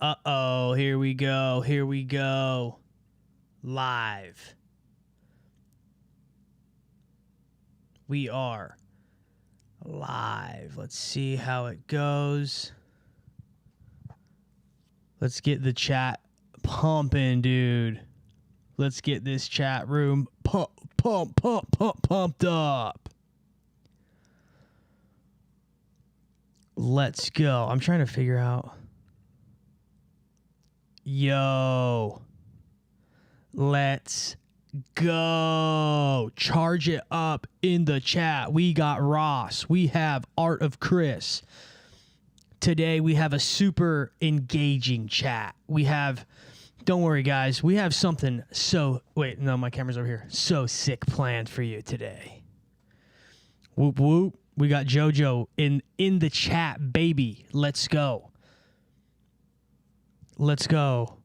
Uh-oh, here we go. Here we go. Live. We are live. Let's see how it goes. Let's get the chat pumping, dude. Let's get this chat room pumped up. Let's go. I'm trying to figure out. Yo. Let's go. Charge it up in the chat. We got Ross. We have Art of Chris. Today we have a super engaging chat. We have, don't worry guys, we have something so, wait, no, my camera's over here. So sick planned for you today. Whoop whoop. We got JoJo in the chat, baby. Let's go. Let's go.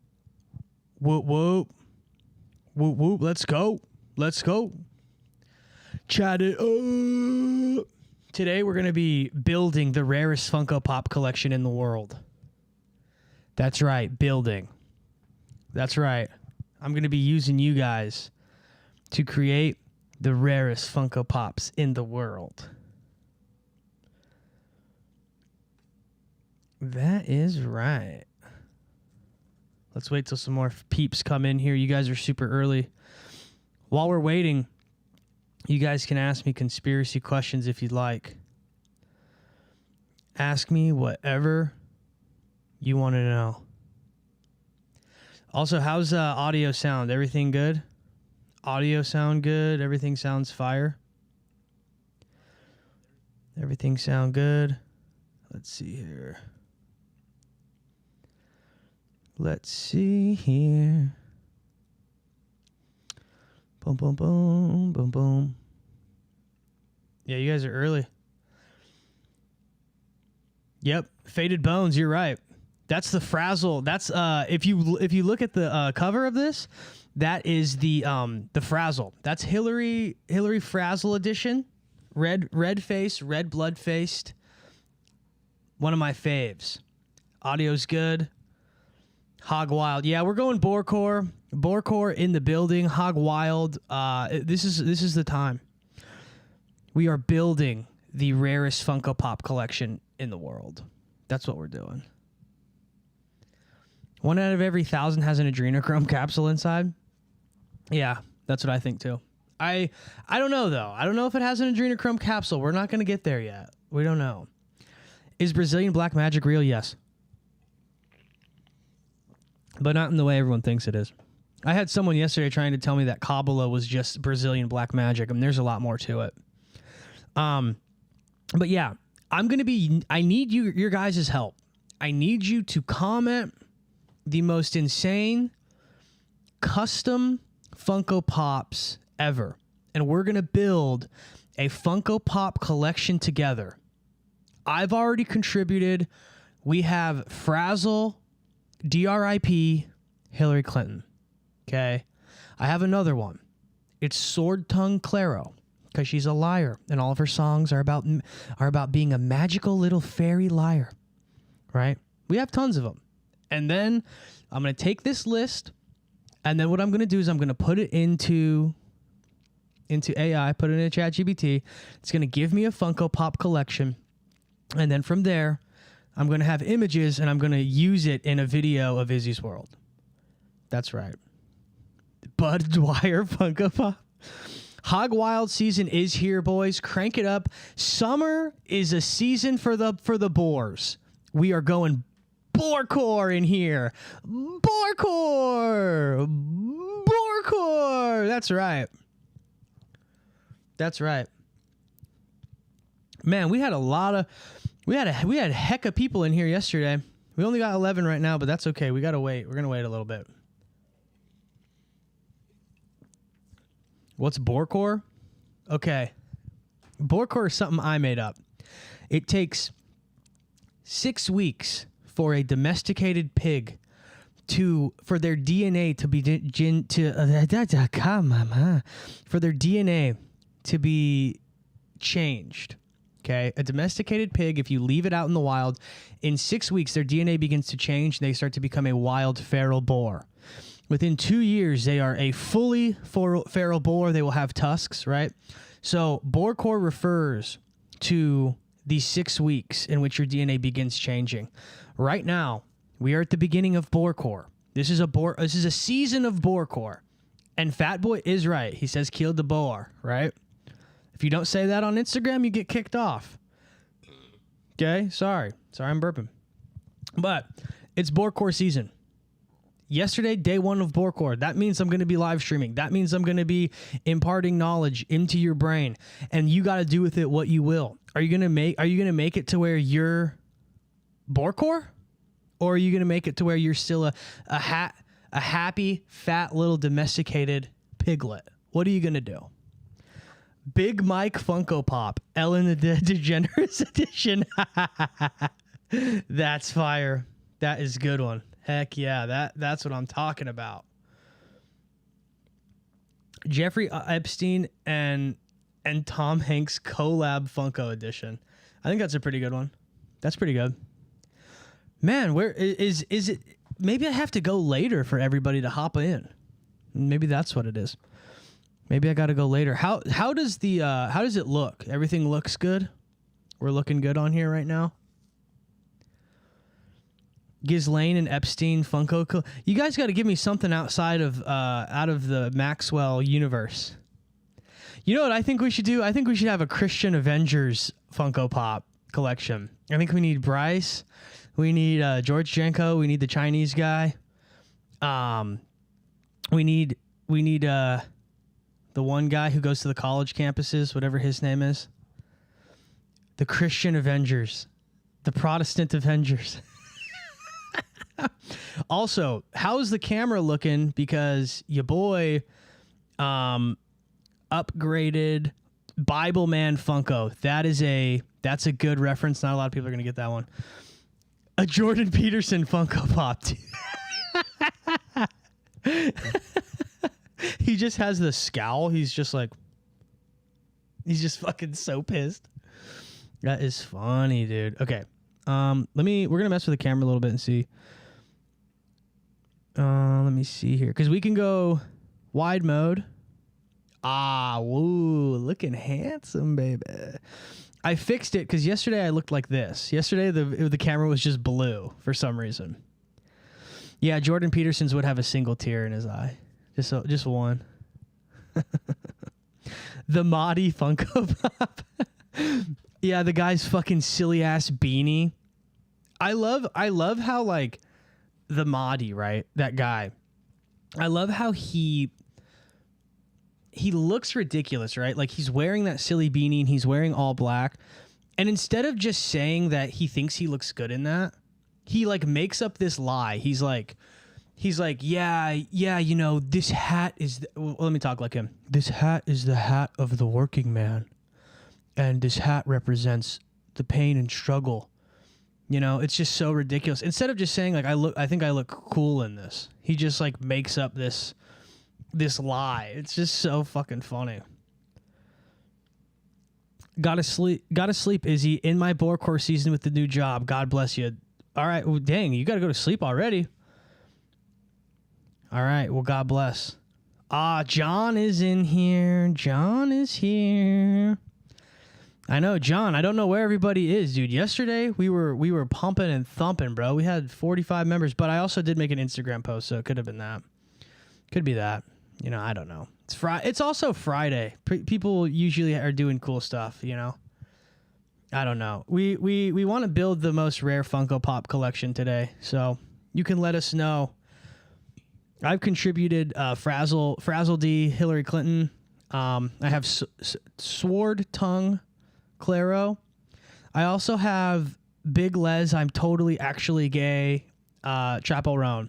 Whoop whoop. Whoop whoop. Let's go. Let's go. Chat it up. Today we're going to be building the rarest Funko Pop collection in the world. That's right, building. That's right. I'm going to be using you guys to create the rarest Funko Pops in the world. That is right. Let's wait till some more peeps come in here. You guys are super early. While we're waiting, you guys can ask me conspiracy questions if you'd like. Ask me whatever you want to know. Also, how's audio sound? Everything good? Audio sound good? Everything sounds fire? Everything sound good? Let's see here. Let's see here. Boom, boom, boom, boom, boom. Yeah, you guys are early. Yep, Faded Bones. You're right. That's the Frazzle. That's if you look at the cover of this, that is the Frazzle. That's Hillary Frazzle edition. Red face, red blood faced. One of my faves. Audio's good. Hog Wild. Yeah, we're going Borcore. Borcore in the building. Hog Wild. This is the time. We are building the rarest Funko Pop collection in the world. That's what we're doing. 1 out of every 1,000 has an adrenochrome capsule inside. Yeah, that's what I think too. I don't know though. I don't know if it has an adrenochrome capsule. We're not going to get there yet. We don't know. Is Brazilian black magic real? Yes. But not in the way everyone thinks it is. I had someone yesterday trying to tell me that Kabbalah was just Brazilian black magic. I mean, there's a lot more to it. But yeah, I need your guys' help. I need you to comment the most insane custom Funko Pops ever. And we're going to build a Funko Pop collection together. I've already contributed. We have Frazzle, DRIP, Hillary Clinton. Okay. I have another one. It's Sword Tongue Claro, because she's a liar, and all of her songs are about being a magical little fairy liar. Right? We have tons of them. And then I'm going to take this list, and then what I'm going to do is I'm going to put it into AI, put it in ChatGPT. It's going to give me a Funko Pop collection. And then from there, I'm going to have images, and I'm going to use it in a video of Izzy's World. That's right. Bud Dwyer Funko Pop. Hog Wild season is here, boys. Crank it up. Summer is a season for the boars. We are going Borcore in here. Borcore. That's right. That's right. Man, we had a heck of people in here yesterday. We only got 11 right now, but that's okay. We got to wait. We're going to wait a little bit. What's Borcore? Okay. Borcore is something I made up. It takes 6 weeks for a domesticated pig for their DNA to be changed. Okay, a domesticated pig, if you leave it out in the wild, in 6 weeks, their DNA begins to change and they start to become a wild feral boar. Within 2 years, they are a fully feral boar. They will have tusks, right? So Borcore refers to these 6 weeks in which your DNA begins changing. Right now, we are at the beginning of Borcore. This is a season of Borcore. And Fat Boy is right. He says killed the boar, right? If you don't say that on Instagram, you get kicked off. Okay? Sorry, I'm burping. But it's Borcore season. Yesterday, day 1 of Borcore. That means I'm going to be live streaming. That means I'm going to be imparting knowledge into your brain, and you got to do with it what you will. Are you going to make it to where you're Borcore, or are you going to make it to where you're still a happy, fat little domesticated piglet? What are you going to do? Big Mike Funko Pop, Ellen the DeGeneres edition. That's fire. That is a good one. Heck yeah, that's what I'm talking about. Jeffrey Epstein and Tom Hanks collab Funko edition. I think that's a pretty good one. That's pretty good. Man, where is it? Maybe I have to go later for everybody to hop in. Maybe that's what it is. Maybe I got to go later. How does it look? Everything looks good? We're looking good on here right now. Ghislaine and Epstein Funko. You guys got to give me something outside of the Maxwell universe. You know what I think we should do? I think we should have a Christian Avengers Funko Pop collection. I think we need Bryce. We need George Jenko. We need the Chinese guy. We need the one guy who goes to the college campuses, whatever his name is. The Christian Avengers. The Protestant Avengers. Also, how's the camera looking? Because your boy upgraded Bible Man Funko. That's a good reference. Not a lot of people are going to get that one. A Jordan Peterson Funko Pop. He just has the scowl. He's just fucking so pissed. That is funny, dude. Okay. We're going to mess with the camera a little bit and see. Let me see here. Because we can go wide mode. Woo. Looking handsome, baby. I fixed it because yesterday I looked like this. Yesterday the camera was just blue for some reason. Yeah, Jordan Peterson's would have a single tear in his eye. Just one. The Mahdi Funko Pop. Yeah, the guy's fucking silly ass beanie. I love how like the Mahdi, right? That guy. I love how he looks ridiculous, right? Like he's wearing that silly beanie and he's wearing all black. And instead of just saying that he thinks he looks good in that, he like makes up this lie. He's like, yeah, you know, this hat is, let me talk like him. This hat is the hat of the working man. And this hat represents the pain and struggle. You know, it's just so ridiculous. Instead of just saying like, I think I look cool in this. He just like makes up this lie. It's just so fucking funny. Gotta sleep, Izzy. In my Borcore season with the new job. God bless you. All right. Well, dang, you gotta go to sleep already. All right. Well, God bless. John is in here. John is here. I know, John. I don't know where everybody is, dude. Yesterday we were pumping and thumping, bro. We had 45 members, but I also did make an Instagram post, so it could have been that. Could be that. You know, I don't know. It's also Friday. People usually are doing cool stuff, you know. I don't know. We want to build the most rare Funko Pop collection today, so you can let us know. I've contributed Frazzle D, Hillary Clinton. I have Sword Tongue Claro. I also have Big Les, I'm totally actually gay, Chapo Roan.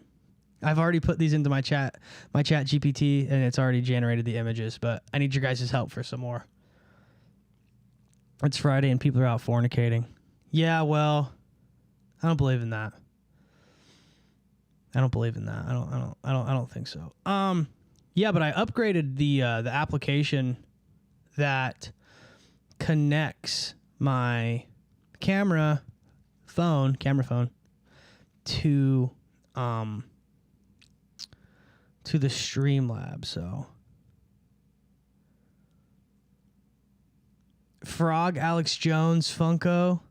I've already put these into my chat GPT, and it's already generated the images, but I need your guys' help for some more. It's Friday and people are out fornicating. Yeah, well, I don't believe in that. I don't believe in that. I don't think so. Yeah, but I upgraded the application that connects my camera phone to the Streamlab. So Frog Alex Jones Funko.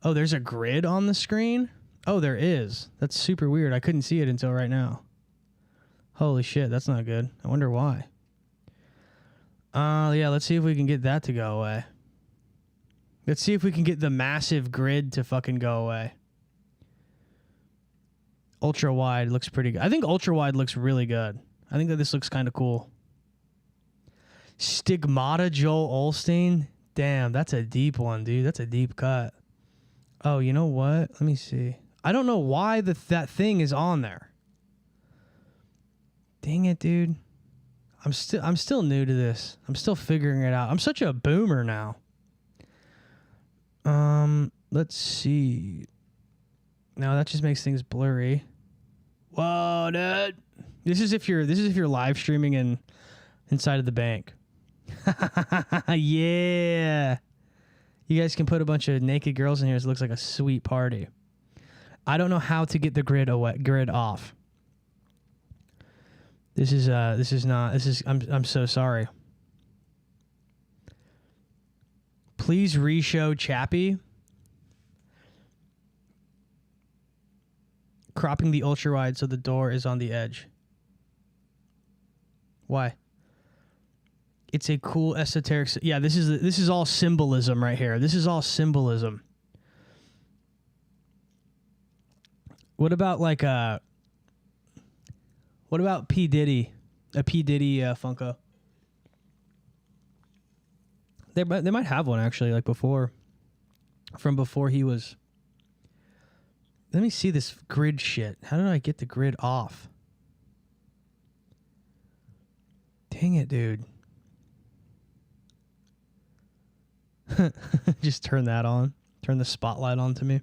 Oh, there's a grid on the screen? Oh, there is. That's super weird. I couldn't see it until right now. Holy shit, that's not good. I wonder why. Yeah, let's see if we can get that to go away. Let's see if we can get the massive grid to fucking go away. Ultra wide looks pretty good. I think ultra wide looks really good. I think that this looks kind of cool. Stigmata Joel Olstein. Damn, that's a deep one, dude. That's a deep cut. Oh, you know what? Let me see. I don't know why that thing is on there. Dang it, dude. I'm still new to this. I'm still figuring it out. I'm such a boomer now. Let's see. No, that just makes things blurry. Whoa, dude. This is if you're live streaming inside of the bank. Yeah. You guys can put a bunch of naked girls in here. So it looks like a sweet party. I don't know how to get the grid off. I'm so sorry. Please re-show Chappie. Cropping the ultra wide so the door is on the edge. Why? It's a cool esoteric. Yeah, this is all symbolism right here. This is all symbolism. What about what about P. Diddy? A P. Diddy Funko. They might have one actually, like before he was. Let me see this grid shit. How did I get the grid off? Dang it, dude. Just turn that on. Turn the spotlight on to me.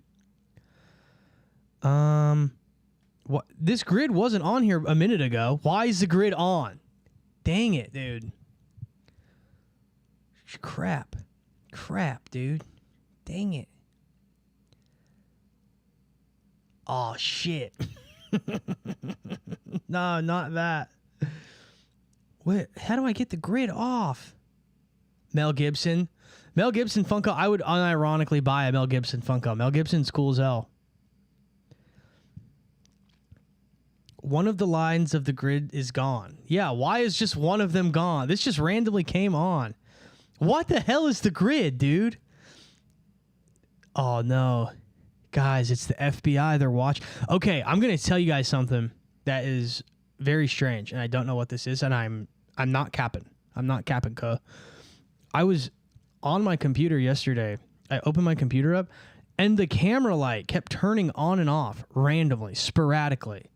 What? This grid wasn't on here a minute ago. Why is the grid on? Dang it, dude. Crap, dude. Dang it. Oh, shit. No, not that. Wait, how do I get the grid off? Mel Gibson Funko. I would unironically buy a Mel Gibson Funko. Mel Gibson's cool as hell. One of the lines of the grid is gone. Yeah, why is just one of them gone? This just randomly came on. What the hell is the grid, dude? Oh, no. Guys, it's the FBI. They're watching. Okay, I'm going to tell you guys something that is very strange, and I don't know what this is, and I'm not capping. I'm not capping, cuh. I was on my computer yesterday. I opened my computer up, and the camera light kept turning on and off randomly, sporadically.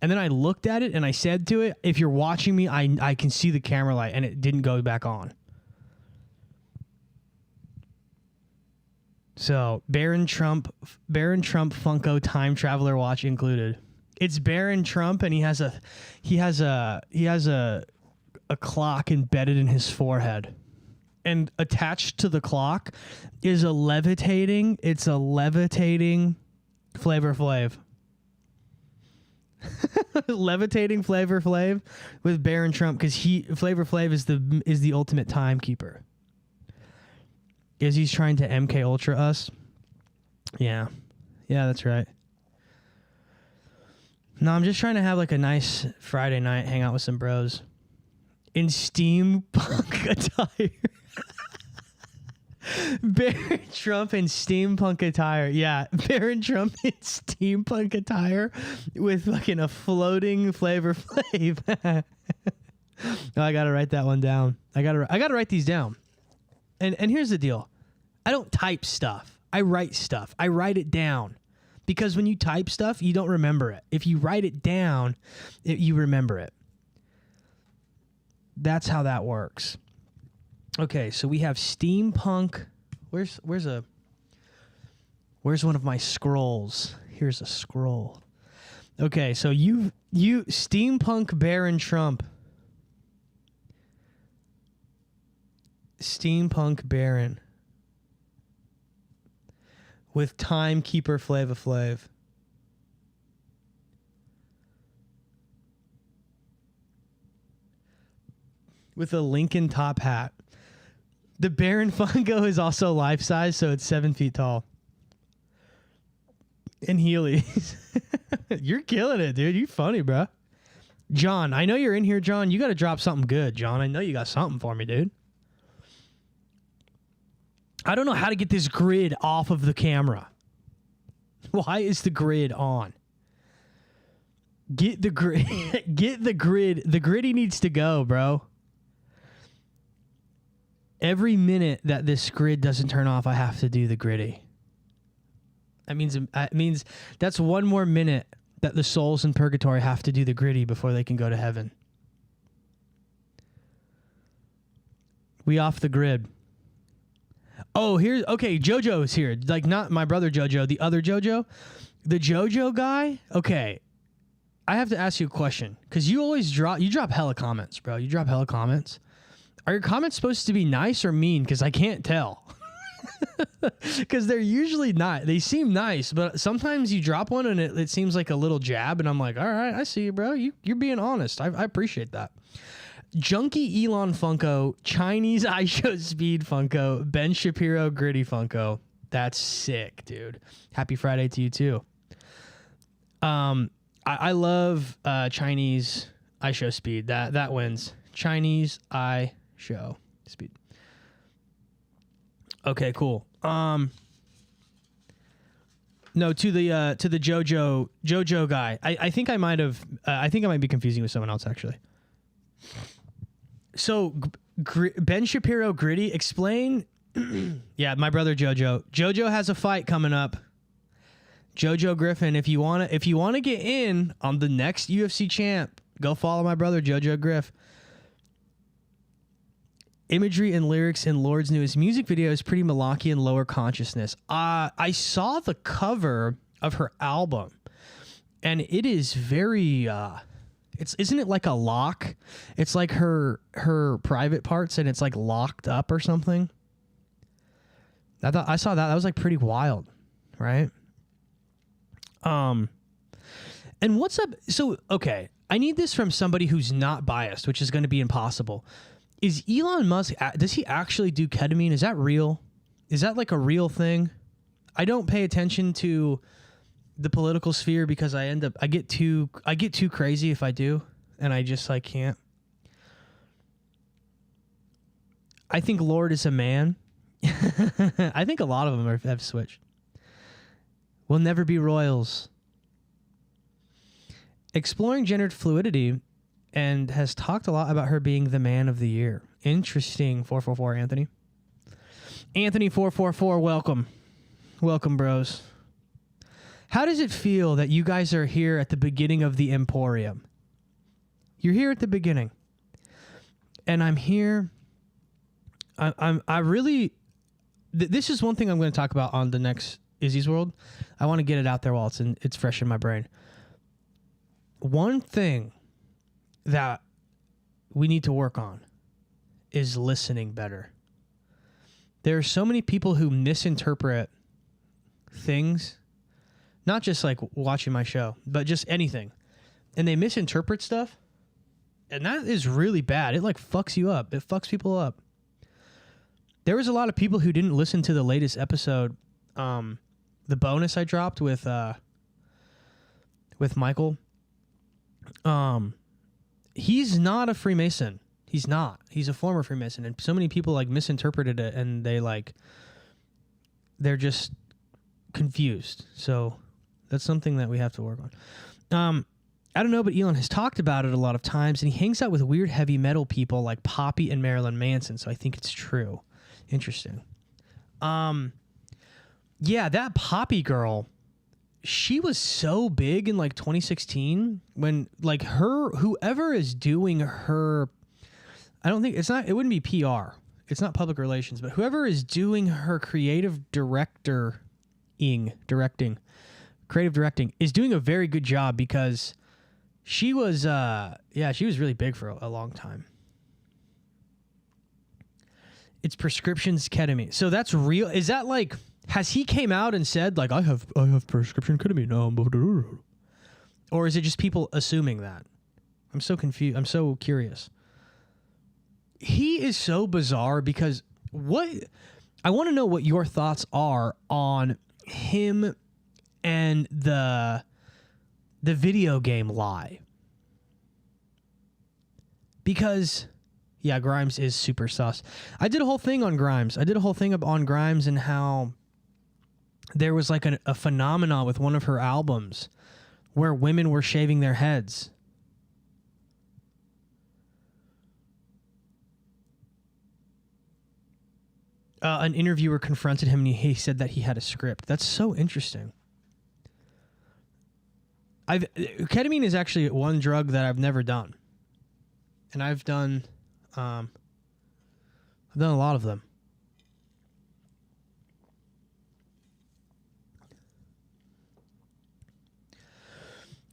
And then I looked at it, and I said to it, if you're watching me, I can see the camera light, and it didn't go back on. So, Baron Trump Funko Time Traveler watch included. It's Baron Trump, and he has a clock embedded in his forehead. And attached to the clock is a levitating Flavor Flav. Levitating Flavor Flav with Baron Trump, because Flavor Flav is the ultimate timekeeper. Izzy's trying to MK Ultra us. Yeah, that's right. No, I'm just trying to have like a nice Friday night, hang out with some bros in steampunk attire. Baron Trump in steampunk attire. Yeah, Baron Trump in steampunk attire with fucking a floating Flavor Flav. Oh, I gotta write that one down. I gotta write these down. And here's the deal. I don't type stuff. I write stuff. I write it down. Because when you type stuff, you don't remember it. If you write it down, you remember it. That's how that works. Okay, so we have steampunk. Where's one of my scrolls? Here's a scroll. Okay, so you steampunk Baron Trump. Steampunk Baron. with Timekeeper Flava Flav. With a Lincoln top hat. The Baron Funko is also life size, so it's 7 feet tall. And Heelys. You're killing it, dude. You funny, bro. John, I know you're in here, John. You got to drop something good, John. I know you got something for me, dude. I don't know how to get this grid off of the camera. Why is the grid on? Get the grid. Get the grid. The griddy needs to go, bro. Every minute that this grid doesn't turn off, I have to do the griddy. That means that's one more minute that the souls in purgatory have to do the griddy before they can go to heaven. We off the grid. Oh, okay, JoJo's here. Like, not my brother JoJo, the other JoJo. The JoJo guy? Okay. I have to ask you a question. Because you always drop hella comments, bro. You drop hella comments. Are your comments supposed to be nice or mean? Because I can't tell. Because they're usually not. They seem nice, but sometimes you drop one and it seems like a little jab, and I'm like, all right, I see you, bro. You're being honest. I appreciate that. Junkie Elon Funko, Chinese iShow Speed Funko, Ben Shapiro Gritty Funko. That's sick, dude. Happy Friday to you too. I love Chinese iShow Speed. That wins. Chinese iShow Speed. Okay, cool. No, to the JoJo guy. I think I might be confusing with someone else actually. So Ben Shapiro Gritty, explain. Yeah, my brother JoJo. JoJo has a fight coming up. JoJo Griffin, if you wanna get in on the next UFC champ, go follow my brother JoJo Griff. Imagery and lyrics in Lord's newest music video is pretty Malachian lower consciousness. I saw the cover of her album, and it is very. Isn't it like a lock? It's like her private parts, and it's like locked up or something. I saw that. That was like pretty wild, right? And what's up? So okay, I need this from somebody who's not biased, which is going to be impossible. Is Elon Musk, does he actually do ketamine? Is that real? Is that like a real thing? I don't pay attention to the political sphere because I get too crazy if I do, and I just like can't. I think Lord is a man. I think a lot of them have switched. We'll never be royals. Exploring gender fluidity, and has talked a lot about her being the man of the year. Interesting. 444 Anthony. Anthony 444, welcome. Welcome, bros. How does it feel that you guys are here at the beginning of the Emporium? You're here at the beginning. And I'm here. I really... This is one thing I'm going to talk about on the next Izzy's World. I want to get it out there while it's fresh in my brain. One thing that we need to work on is listening better. There are so many people who misinterpret things, not just like watching my show, but just anything. And they misinterpret stuff. And that is really bad. It like fucks you up. It fucks people up. There was a lot of people who didn't listen to the latest episode, the bonus I dropped with Michael. He's not a Freemason. He's not. He's a former Freemason. And so many people like misinterpreted it, and they're just confused. So that's something that we have to work on. I don't know, but Elon has talked about it a lot of times, and he hangs out with weird heavy metal people like Poppy and Marilyn Manson. So I think it's true. Interesting. Yeah, that Poppy girl, she was so big in like 2016 when like whoever is doing her, I don't think it wouldn't be PR. It's not public relations, but whoever is doing her creative directing is doing a very good job, because she was really big for a long time. It's prescriptions ketamine. So that's real. Is that like Has he came out and said like I have prescription ketamine? No, or is it just people assuming that? I'm so confused. I'm so curious. He is so bizarre because I want to know what your thoughts are on him and the video game lie. Because yeah, Grimes is super sus. I did a whole thing on Grimes. I did a whole thing on Grimes and how there was like a phenomenon with one of her albums where women were shaving their heads. An interviewer confronted him and he said that he had a script. That's so interesting. Ketamine is actually one drug that I've never done. And I've done a lot of them.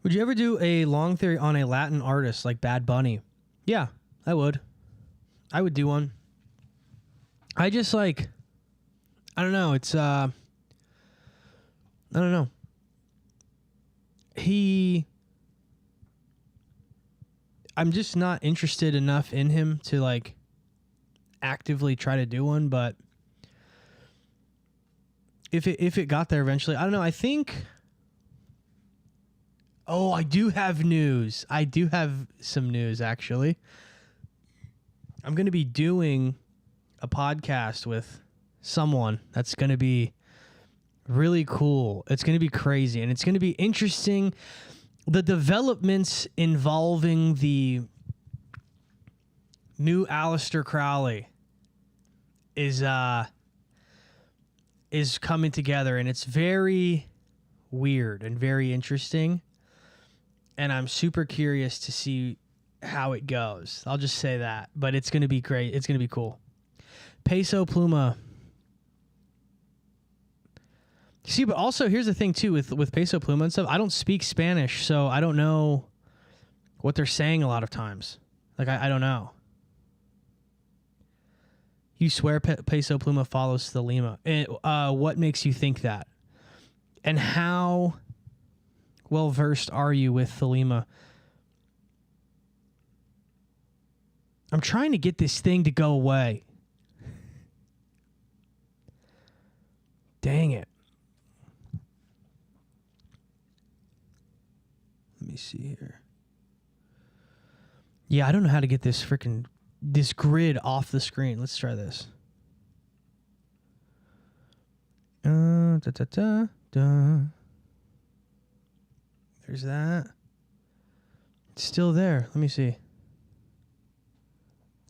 Would you ever do a long theory on a Latin artist like Bad Bunny? Yeah, I would. I would do one. I just like, I don't know. It's, I don't know. I'm just not interested enough in him to like actively try to do one, but if it got there eventually, I don't know. I think, oh, I do have news. I do have some news actually. I'm going to be doing a podcast with someone that's going to be really cool. It's going to be crazy and it's going to be interesting. The developments involving the new Aleister Crowley is coming together, and it's very weird and very interesting. And I'm super curious to see how it goes. I'll just say that. But it's going to be great. It's going to be cool. Peso Pluma. See, but also here's the thing too with Peso Pluma and stuff. I don't speak Spanish, so I don't know what they're saying a lot of times. Like I don't know. You swear Peso Pluma follows Thelema. What makes you think that? And how well versed are you with Thelema? I'm trying to get this thing to go away. Dang it. Let me see here. Yeah, I don't know how to get this grid off the screen. Let's try this. Da, da, da, da. There's that. It's still there. Let me see.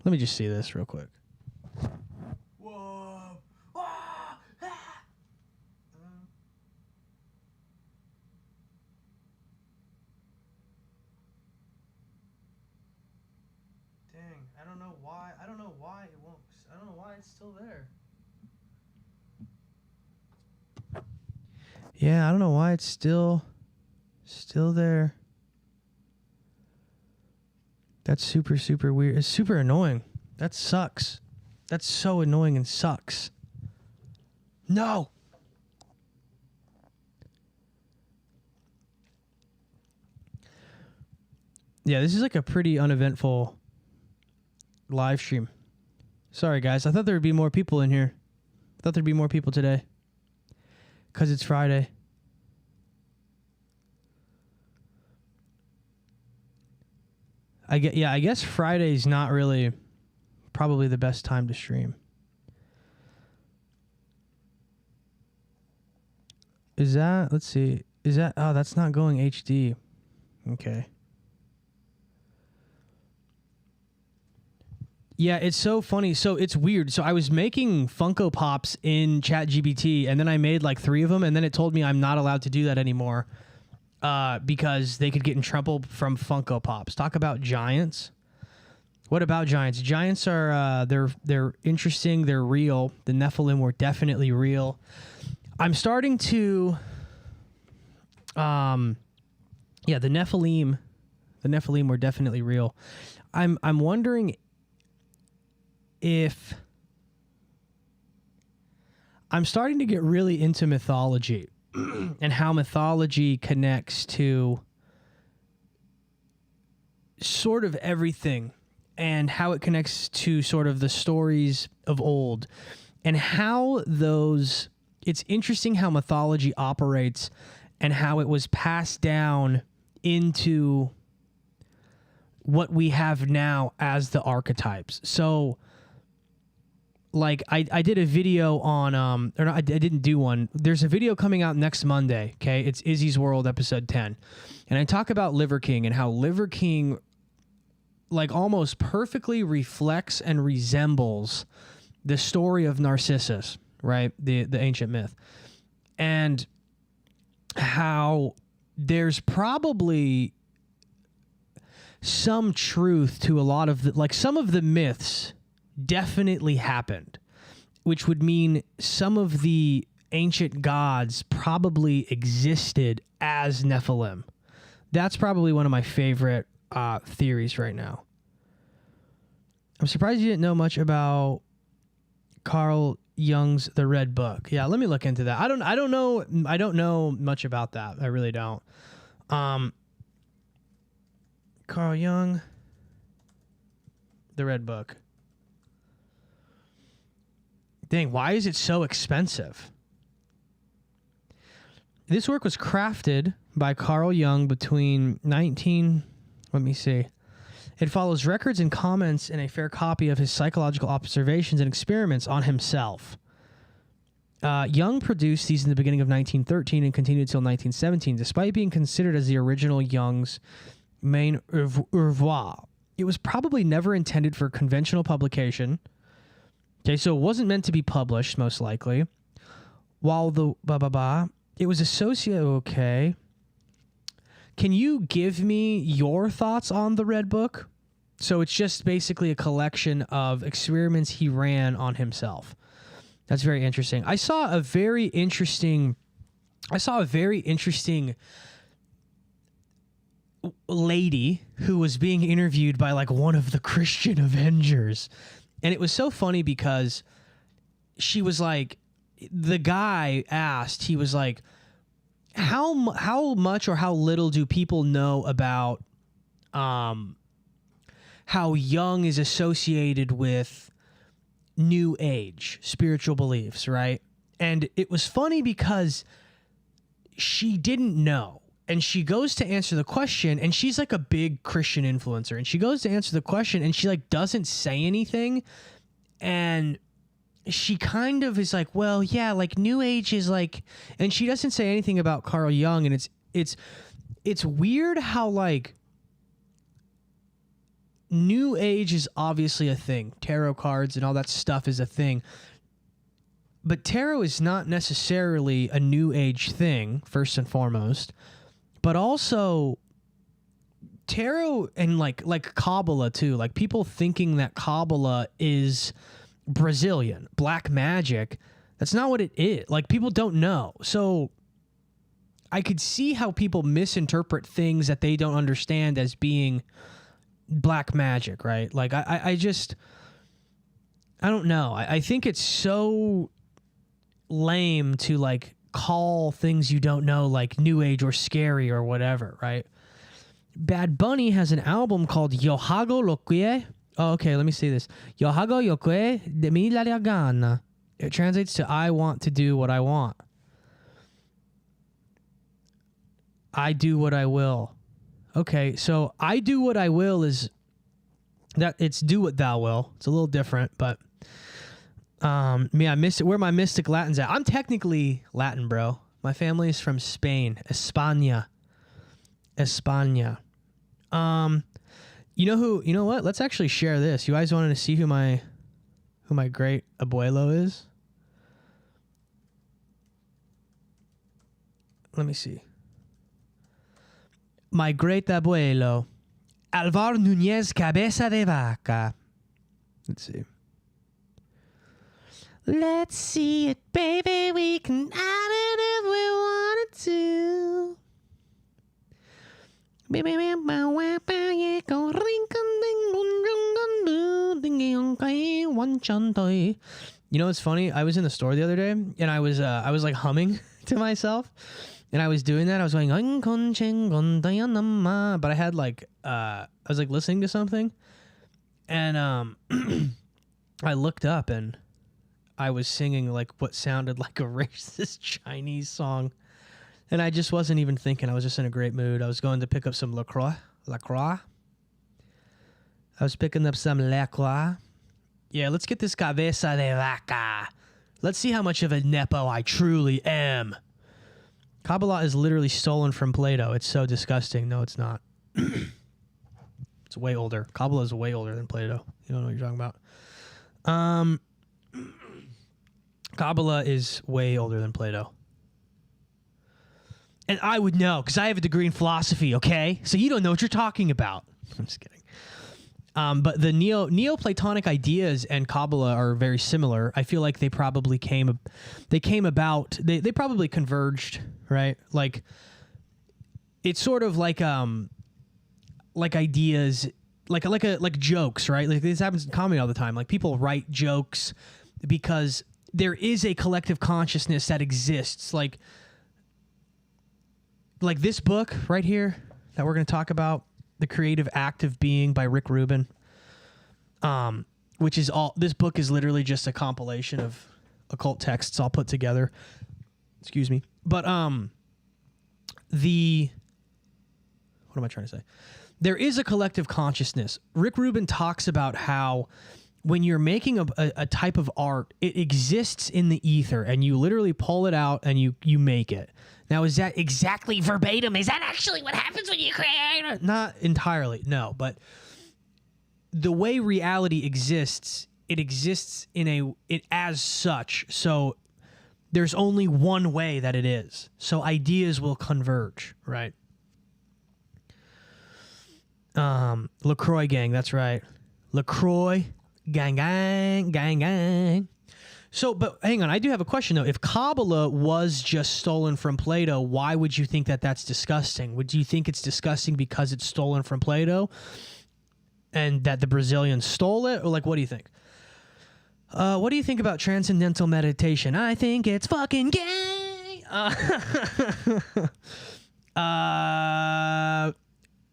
Let me just see this real quick. Whoa. Ah! Ah! Dang, I don't know why. I don't know why it won't. I don't know why it's still there. Yeah, I don't know why it's still there. That's super, super weird. It's super annoying. That sucks. That's so annoying and sucks. No! Yeah, this is like a pretty uneventful live stream. Sorry, guys. I thought there would be more people in here. I thought there'd be more people today. Because it's Friday. I guess Friday's not really probably the best time to stream. Is that, let's see. Is that, oh, that's not going HD. Okay. Yeah, it's so funny. So it's weird. So I was making Funko Pops in ChatGPT, and then I made like 3 of them, and then it told me I'm not allowed to do that anymore. Because they could get in trouble from Funko Pops. Talk about giants. What about giants? Giants are they're interesting. They're real. The Nephilim were definitely real. I'm starting to, the Nephilim were definitely real. I'm wondering if I'm starting to get really into mythology and how mythology connects to sort of everything and how it connects to sort of the stories of old and how those, it's interesting how mythology operates and how it was passed down into what we have now as the archetypes. So like I did a video on or no, I didn't do one. There's a video coming out next Monday, okay? It's Izzy's World episode 10. And I talk about Liver King and how Liver King like almost perfectly reflects and resembles the story of Narcissus, right? The ancient myth. And how there's probably some truth to a lot of the, like some of the myths definitely happened, which would mean some of the ancient gods probably existed as Nephilim. That's probably one of my favorite theories right now. I'm surprised you didn't know much about Carl Jung's The Red Book. Yeah, let me look into that. I don't know much about that. I really don't. Carl Jung, The Red Book. Dang, why is it so expensive? This work was crafted by Carl Jung between let me see. It follows records and comments in a fair copy of his psychological observations and experiments on himself. Jung produced these in the beginning of 1913 and continued until 1917, despite being considered as the original Jung's main oeuvre. It was probably never intended for conventional publication. Okay, so it wasn't meant to be published, most likely. While it was associated, okay. Can you give me your thoughts on the Red Book? So it's just basically a collection of experiments he ran on himself. That's very interesting. I saw a very interesting lady who was being interviewed by like one of the Christian Avengers. And it was so funny because she was like, the guy asked, he was like, how much or how little do people know about how Jung is associated with New Age spiritual beliefs, right? And it was funny because she didn't know. And she goes to answer the question, and she's like a big Christian influencer. And she goes to answer the question, and she like doesn't say anything. And she kind of is like, well, yeah, like New Age is like, and she doesn't say anything about Carl Jung. And it's weird how like New Age is obviously a thing. Tarot cards and all that stuff is a thing. But tarot is not necessarily a New Age thing, first and foremost. But also tarot and like Kabbalah too. Like people thinking that Kabbalah is Brazilian, black magic. That's not what it is. Like people don't know. So I could see how people misinterpret things that they don't understand as being black magic, right? Like I don't know. I think it's so lame to like call things you don't know like New Age or scary or whatever, right? Bad Bunny has an album called Yo Hago Lo Que. Oh, okay, let me see this. Yo hago yo que de mi la gana. It translates to I want to do what I want. I do what I will. Okay, so I do what I will is that it's do what thou will. It's a little different, but me, I missed it. Where my mystic Latin's at. I'm technically Latin, bro. My family is from Spain, España. You know what? Let's actually share this. You guys wanted to see who my great abuelo is? Let me see. My great abuelo, Alvar Núñez Cabeza de Vaca. Let's see. Let's see it, baby. We can add it if we wanted to. You know what's funny? I was in the store the other day and I was like humming to myself, and I was doing that. I was going, but I had like I was like listening to something, and I looked up and I was singing like what sounded like a racist Chinese song, and I just wasn't even thinking. I was just in a great mood. I was going to pick up some LaCroix. I was picking up some LaCroix. Yeah, let's get this cabeza de vaca. Let's see how much of a Nepo I truly am. Kabbalah is literally stolen from Plato. It's so disgusting. No, it's not. It's way older. Kabbalah is way older than Plato. You don't know what you're talking about. Kabbalah is way older than Plato. And I would know, because I have a degree in philosophy, okay? So you don't know what you're talking about. I'm just kidding. But the Neoplatonic ideas and Kabbalah are very similar. I feel like they probably came about. They probably converged, right? Like it's sort of like ideas, like jokes, right? Like this happens in comedy all the time. Like people write jokes because there is a collective consciousness that exists. Like this book right here that we're going to talk about. The Creative Act of Being by Rick Rubin, which is all. This book is literally just a compilation of occult texts all put together. Excuse me, but what am I trying to say? There is a collective consciousness. Rick Rubin talks about how when you're making a type of art, it exists in the ether, and you literally pull it out and you make it. Now, is that exactly verbatim? Is that actually what happens when you create it? Not entirely, no. But the way reality exists, it exists it as such. So there's only one way that it is. So ideas will converge, right? LaCroix gang, that's right. LaCroix gang. So, but hang on, I do have a question, though. If Kabbalah was just stolen from Plato, why would you think that that's disgusting? Would you think it's disgusting because it's stolen from Plato and that the Brazilians stole it? Or, like, what do you think? What do you think about transcendental meditation? I think it's fucking gay!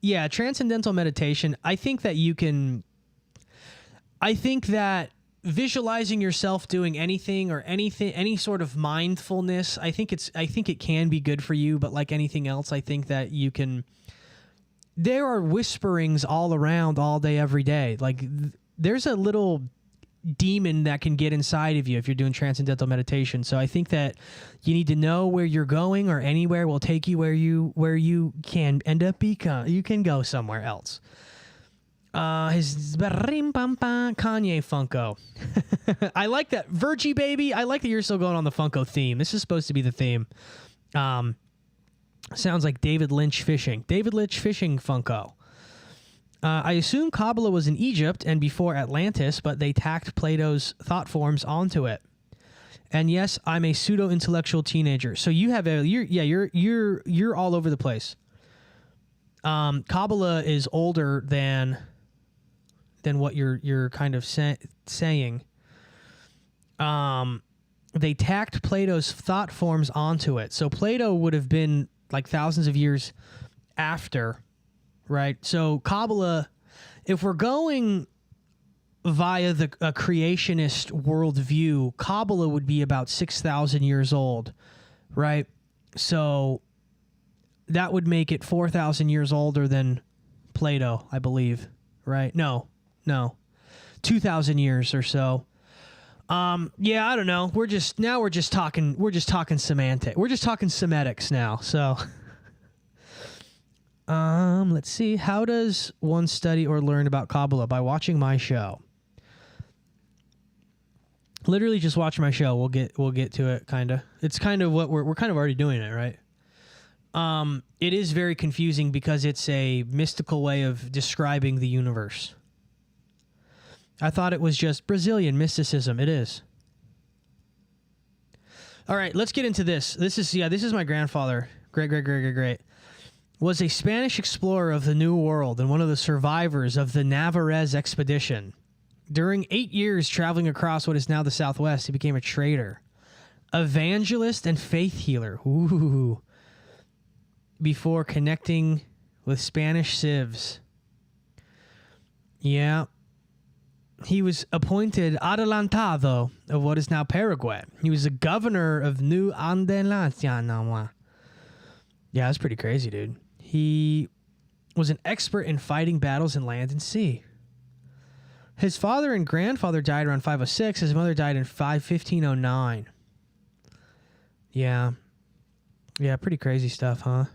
Yeah, transcendental meditation, I think that visualizing yourself doing anything or any sort of mindfulness, I think it can be good for you, but like anything else, I think that there are whisperings all around all day, every day. Like there's a little demon that can get inside of you if you're doing transcendental meditation. So I think that you need to know where you're going, or anywhere will take you where you can end up you can go somewhere else. His Kanye Funko. I like that. Virgie baby, I like that you're still going on the Funko theme. This is supposed to be the theme. Sounds like David Lynch fishing. David Lynch fishing Funko. I assume Kabbalah was in Egypt and before Atlantis, but they tacked Plato's thought forms onto it. And yes, I'm a pseudo-intellectual teenager. So you have you're all over the place. Kabbalah is older than what you're kind of saying. They tacked Plato's thought forms onto it. So Plato would have been like thousands of years after, right? So Kabbalah, if we're going via a creationist worldview, Kabbalah would be about 6,000 years old, right? So that would make it 4,000 years older than Plato, I believe, right? No, 2,000 years or so. Yeah, I don't know. We're just talking semantic. We're just talking semetics now. So, let's see. How does one study or learn about Kabbalah? By watching my show. Literally, just watch my show. We'll get to it. Kinda. It's kind of what we're kind of already doing it, right? It is very confusing because it's a mystical way of describing the universe. I thought it was just Brazilian mysticism. It is. All right, let's get into this. This is my grandfather. Great. Was a Spanish explorer of the New World and one of the survivors of the Navarrese expedition. During 8 years traveling across what is now the Southwest, he became a trader, evangelist, and faith healer. Ooh. Before connecting with Spanish civs. Yeah. He was appointed adelantado of what is now Paraguay. He was the governor of New Andelasia. Yeah, that's pretty crazy, dude. He was an expert in fighting battles in land and sea. His father and grandfather died around 506. His mother died in 1509. Yeah. Yeah, pretty crazy stuff, huh?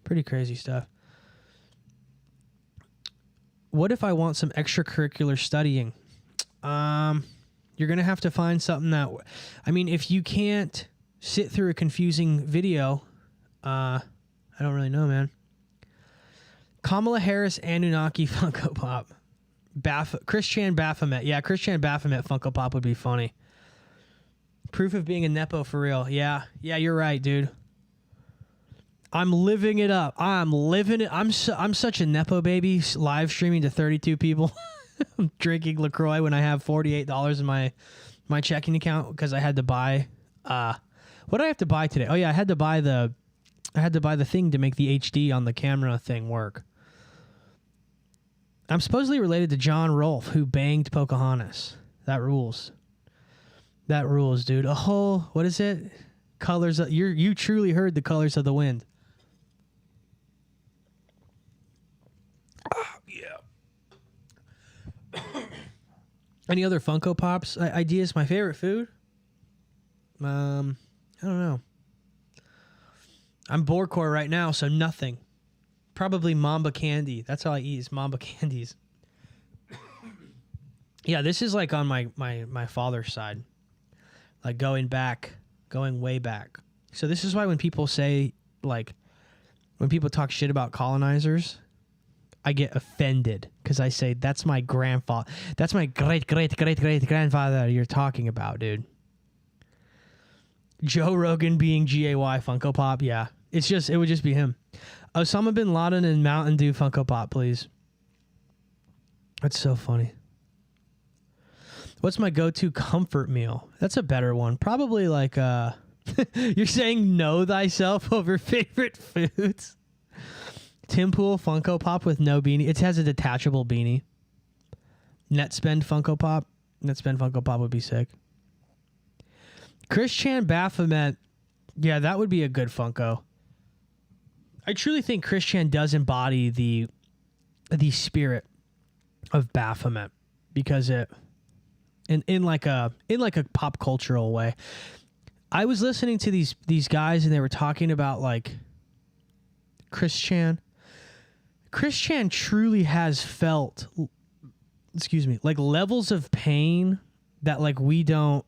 Pretty crazy stuff. What if I want some extracurricular studying? You're going to have to find something that... I mean, if you can't sit through a confusing video, I don't really know, man. Kamala Harris Anunnaki Funko Pop. Christian Baphomet. Yeah, Christian Baphomet Funko Pop would be funny. Proof of being a Nepo for real. Yeah, you're right, dude. I'm living it up. I'm living it. I'm such a Nepo baby, live streaming to 32 people. I'm drinking LaCroix when I have $48 in my checking account because I had to buy... what did I have to buy today? Oh, yeah, I had to buy the thing to make the HD on the camera thing work. I'm supposedly related to John Rolfe, who banged Pocahontas. That rules. That rules, dude. A whole, what is it? Colors of, you truly heard the colors of the wind. Yeah. Any other Funko Pops ideas? My favorite food? I don't know. I'm Borcore right now, so nothing. Probably Mamba candy. That's all I eat is Mamba candies. Yeah, this is like on my father's side. Like going way back. So this is why when people say, like, when people talk shit about colonizers, I get offended because I say, that's my grandfather. That's my great-great-great-great-grandfather you're talking about, dude. Joe Rogan being GAY Funko Pop, yeah. It would just be him. Osama bin Laden and Mountain Dew Funko Pop, please. That's so funny. What's my go-to comfort meal? That's a better one. Probably like, you're saying know thyself over favorite foods. Tim Pool Funko Pop with no beanie. It has a detachable beanie. Netspend Funko Pop. Netspend Funko Pop would be sick. Christian Baphomet. Yeah, that would be a good Funko. I truly think Christian does embody the spirit of Baphomet because it in like a pop cultural way. I was listening to these guys and they were talking about like Christian truly has felt, like levels of pain that we don't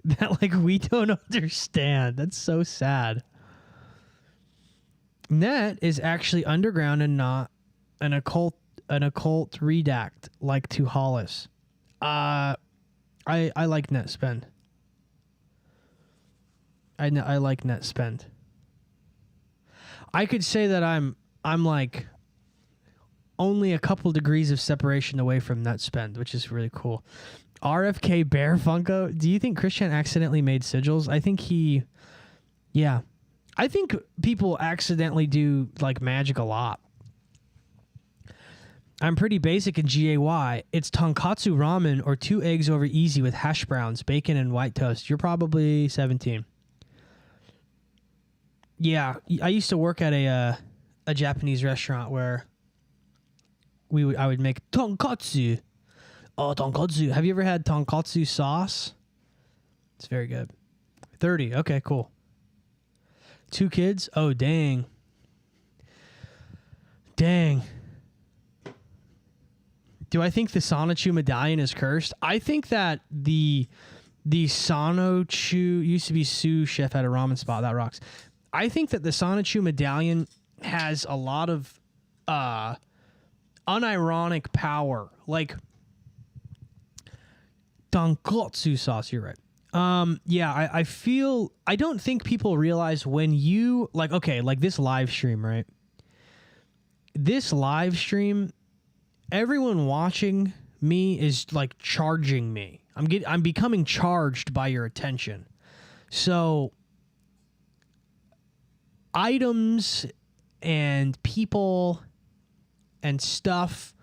understand. That's so sad. Net is actually underground and not an occult redact like to Hollis. I like net spend. I like net spend. I could say that I'm like only a couple degrees of separation away from net spend, which is really cool. RFK Bear Funko. Do you think Christian accidentally made sigils? I think yeah. I think people accidentally do like magic a lot. I'm pretty basic in GAY. It's tonkatsu ramen or 2 eggs over easy with hash browns, bacon, and white toast. You're probably 17. Yeah, I used to work at a Japanese restaurant where I would make tonkatsu. Oh, tonkatsu. Have you ever had tonkatsu sauce? It's very good. 30. Okay, cool. 2 kids? Oh, dang. Dang. Do I think the Sonichu medallion is cursed? I think that the Sonichu used to be sous chef at a ramen spot. That rocks. I think that the Sonichu medallion has a lot of unironic power. Like tonkatsu sauce, you're right. Yeah, I feel, I don't think people realize when you, like, okay, like this live stream, right? This live stream, everyone watching Me is like charging me. I'm becoming charged by your attention. So items and people and stuff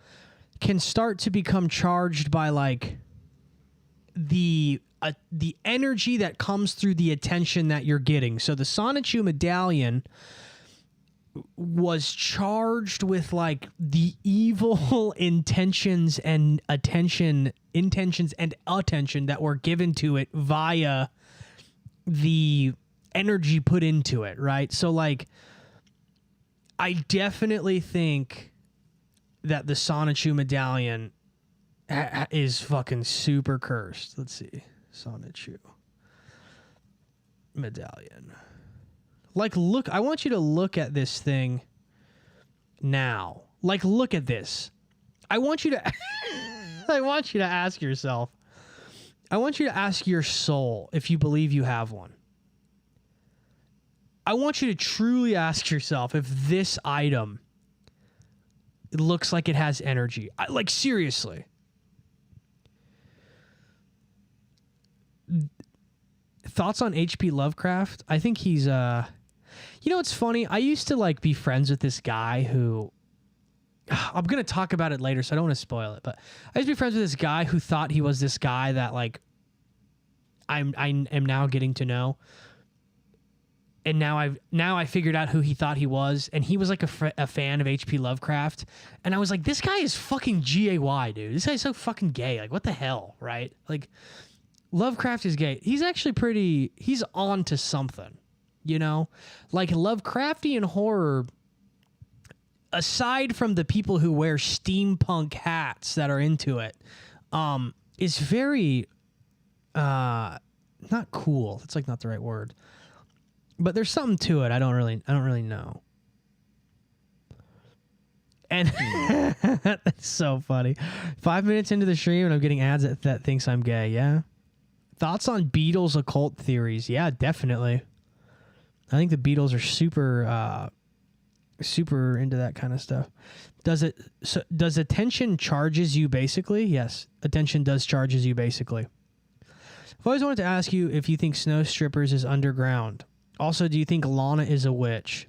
can start to become charged by like the energy that comes through the attention that you're getting. So the Sonichu medallion was charged with like the evil intentions and attention that were given to it via the energy put into it, right? So like I definitely think that the Sonichu medallion is fucking super cursed. Let's see. Sonichu medallion. Like, look, I want you to look at this thing now. Like, look at this. I want you to ask yourself. I want you to ask your soul if you believe you have one. I want you to truly ask yourself if this item looks like it has energy. Like, seriously. Thoughts on H.P. Lovecraft? I think he's you know, it's funny. I used to like be friends with this guy who I'm going to talk about it later, so I don't want to spoil it, but I used to be friends with this guy who thought he was this guy that like I am now getting to know. And now I figured out who he thought he was, and he was like a fan of H.P. Lovecraft, and I was like, this guy is fucking gay, dude. This guy's so fucking gay. Like, what the hell, right? Like, Lovecraft is gay. He's actually he's on to something, you know? Like, Lovecraftian horror, aside from the people who wear steampunk hats that are into it, is very, not cool. That's like not the right word. But there's something to it. I don't really know. And that's so funny. 5 minutes into the stream and I'm getting ads that thinks I'm gay. Yeah. Thoughts on Beatles occult theories? Yeah, definitely. I think the Beatles are super into that kind of stuff. Does attention charges you basically? Yes, attention does charges you basically. I've always wanted to ask you if you think Snow Strippers is underground. Also, do you think Lana is a witch?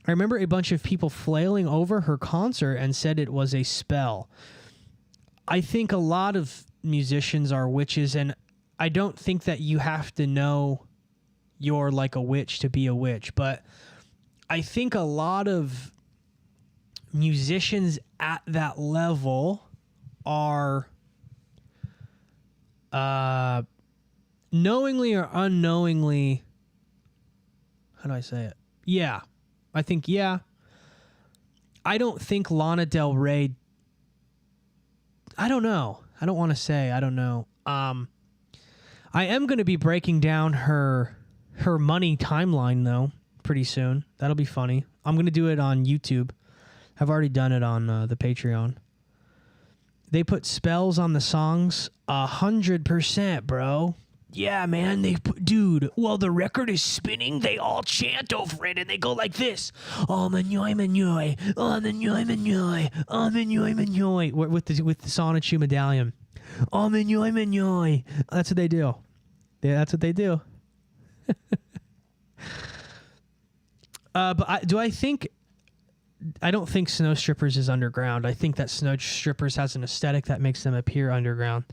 I remember a bunch of people flailing over her concert and said it was a spell. I think a lot of musicians are witches, and I don't think that you have to know you're like a witch to be a witch, but I think a lot of musicians at that level are knowingly or unknowingly, how do I say it? Yeah. I think, yeah. I don't think Lana Del Rey, I don't know. I don't want to say, I don't know. I am going to be breaking down her money timeline, though, pretty soon. That'll be funny. I'm going to do it on YouTube. I've already done it on the Patreon. They put spells on the songs 100%, bro. Yeah, man, dude, while the record is spinning, they all chant over it, and they go like this. Oh, manyoy, manyoy. Oh, manyoy, manyoy. Oh, manyoy, manyoy. With the Sonichu medallion. Oh, manyoy, manyoy. That's what they do. Yeah, that's what they do. But I don't think Snow Strippers is underground. I think that Snow Strippers has an aesthetic that makes them appear underground.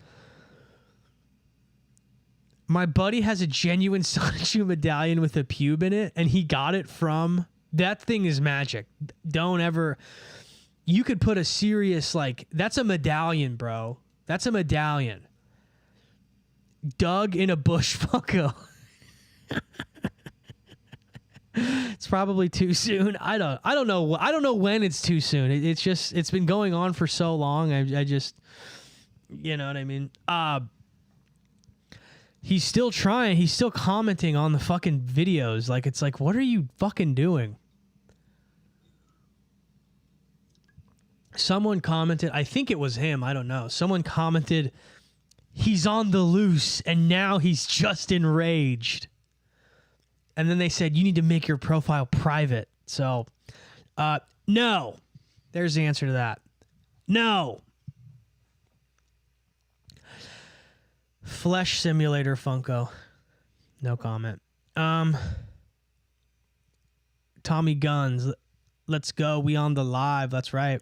My buddy has a genuine Sonichu medallion with a pube in it, and he got it from... That thing is magic. Don't ever... You could put a serious, like... That's a medallion, bro. That's a medallion. Dug in a bush Funko. It's probably too soon. I don't know. I don't know when it's too soon. It's been going on for so long. I just... You know what I mean? He's still trying. He's still commenting on the fucking videos. Like, it's like, what are you fucking doing? Someone commented, I think it was him, I don't know. Someone commented, he's on the loose and now he's just enraged. And then they said, you need to make your profile private. So, no. There's the answer to that. No. Flesh Simulator Funko. No comment. Tommy Guns. Let's go. We on the live. That's right.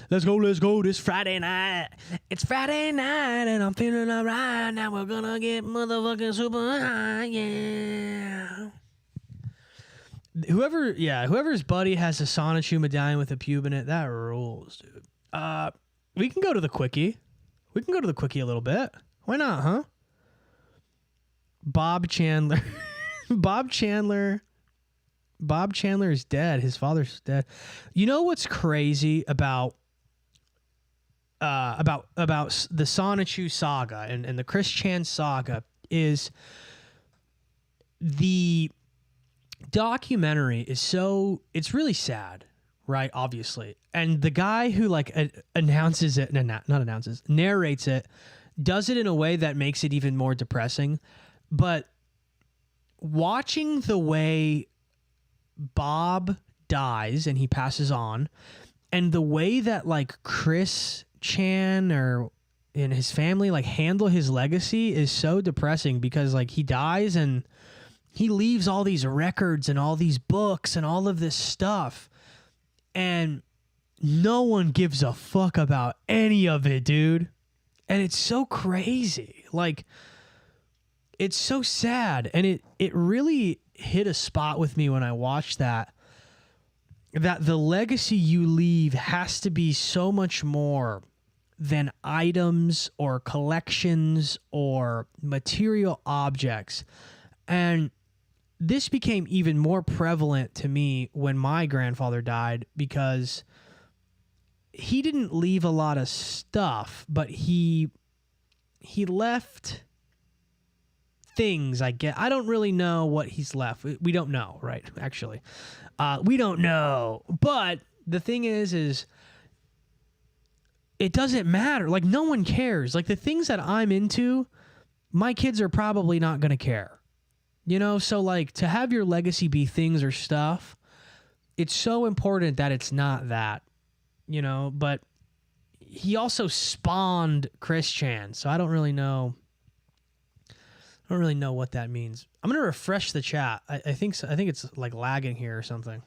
Let's go. This Friday night. It's Friday night and I'm feeling alright. Now we're gonna get motherfucking super high. Yeah. Whoever's buddy has a Sonichu medallion with a pube in it, that rules, dude. We can go to the quickie. We can go to the quickie a little bit. Why not, huh? Bob Chandler. Bob Chandler is dead. His father's dead. You know what's crazy about the Sonichu saga and the Chris Chan saga is the documentary is it's really sad, right? Obviously. And the guy who narrates it, does it in a way that makes it even more depressing. But watching the way Bob dies and he passes on, and the way that Chris Chan and his family handle his legacy is so depressing, because he dies and he leaves all these records and all these books and all of this stuff, and no one gives a fuck about any of it, dude. And it's so crazy. It's so sad. And it really hit a spot with me when I watched that the legacy you leave has to be so much more than items or collections or material objects. And this became even more prevalent to me when my grandfather died, because he didn't leave a lot of stuff, but he left things, I guess. I don't really know what he's left. We don't know, right? Actually, we don't know. But the thing is it doesn't matter. No one cares. The things that I'm into, my kids are probably not going to care. So to have your legacy be things or stuff, it's so important that it's not that, but he also spawned Chris Chan. So I don't really know what that means. I'm going to refresh the chat. I think so. I think it's lagging here or something.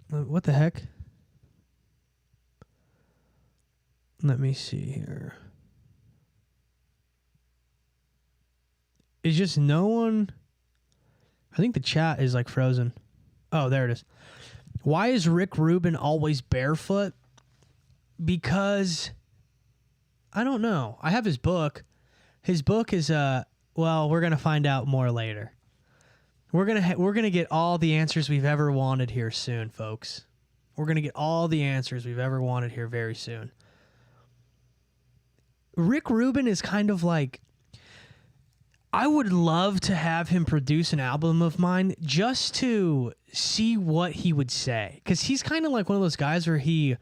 What the heck? Let me see here. Is just no one... I think the chat is frozen. Oh, there it is. Why is Rick Rubin always barefoot? Because... I don't know. I have his book. His book is we're going to find out more later. We're going to get all the answers we've ever wanted here soon, folks. We're going to get all the answers we've ever wanted here very soon. Rick Rubin is kind of I would love to have him produce an album of mine just to see what he would say. Because he's kind of one of those guys where he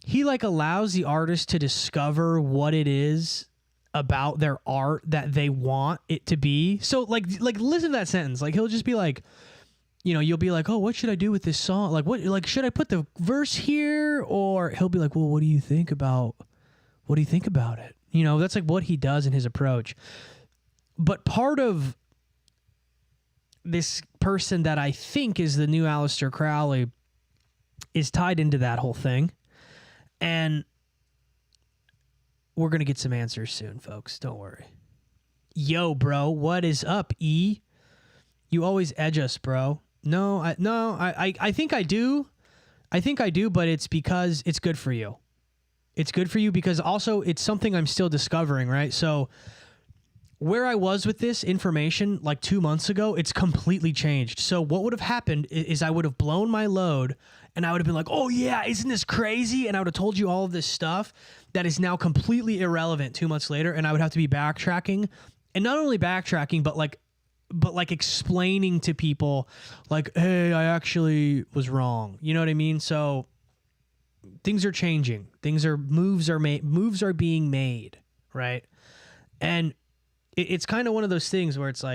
allows the artist to discover what it is about their art that they want it to be. So listen to that sentence. He'll just be you'll be oh, what should I do with this song? What should I put the verse here? Or he'll be well, what do you think about it? That's what he does in his approach. But part of this person that I think is the new Aleister Crowley is tied into that whole thing. And we're going to get some answers soon, folks. Don't worry. Yo, bro, what is up, E? You always edge us, bro. No, I think I do. I think I do, but it's because it's good for you. It's good for you because also it's something I'm still discovering, right? So where I was with this information 2 months ago, it's completely changed. So what would have happened is I would have blown my load and I would have been oh yeah, isn't this crazy? And I would have told you all of this stuff that is now completely irrelevant 2 months later. And I would have to be backtracking, and not only backtracking, but explaining to people hey, I actually was wrong. You know what I mean? So things are changing. Moves are being made, right? And it's kind of one of those things where it's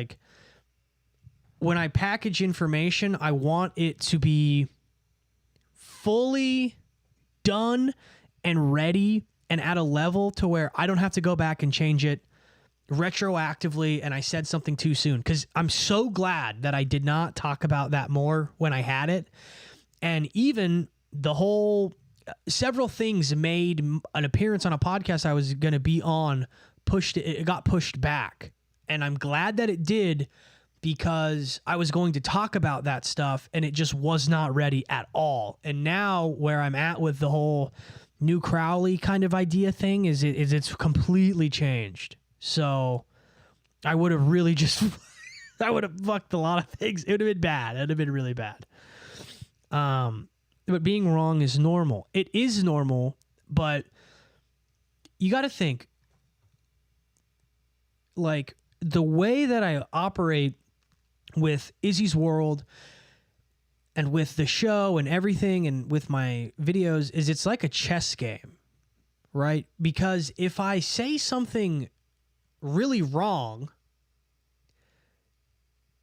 when I package information, I want it to be fully done and ready and at a level to where I don't have to go back and change it retroactively and I said something too soon, because I'm so glad that I did not talk about that more when I had it. And even the whole several things made an appearance on a podcast I was going to be on, it got pushed back. And I'm glad that it did, because I was going to talk about that stuff and it just was not ready at all. And now where I'm at with the whole new Crowley kind of idea thing is it's completely changed. So I would have really just, I would have fucked a lot of things. It would have been bad. It would have been really bad. But being wrong is normal. It is normal, but you got to think, like, the way that I operate with Izzy's World and with the show and everything and with my videos is it's like a chess game, right? Because if I say something really wrong,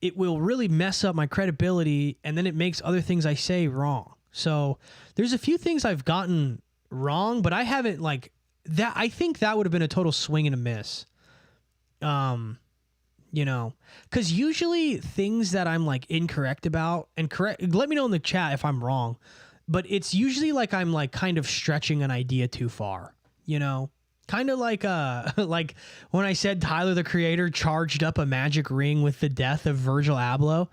it will really mess up my credibility, and then it makes other things I say wrong. So there's a few things I've gotten wrong, but I haven't, like, that. I think that would have been a total swing and a miss. You know, because usually things that I'm like incorrect about, and let me know in the chat if I'm wrong, but it's usually like I'm like kind of stretching an idea too far, you know, kind of like like when I said Tyler the Creator charged up a magic ring with the death of Virgil Abloh.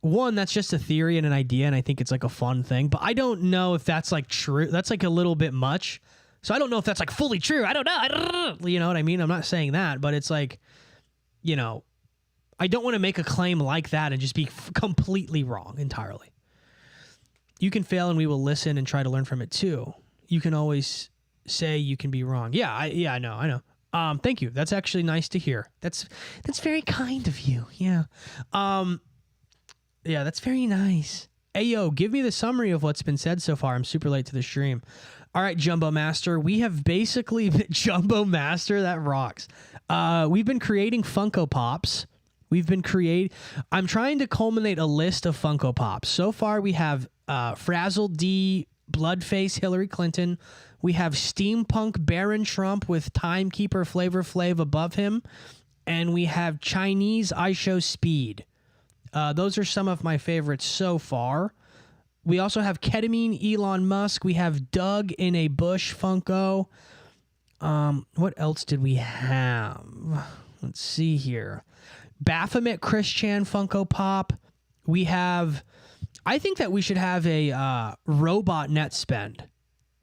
One, that's just a theory and an idea, and I think it's like a fun thing, but I don't know if that's like true. That's like a little bit much. So I don't know if that's like fully true. I don't know. You know what I mean? I'm not saying that, but it's like, you know, I don't want to make a claim like that and just be completely wrong entirely. You can fail and we will listen and try to learn from it too. You can always say you can be wrong. Yeah, I know. Thank you. That's actually nice to hear. That's very kind of you. Yeah. Yeah, that's very nice. Hey, yo, give me the summary of what's been said so far. I'm super late to the stream. All right, Jumbo Master. We have basically Jumbo Master. That rocks. We've been creating Funko Pops. I'm trying to culminate a list of Funko Pops. So far, we have Frazzle D, Bloodface Hillary Clinton. We have Steampunk Baron Trump with Timekeeper Flavor Flav above him. And we have Chinese iShow Speed. Those are some of my favorites so far. We also have Ketamine Elon Musk. We have Doug in a Bush Funko. What else did we have? Let's see here. Baphomet Christian Funko Pop. We have, I think that we should have a robot net spend.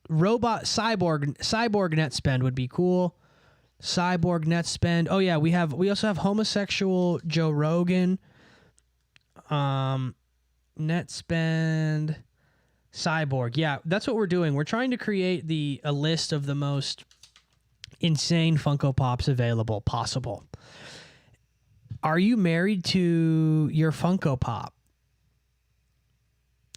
Cyborg net spend would be cool. Cyborg net spend. Oh yeah, we also have homosexual Joe Rogan. Net spend. Cyborg. Yeah, that's what we're doing. We're trying to create a list of the most insane Funko Pops available possible. Are you married to your Funko Pop?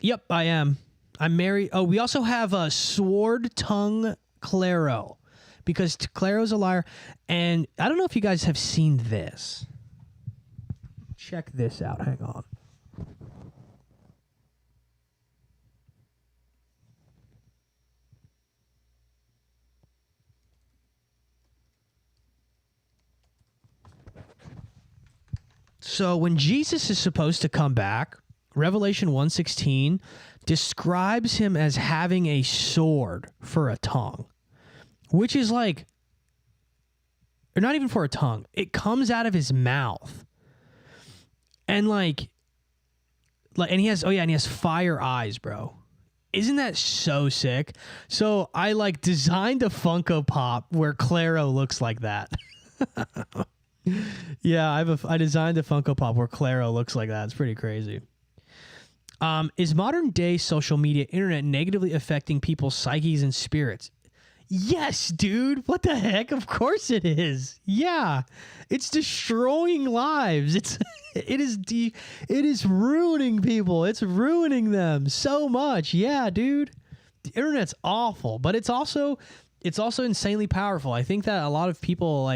Yep, I am. I'm married. Oh, we also have a Sword Tongue Claro, because Claro's a liar. And I don't know if you guys have seen this. Check this out. Hang on. So when Jesus is supposed to come back, Revelation 1:16 describes him as having a sword for a tongue, which is like, or not even for a tongue. It comes out of his mouth. And and he has fire eyes, bro. Isn't that so sick? So I designed a Funko Pop where Claro looks like that. Yeah, I designed a Funko Pop where Claro looks like that. It's pretty crazy. Is modern day social media internet negatively affecting people's psyches and spirits? Yes, dude. What the heck? Of course it is. Yeah. It's destroying lives. It is ruining people. It's ruining them so much. Yeah, dude. The internet's awful, but it's also insanely powerful. I think that a lot of people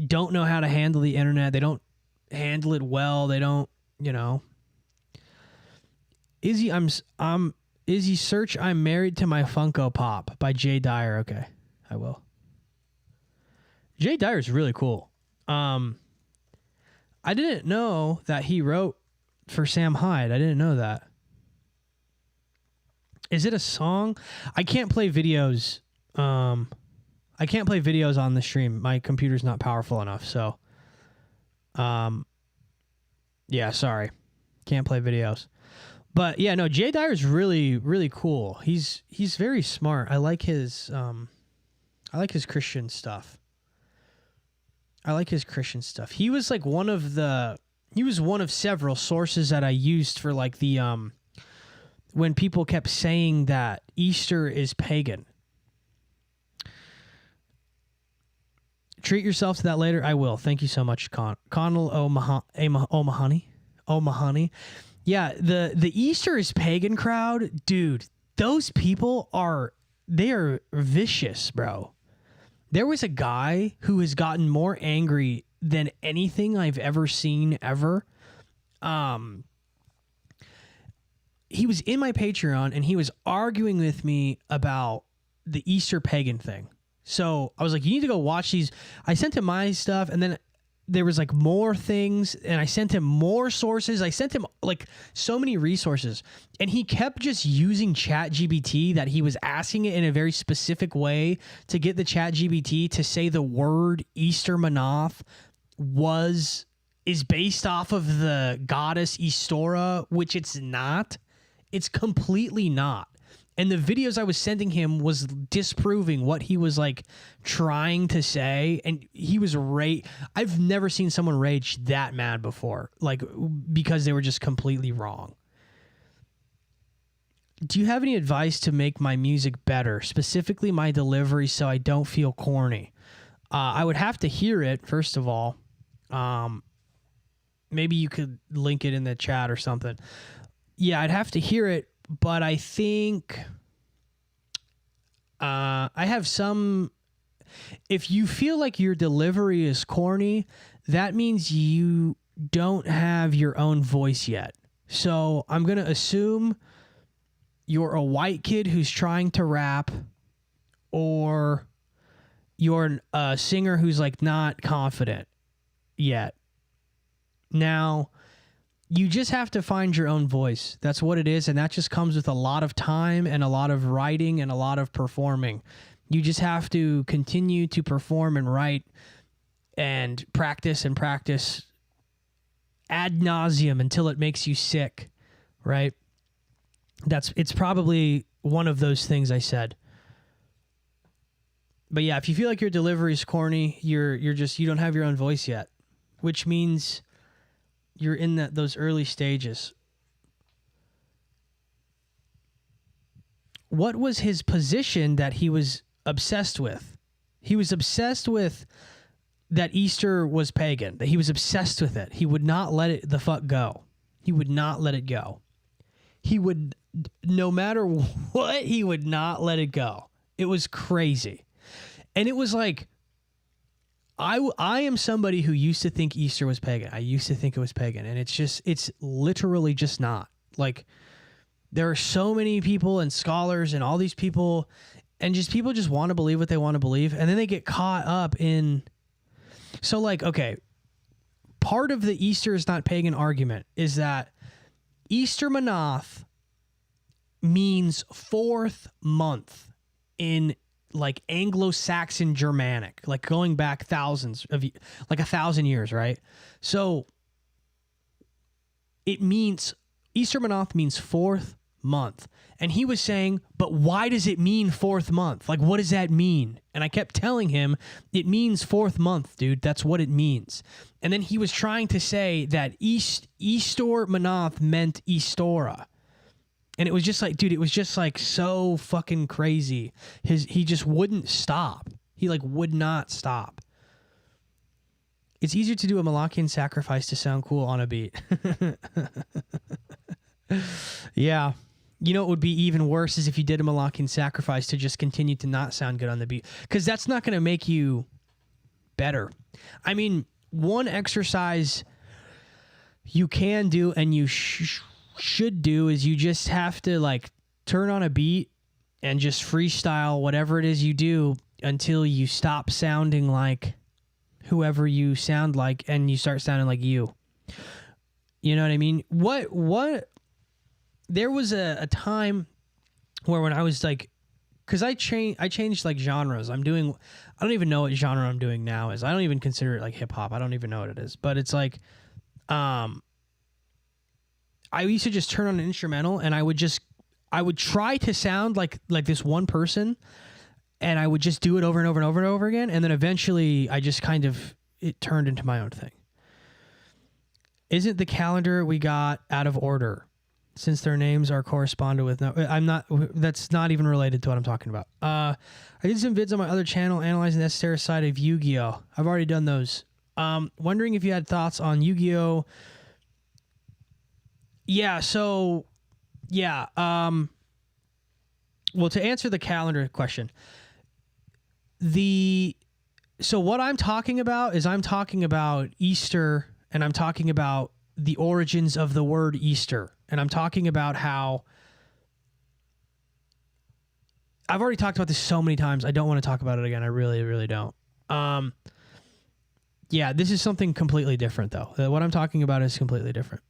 don't know how to handle the internet. They don't handle it well. They don't, Izzy, Izzy, search I'm married to my Funko Pop by Jay Dyer. Okay. I will. Jay Dyer's really cool. I didn't know that he wrote for Sam Hyde. I didn't know that. Is it a song? I can't play videos. I can't play videos on the stream. My computer's not powerful enough. So, yeah, sorry. Can't play videos. But yeah, no, Jay Dyer's really, really cool. He's very smart. I like his Christian stuff. He was like one of several sources that I used for like the when people kept saying that Easter is pagan. Treat yourself to that later. I will. Thank you so much, Connell O'Mahony. Yeah, the Easter is pagan crowd, dude. Those people are vicious, bro. There was a guy who has gotten more angry than anything I've ever seen ever. He was in my Patreon and he was arguing with me about the Easter pagan thing. So I was like, you need to go watch these. I sent him my stuff, and then there was like more things, and I sent him more sources. I sent him like so many resources, and he kept just using ChatGPT that he was asking it in a very specific way to get the ChatGPT to say the word Easter Manoth is based off of the goddess Ystar, which it's not. It's completely not. And the videos I was sending him was disproving what he was like trying to say. And he was I've never seen someone rage that mad before, like because they were just completely wrong. Do you have any advice to make my music better, specifically my delivery, so I don't feel corny? I would have to hear it, first of all. Maybe you could link it in the chat or something. Yeah, I'd have to hear it. But I think I have some... If you feel like your delivery is corny, that means you don't have your own voice yet. So I'm going to assume you're a white kid who's trying to rap, or you're a singer who's like not confident yet. Now... you just have to find your own voice. That's what it is, and that just comes with a lot of time and a lot of writing and a lot of performing. You just have to continue to perform and write and practice ad nauseum until it makes you sick, right? It's probably one of those things I said. But yeah, if you feel like your delivery is corny, you don't have your own voice yet, which means you're in those early stages. What was his position that he was obsessed with? He was obsessed with that Easter was pagan, that he was obsessed with it. He would not let it the fuck go. He would not let it go. He would, no matter what, he would not let it go. It was crazy. And it was like, I am somebody who used to think Easter was pagan. I used to think it was pagan, and it's literally just not. Like, there are so many people and scholars and all these people, and just people just want to believe what they want to believe, and then they get caught up in... So, like, okay, part of the Easter is not pagan argument is that Easter Manoth means fourth month in like Anglo-Saxon Germanic, like going back like 1,000 years, right? So it means Easter Manoth means fourth month. And he was saying, but why does it mean fourth month? Like, what does that mean? And I kept telling him, it means fourth month, dude. That's what it means. And then he was trying to say that Ystar Manoth meant Ystora. And it was just like, dude, it was just like so fucking crazy. He just wouldn't stop. He like would not stop. It's easier to do a Malachian sacrifice to sound cool on a beat. Yeah. You know what would be even worse is if you did a Malachian sacrifice to just continue to not sound good on the beat. Because that's not going to make you better. I mean, one exercise you can do and you should do is you just have to like turn on a beat and just freestyle whatever it is you do until you stop sounding like whoever you sound like and you start sounding like you. You know what I mean? What there was a time where when I was like, because I changed like genres. I don't even know what genre I'm doing now is. I don't even consider it like hip hop. I don't even know what it is. But it's like, I used to just turn on an instrumental and I would try to sound like this one person, and I would just do it over and over and over and over again. And then eventually I just it turned into my own thing. Isn't the calendar we got out of order since their names are corresponded with? No, that's not even related to what I'm talking about. I did some vids on my other channel analyzing the esoteric side of Yu-Gi-Oh! I've already done those. Wondering if you had thoughts on Yu-Gi-Oh! Yeah, so, yeah. Well, to answer the calendar question, so what I'm talking about is I'm talking about Easter, and I'm talking about the origins of the word Easter, and I'm talking about how I've already talked about this so many times. I don't want to talk about it again. I really, really don't. Yeah, this is something completely different, though. What I'm talking about is completely different.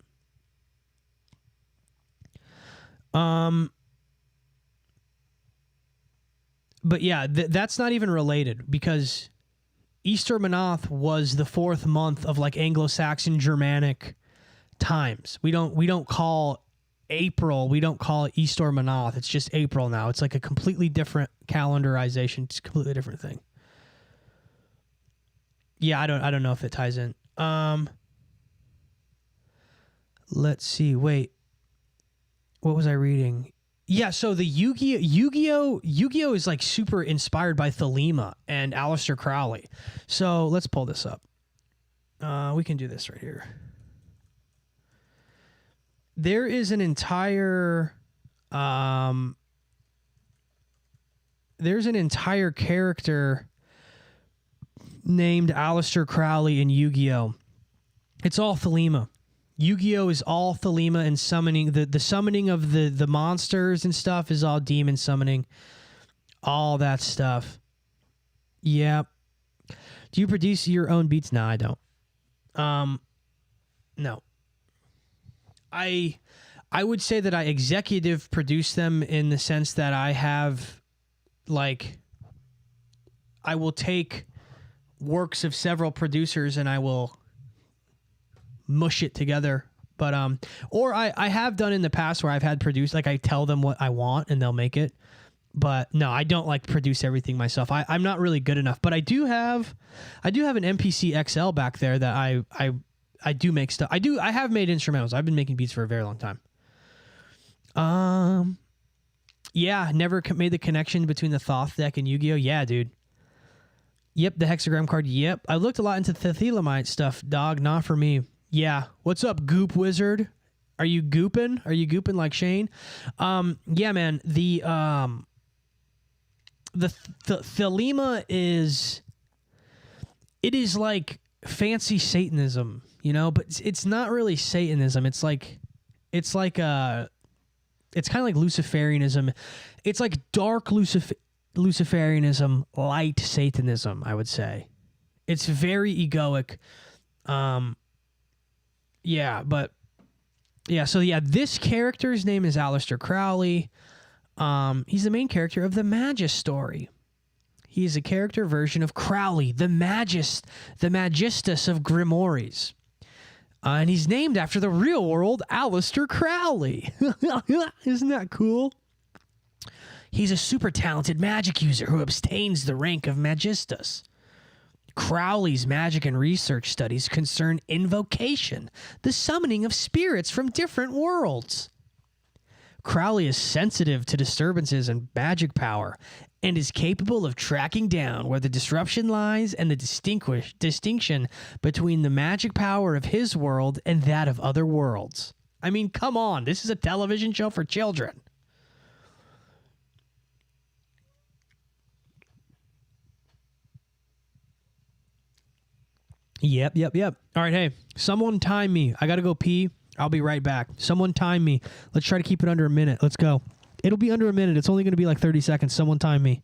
But yeah, that's not even related, because Ystar.Online was the 4th month of like Anglo-Saxon Germanic times. We don't call April, we don't call it Ystar.Online. It's just April now. It's like a completely different calendarization. It's a completely different thing. Yeah, I don't know if it ties in. Let's see. Wait. What was I reading? Yeah, so the Yu-Gi-Oh is like super inspired by Thelema and Aleister Crowley. So let's pull this up. We can do this right here. There is an entire character named Aleister Crowley in Yu-Gi-Oh! It's all Thelema. Yu-Gi-Oh! Is all Thelema and summoning. The summoning of the monsters and stuff is all demon summoning. All that stuff. Yeah. Do you produce your own beats? No, I don't. No. I would say that I executive produce them in the sense that I have, like, I will take works of several producers and I will mush it together. But or I have done in the past where I've had produced, like I tell them what I want and they'll make it. But no, I don't like produce everything myself. I'm not really good enough. But I do have an MPC XL back there that I do make stuff. I have made instrumentals. I've been making beats for a very long time. Yeah, never made the connection between the Thoth deck and Yu-Gi-Oh! Yeah, dude. Yep, the hexagram card. Yep. I looked a lot into the Thelemite stuff, dog. Not for me. Yeah. What's up, Goop Wizard? Are you gooping? Are you gooping like Shane? Yeah, man. The Thelema is like fancy Satanism, you know, but it's not really Satanism. It's kind of like Luciferianism. It's like dark Luciferianism, light Satanism, I would say. It's very egoic. Yeah, but yeah, so yeah, this character's name is Aleister Crowley. He's the main character of the Magus story. He is a character version of Crowley, the Magistus of Grimoires. And he's named after the real world Aleister Crowley. Isn't that cool? He's a super talented magic user who obtains the rank of Magistus. Crowley's magic and research studies concern invocation, the summoning of spirits from different worlds. Crowley is sensitive to disturbances and magic power and is capable of tracking down where the disruption lies and the distinction between the magic power of his world and that of other worlds. I mean, come on, this is a television show for children. Yep. All right, hey, someone time me. I got to go pee. I'll be right back. Someone time me. Let's try to keep it under a minute. Let's go. It'll be under a minute. It's only going to be like 30 seconds. Someone time me.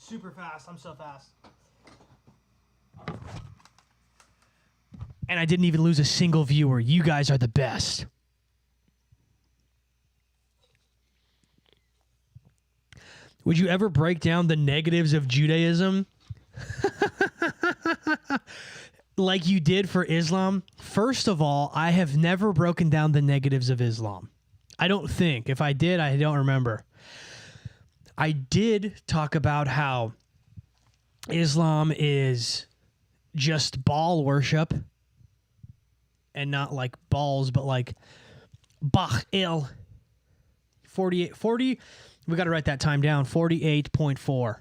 super fast. I'm so fast. And I didn't even lose a single viewer. You guys are the best. Would you ever break down the negatives of Judaism? Like you did for Islam? First of all, I have never broken down the negatives of Islam. I don't think. If I did, I don't remember. I did talk about how Islam is just ball worship and not like balls, but like Bach-il. 40, we got to write that time down, 48.4.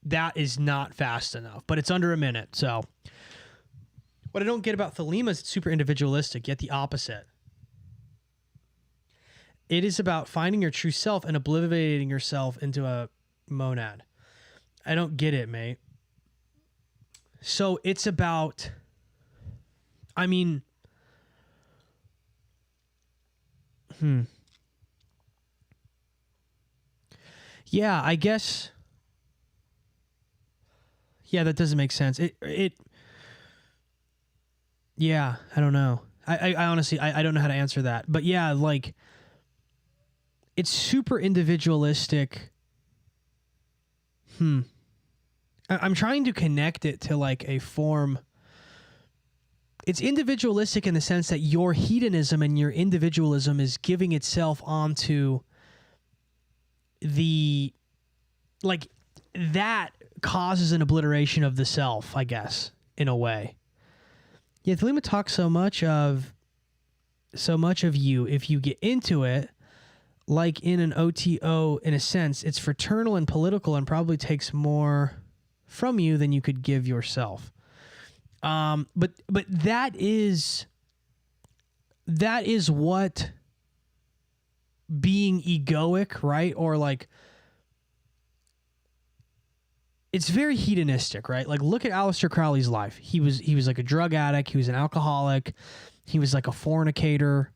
That is not fast enough, but it's under a minute. So what I don't get about Thelema is it's super individualistic, yet the opposite. It is about finding your true self and obliterating yourself into a monad. I don't get it, mate. So it's about, I mean, yeah, I guess. Yeah, that doesn't make sense. Yeah, I don't know. I honestly, I don't know how to answer that. But yeah, like, it's super individualistic. I'm trying to connect it to like a form. It's individualistic in the sense that your hedonism and your individualism is giving itself onto the, like, that causes an obliteration of the self, I guess, in a way. Yeah, Thelema talks so much of you, if you get into it, like in an OTO, in a sense, it's fraternal and political and probably takes more from you than you could give yourself. But that is what being egoic, right? Or like, it's very hedonistic, right? Like, look at Aleister Crowley's life. He was like a drug addict. He was an alcoholic. He was like a fornicator.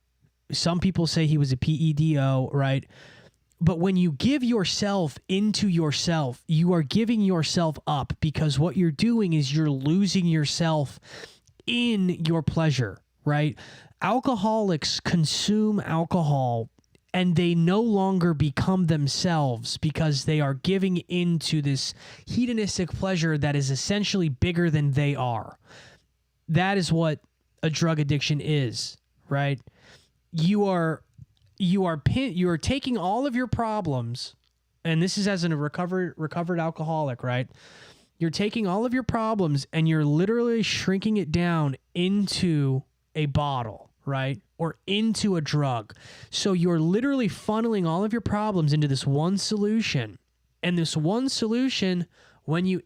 Some people say he was a PEDO, right? But when you give yourself into yourself, you are giving yourself up, because what you're doing is you're losing yourself in your pleasure, right? Alcoholics consume alcohol and they no longer become themselves because they are giving into this hedonistic pleasure that is essentially bigger than they are. That is what a drug addiction is, right? You are taking all of your problems, and this is as a recovered alcoholic, right? You're taking all of your problems and you're literally shrinking it down into a bottle, right? Or into a drug. So you're literally funneling all of your problems into this one solution. And this one solution, when you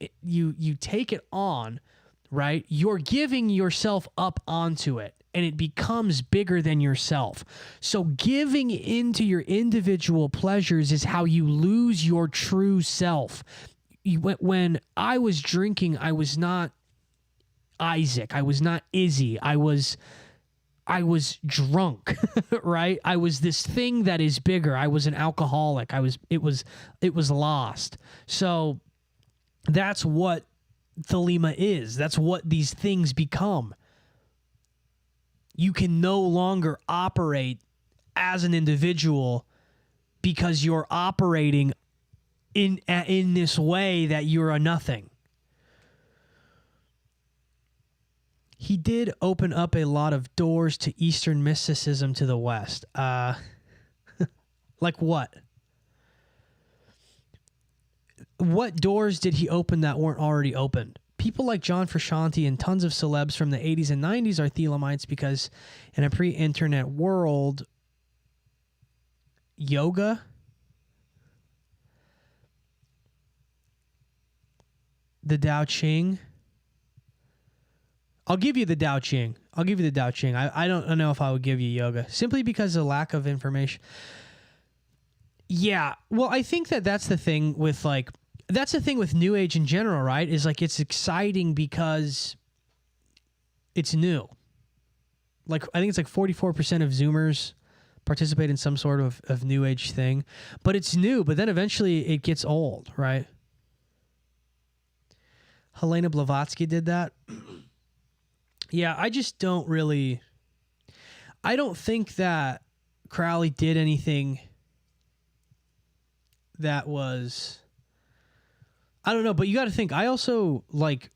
take it on, right? You're giving yourself up onto it, and it becomes bigger than yourself. So giving into your individual pleasures is how you lose your true self. When I was drinking, I was not Isaac. I was not Izzy. I was drunk, right? I was this thing that is bigger. I was an alcoholic. It was lost. So that's what Thelema is. That's what these things become. You can no longer operate as an individual because you're operating in this way that you're a nothing. He did open up a lot of doors to Eastern mysticism to the West. Like what? What doors did he open that weren't already opened? People like John Frusciante and tons of celebs from the 80s and 90s are Thelemites because in a pre-internet world, yoga, the Tao Ching. I'll give you the Tao Ching. I don't know if I would give you yoga simply because of lack of information. Yeah, well, I think that's the thing with New Age in general, right? Is like it's exciting because it's new. Like I think it's like 44% of Zoomers participate in some sort of New Age thing, but it's new. But then eventually it gets old, right? Helena Blavatsky did that. Yeah, I just don't really... I don't think that Crowley did anything that was... I don't know, but you got to think. I also, like...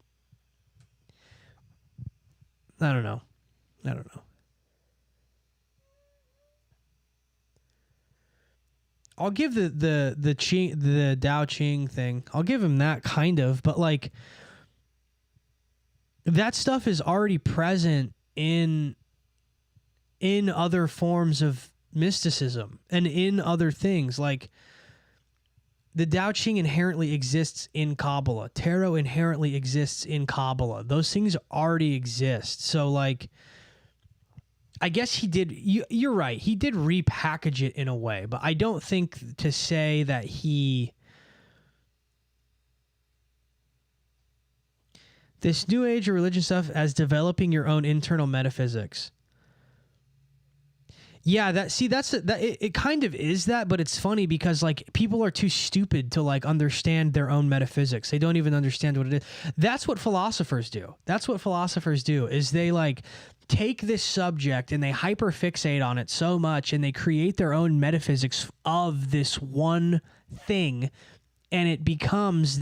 I don't know. I'll give the Tao Ching thing. I'll give him that kind of, but like that stuff is already present in other forms of mysticism and in other things. Like the Tao Ching inherently exists in Kabbalah. Tarot inherently exists in Kabbalah. Those things already exist. So like I guess he did. You're right. He did repackage it in a way, but I don't think to say that this new age of religion stuff as developing your own internal metaphysics. Yeah, it kind of is that, but it's funny because like people are too stupid to like understand their own metaphysics. They don't even understand what it is. That's what philosophers do. Is they like take this subject and they hyperfixate on it so much and they create their own metaphysics of this one thing, and it becomes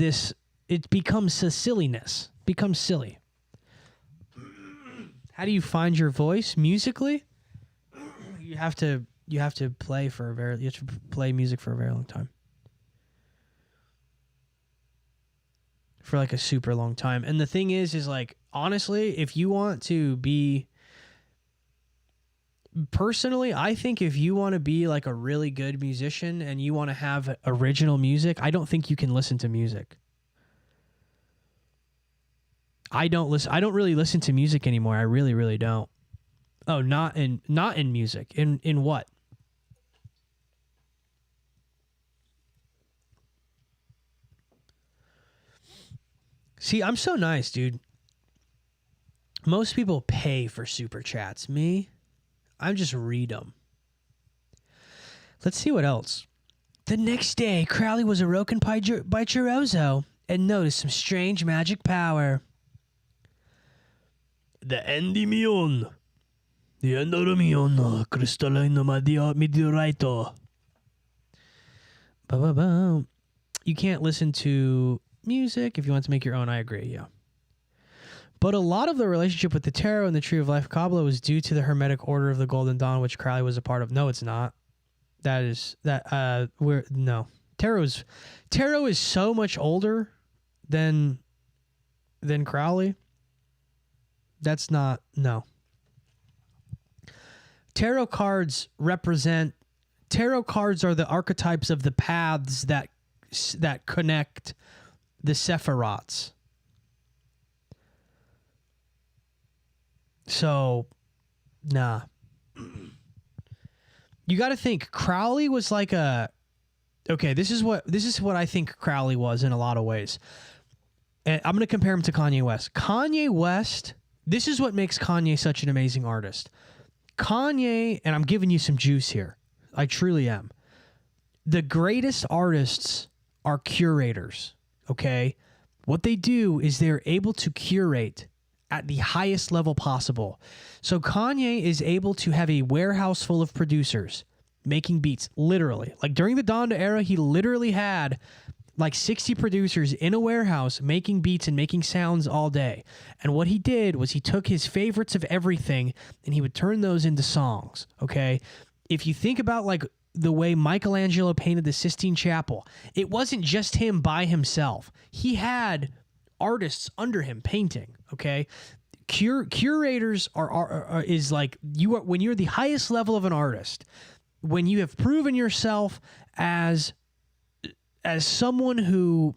silliness. Becomes silly. How do you find your voice musically? You have to play music for a very long time. For like a super long time. And the thing is like honestly, if you want to be personally, I think if you want to be like a really good musician and you want to have original music, I don't think you can listen to music. I don't really listen to music anymore. I really, really don't. Oh, not in music. In what? See, I'm so nice, dude. Most people pay for super chats. Me, I just read them. Let's see what else. The next day, Crowley was awoken by Chirozzo and noticed some strange magic power. The Endymion. The Endymion crystalline meteorite. You can't listen to music if you want to make your own. I agree, yeah. But a lot of the relationship with the tarot and the Tree of Life Kabbalah was due to the Hermetic Order of the Golden Dawn, which Crowley was a part of. No, it's not. Tarot is so much older than Crowley. That's not, no. Tarot cards are the archetypes of the paths that connect the Sephiroths. So, nah. You got to think Crowley was like this is what I think Crowley was in a lot of ways. And I'm going to compare him to Kanye West. Kanye West, this is what makes Kanye such an amazing artist. Kanye, and I'm giving you some juice here. I truly am. The greatest artists are curators, okay? What they do is they're able to curate at the highest level possible. So Kanye is able to have a warehouse full of producers making beats, literally. Like during the Donda era, he literally had like 60 producers in a warehouse making beats and making sounds all day. And what he did was he took his favorites of everything and he would turn those into songs, okay? If you think about like the way Michelangelo painted the Sistine Chapel, it wasn't just him by himself. He had artists under him painting, okay? Curators is like you are when you're the highest level of an artist, when you have proven yourself as someone who,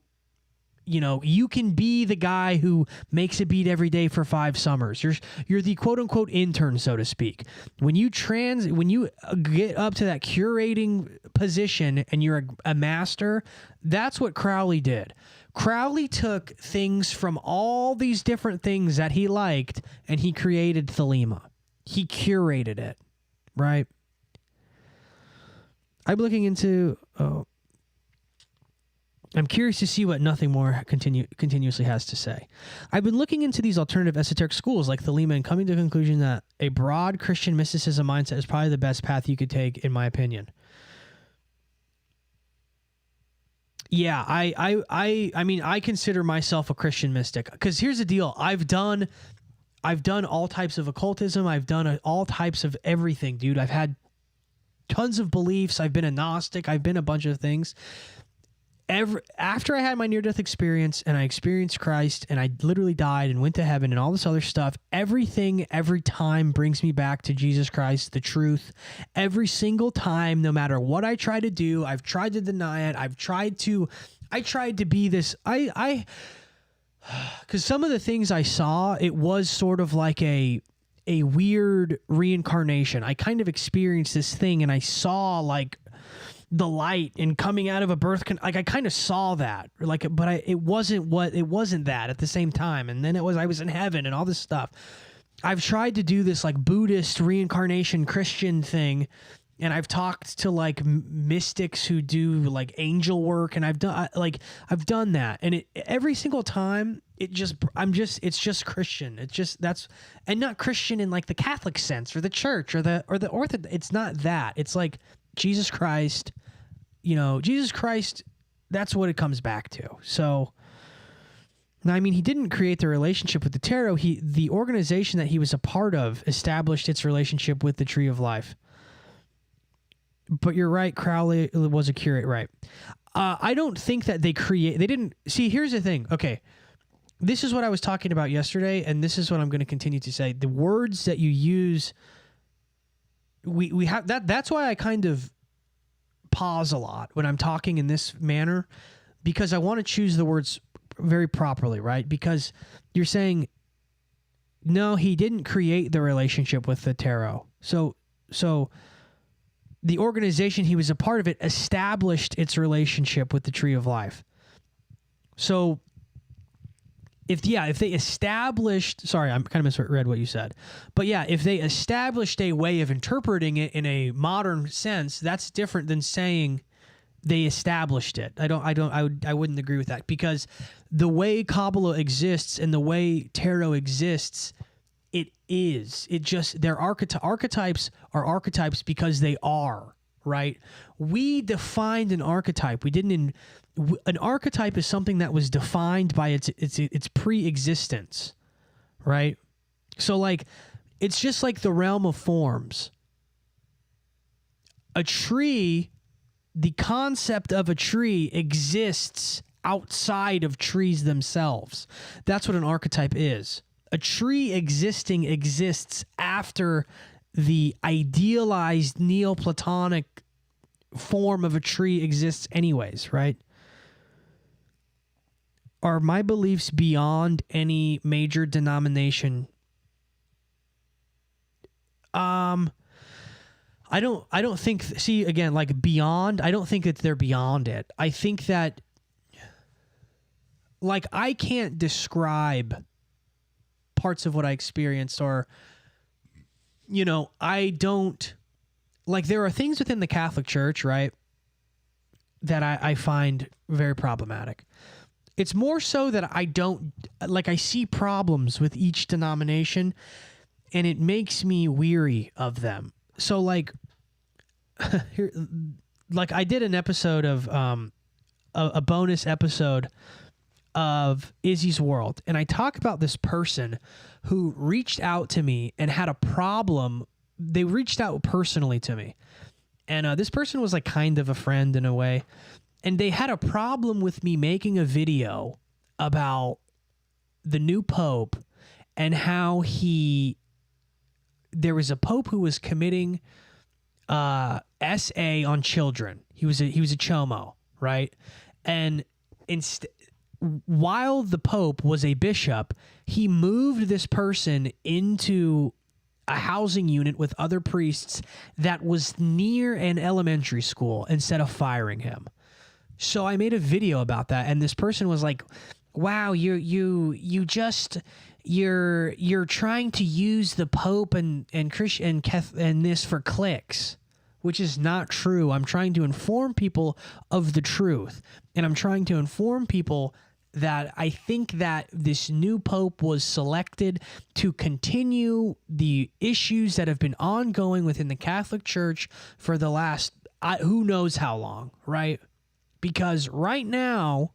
you know, you can be the guy who makes a beat every day for 5 summers. You're the quote unquote intern, so to speak. When you get up to that curating position and you're a master, that's what Crowley did. Crowley took things from all these different things that he liked and he created Thelema. He curated it, right? I'm looking into I'm curious to see what Nothing More continuously has to say. I've been looking into these alternative esoteric schools like Thelema and coming to the conclusion that a broad Christian mysticism mindset is probably the best path you could take, in my opinion. Yeah, I mean, I consider myself a Christian mystic because here's the deal. I've done all types of occultism. I've done all types of everything, dude. I've had tons of beliefs. I've been a Gnostic. I've been a bunch of things. After I had my near-death experience and I experienced Christ and I literally died and went to heaven and all this other stuff, everything, every time brings me back to Jesus Christ, the truth. Every single time, no matter what I try to do, I've tried to deny it. I tried to be this, because some of the things I saw, it was sort of like a weird reincarnation. I kind of experienced this thing and I saw like the light and coming out of a birth like I kind of saw that, like, but it wasn't that at the same time. And then I was in heaven and all this stuff. I've tried to do this like Buddhist reincarnation Christian thing, and I've talked to like mystics who do like angel work, and I've done that, and every single time it's just Christian. It's just and not Christian in like the Catholic sense or the church or the Orthodox. It's not that. It's like Jesus Christ, Jesus Christ, that's what it comes back to. So, I mean, he didn't create the relationship with the tarot. The organization that he was a part of established its relationship with the Tree of Life. But you're right, Crowley was a curate, right? I don't think that they didn't, see, here's the thing. Okay, this is what I was talking about yesterday, and this is what I'm going to continue to say. The words that you use, we have that's why I kind of pause a lot when I'm talking in this manner, because I want to choose the words very properly, right? Because you're saying, no, he didn't create the relationship with the tarot. So the organization he was a part of, it established its relationship with the Tree of Life. So if they established, sorry, I kind of misread what you said, but yeah, if they established a way of interpreting it in a modern sense, that's different than saying they established it. I wouldn't agree with that, because the way Kabbalah exists and the way tarot exists, their archetypes are archetypes because they are, right? We defined an archetype. An archetype is something that was defined by its pre-existence, right? So like, it's just like the realm of forms. A tree, the concept of a tree exists outside of trees themselves. That's what an archetype is. A tree exists after the idealized Neoplatonic form of a tree exists anyways, right? Are my beliefs beyond any major denomination? I don't think, see, again, like beyond, I don't think that they're beyond it. I think that, like, I can't describe parts of what I experienced, or, I don't, like, there are things within the Catholic Church, right, that I find very problematic. It's more so that I see problems with each denomination, and it makes me weary of them. So like, here, like I did an episode of, a bonus episode of Izzy's World, and I talk about this person who reached out to me and had a problem. They reached out personally to me, and this person was like kind of a friend in a way. And they had a problem with me making a video about the new pope and how there was a pope who was committing SA on children. He was a chomo, right? And while the pope was a bishop, he moved this person into a housing unit with other priests that was near an elementary school instead of firing him. So I made a video about that, and this person was like, "Wow, you're trying to use the Pope and Christian and this for clicks." which is not true. I'm trying to inform people of the truth. And I'm trying to inform people that I think that this new pope was selected to continue the issues that have been ongoing within the Catholic Church for the last, who knows how long, right? Because right now,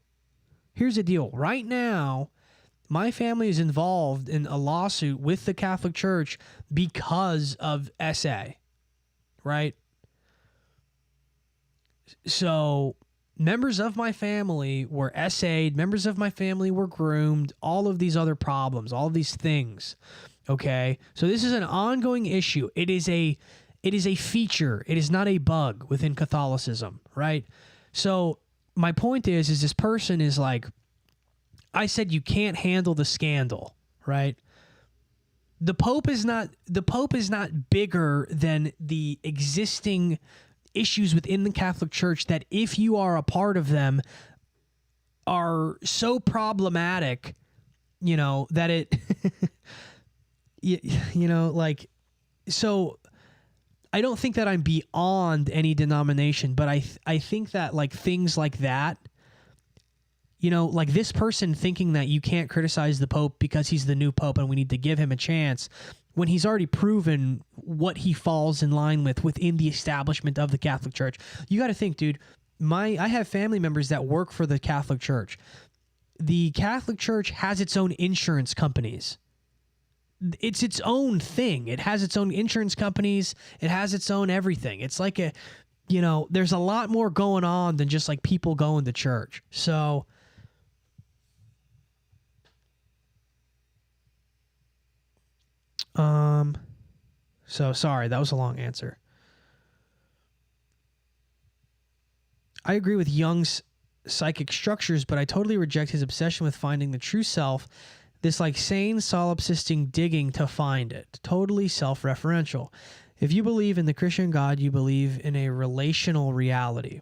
here's the deal. Right now, my family is involved in a lawsuit with the Catholic Church because of SA, right? So members of my family were SA'd, members of my family were groomed, all of these other problems, all of these things, okay? So this is an ongoing issue. It is a feature. It is not a bug within Catholicism, right? So my point is this person is like, I said you can't handle the scandal, right? The Pope is not bigger than the existing issues within the Catholic Church that, if you are a part of them, are so problematic, that it so I don't think that I'm beyond any denomination, but I think that like things like that, like this person thinking that you can't criticize the Pope because he's the new Pope and we need to give him a chance when he's already proven what he falls in line with within the establishment of the Catholic Church. You got to think, dude, I have family members that work for the Catholic Church. The Catholic Church has its own insurance companies. It's its own thing. It has its own insurance companies. It has its own everything. It's like there's a lot more going on than just like people going to church. So sorry, that was a long answer. I agree with Jung's psychic structures, but I totally reject his obsession with finding the true self. This like sane solipsisting digging to find it. Totally self-referential. If you believe in the Christian God, you believe in a relational reality.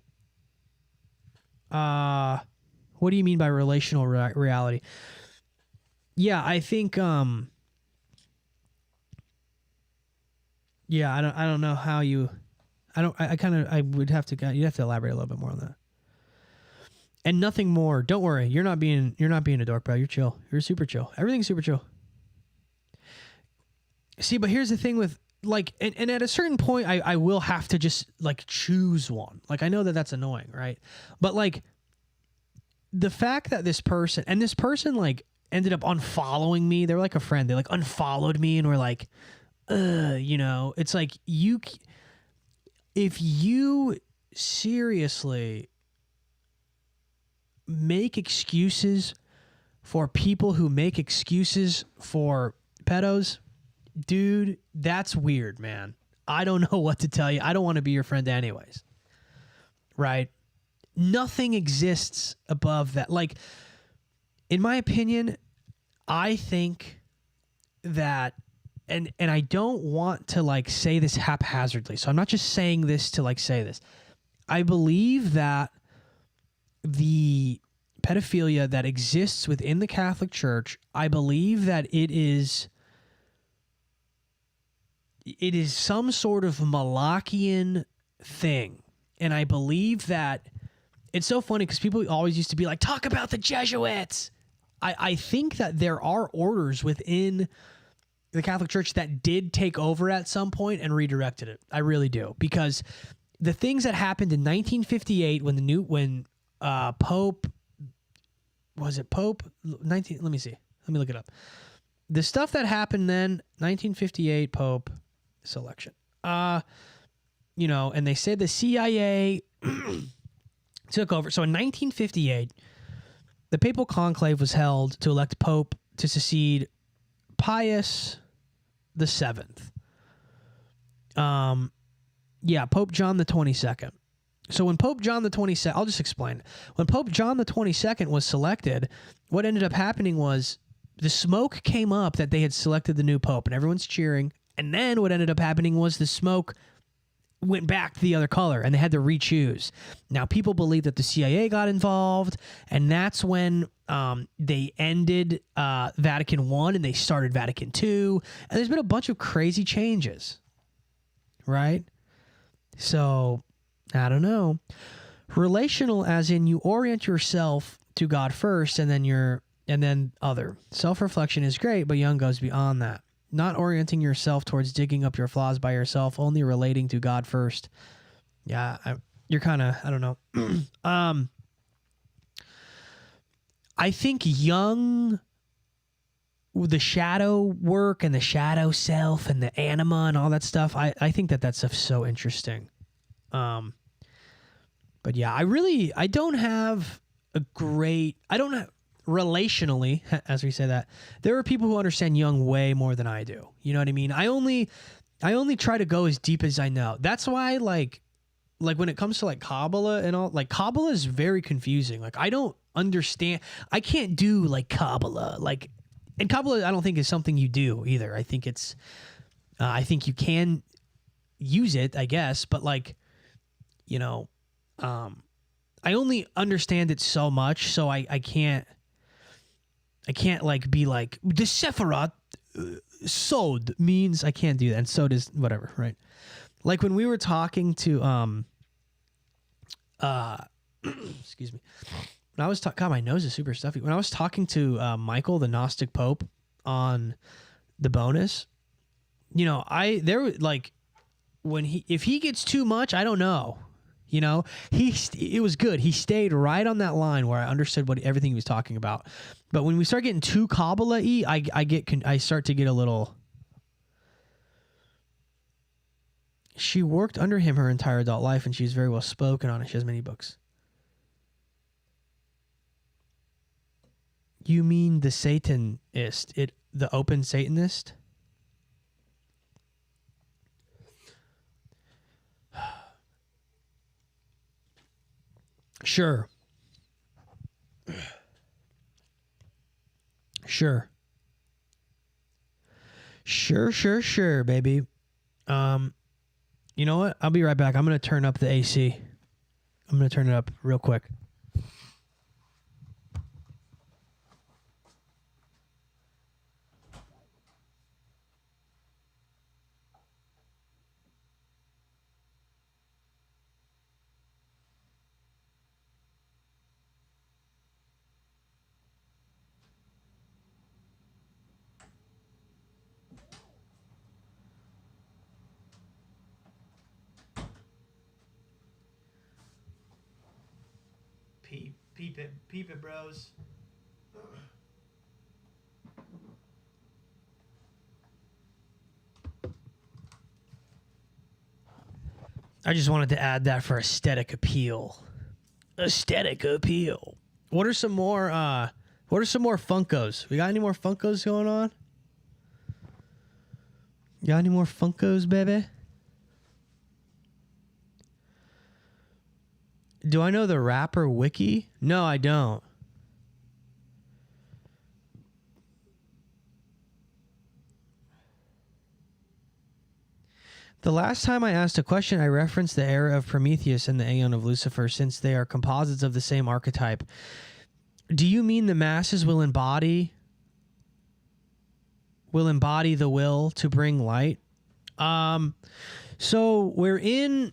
What do you mean by relational reality? Yeah, I think yeah, I don't know how you I would have to you'd have to elaborate a little bit more on that. And nothing more. Don't worry. You're not being a dork, bro. You're chill. You're super chill. Everything's super chill. See, but here's the thing with like, and at a certain point, I will have to just like choose one. Like, I know that that's annoying, right? But like the fact that this person like ended up unfollowing me. They're like a friend. They like unfollowed me and were like, it's like if you seriously make excuses for people who make excuses for pedos, dude, that's weird, man. I don't know what to tell you. I don't want to be your friend anyways. Right? Nothing exists above that. Like, in my opinion, I think that, and I don't want to like say this haphazardly, so I'm not just saying this to like say this. I believe that the pedophilia that exists within the Catholic Church, I believe that it is some sort of Malachian thing. And I believe that it's so funny because people always used to be like, talk about the Jesuits. I think that there are orders within the Catholic Church that did take over at some point and redirected it. I really do. Because the things that happened in 1958 when Pope, was it Pope? Let me see. Let me look it up. The stuff that happened then, 1958 Pope selection. And they said the CIA took over. So in 1958, the papal conclave was held to elect Pope to succeed Pius the Seventh. Pope John the 22nd. So when Pope John the 22nd, I'll just explain. When Pope John the 22nd was selected, what ended up happening was the smoke came up that they had selected the new Pope, and everyone's cheering. And then what ended up happening was the smoke went back to the other color, and they had to re-choose. Now, people believe that the CIA got involved, and that's when they ended Vatican I and they started Vatican II. And there's been a bunch of crazy changes, right? So, I don't know. Relational, as in you orient yourself to God first, and then other. Self-reflection is great, but Jung goes beyond that. Not orienting yourself towards digging up your flaws by yourself, only relating to God first. Yeah, you're kind of, I don't know. I think Jung, the shadow work and the shadow self and the anima and all that stuff, I think that stuff's so interesting. But yeah, I don't have relationally, as we say that, there are people who understand Jung way more than I do. You know what I mean? I only try to go as deep as I know. That's why, like when it comes to like Kabbalah and all, like Kabbalah is very confusing. Like I don't understand. I can't do like Kabbalah. And Kabbalah I don't think is something you do either. I think it's, I think you can use it, I guess, but like, you know, I only understand it so much, so I can't like be like the Sephiroth Sod means, I can't do that, and Sod is whatever, right? Like when we were talking to excuse me, when I was God, my nose is super stuffy. When I was talking to Michael, the Gnostic Pope, on the bonus, you know, if he gets too much, I don't know. You know, it was good. He stayed right on that line where I understood everything he was talking about. But when we start getting too Kabbalah-y, I start to get a little. She worked under him her entire adult life, and she's very well spoken on it. She has many books. You mean the Satanist? The open Satanist? Sure. Sure. Sure, baby. You know what? I'll be right back. I'm going to turn up the AC. I'm going to turn it up real quick. Peep it, bros. I just wanted to add that for aesthetic appeal. Aesthetic appeal. What are some more Funkos? We got any more Funkos going on? You got any more Funkos, baby? Do I know the rapper Wiki? No, I don't. The last time I asked a question, I referenced the era of Prometheus and the Aeon of Lucifer, since they are composites of the same archetype. Do you mean the masses will embody the will to bring light? So we're in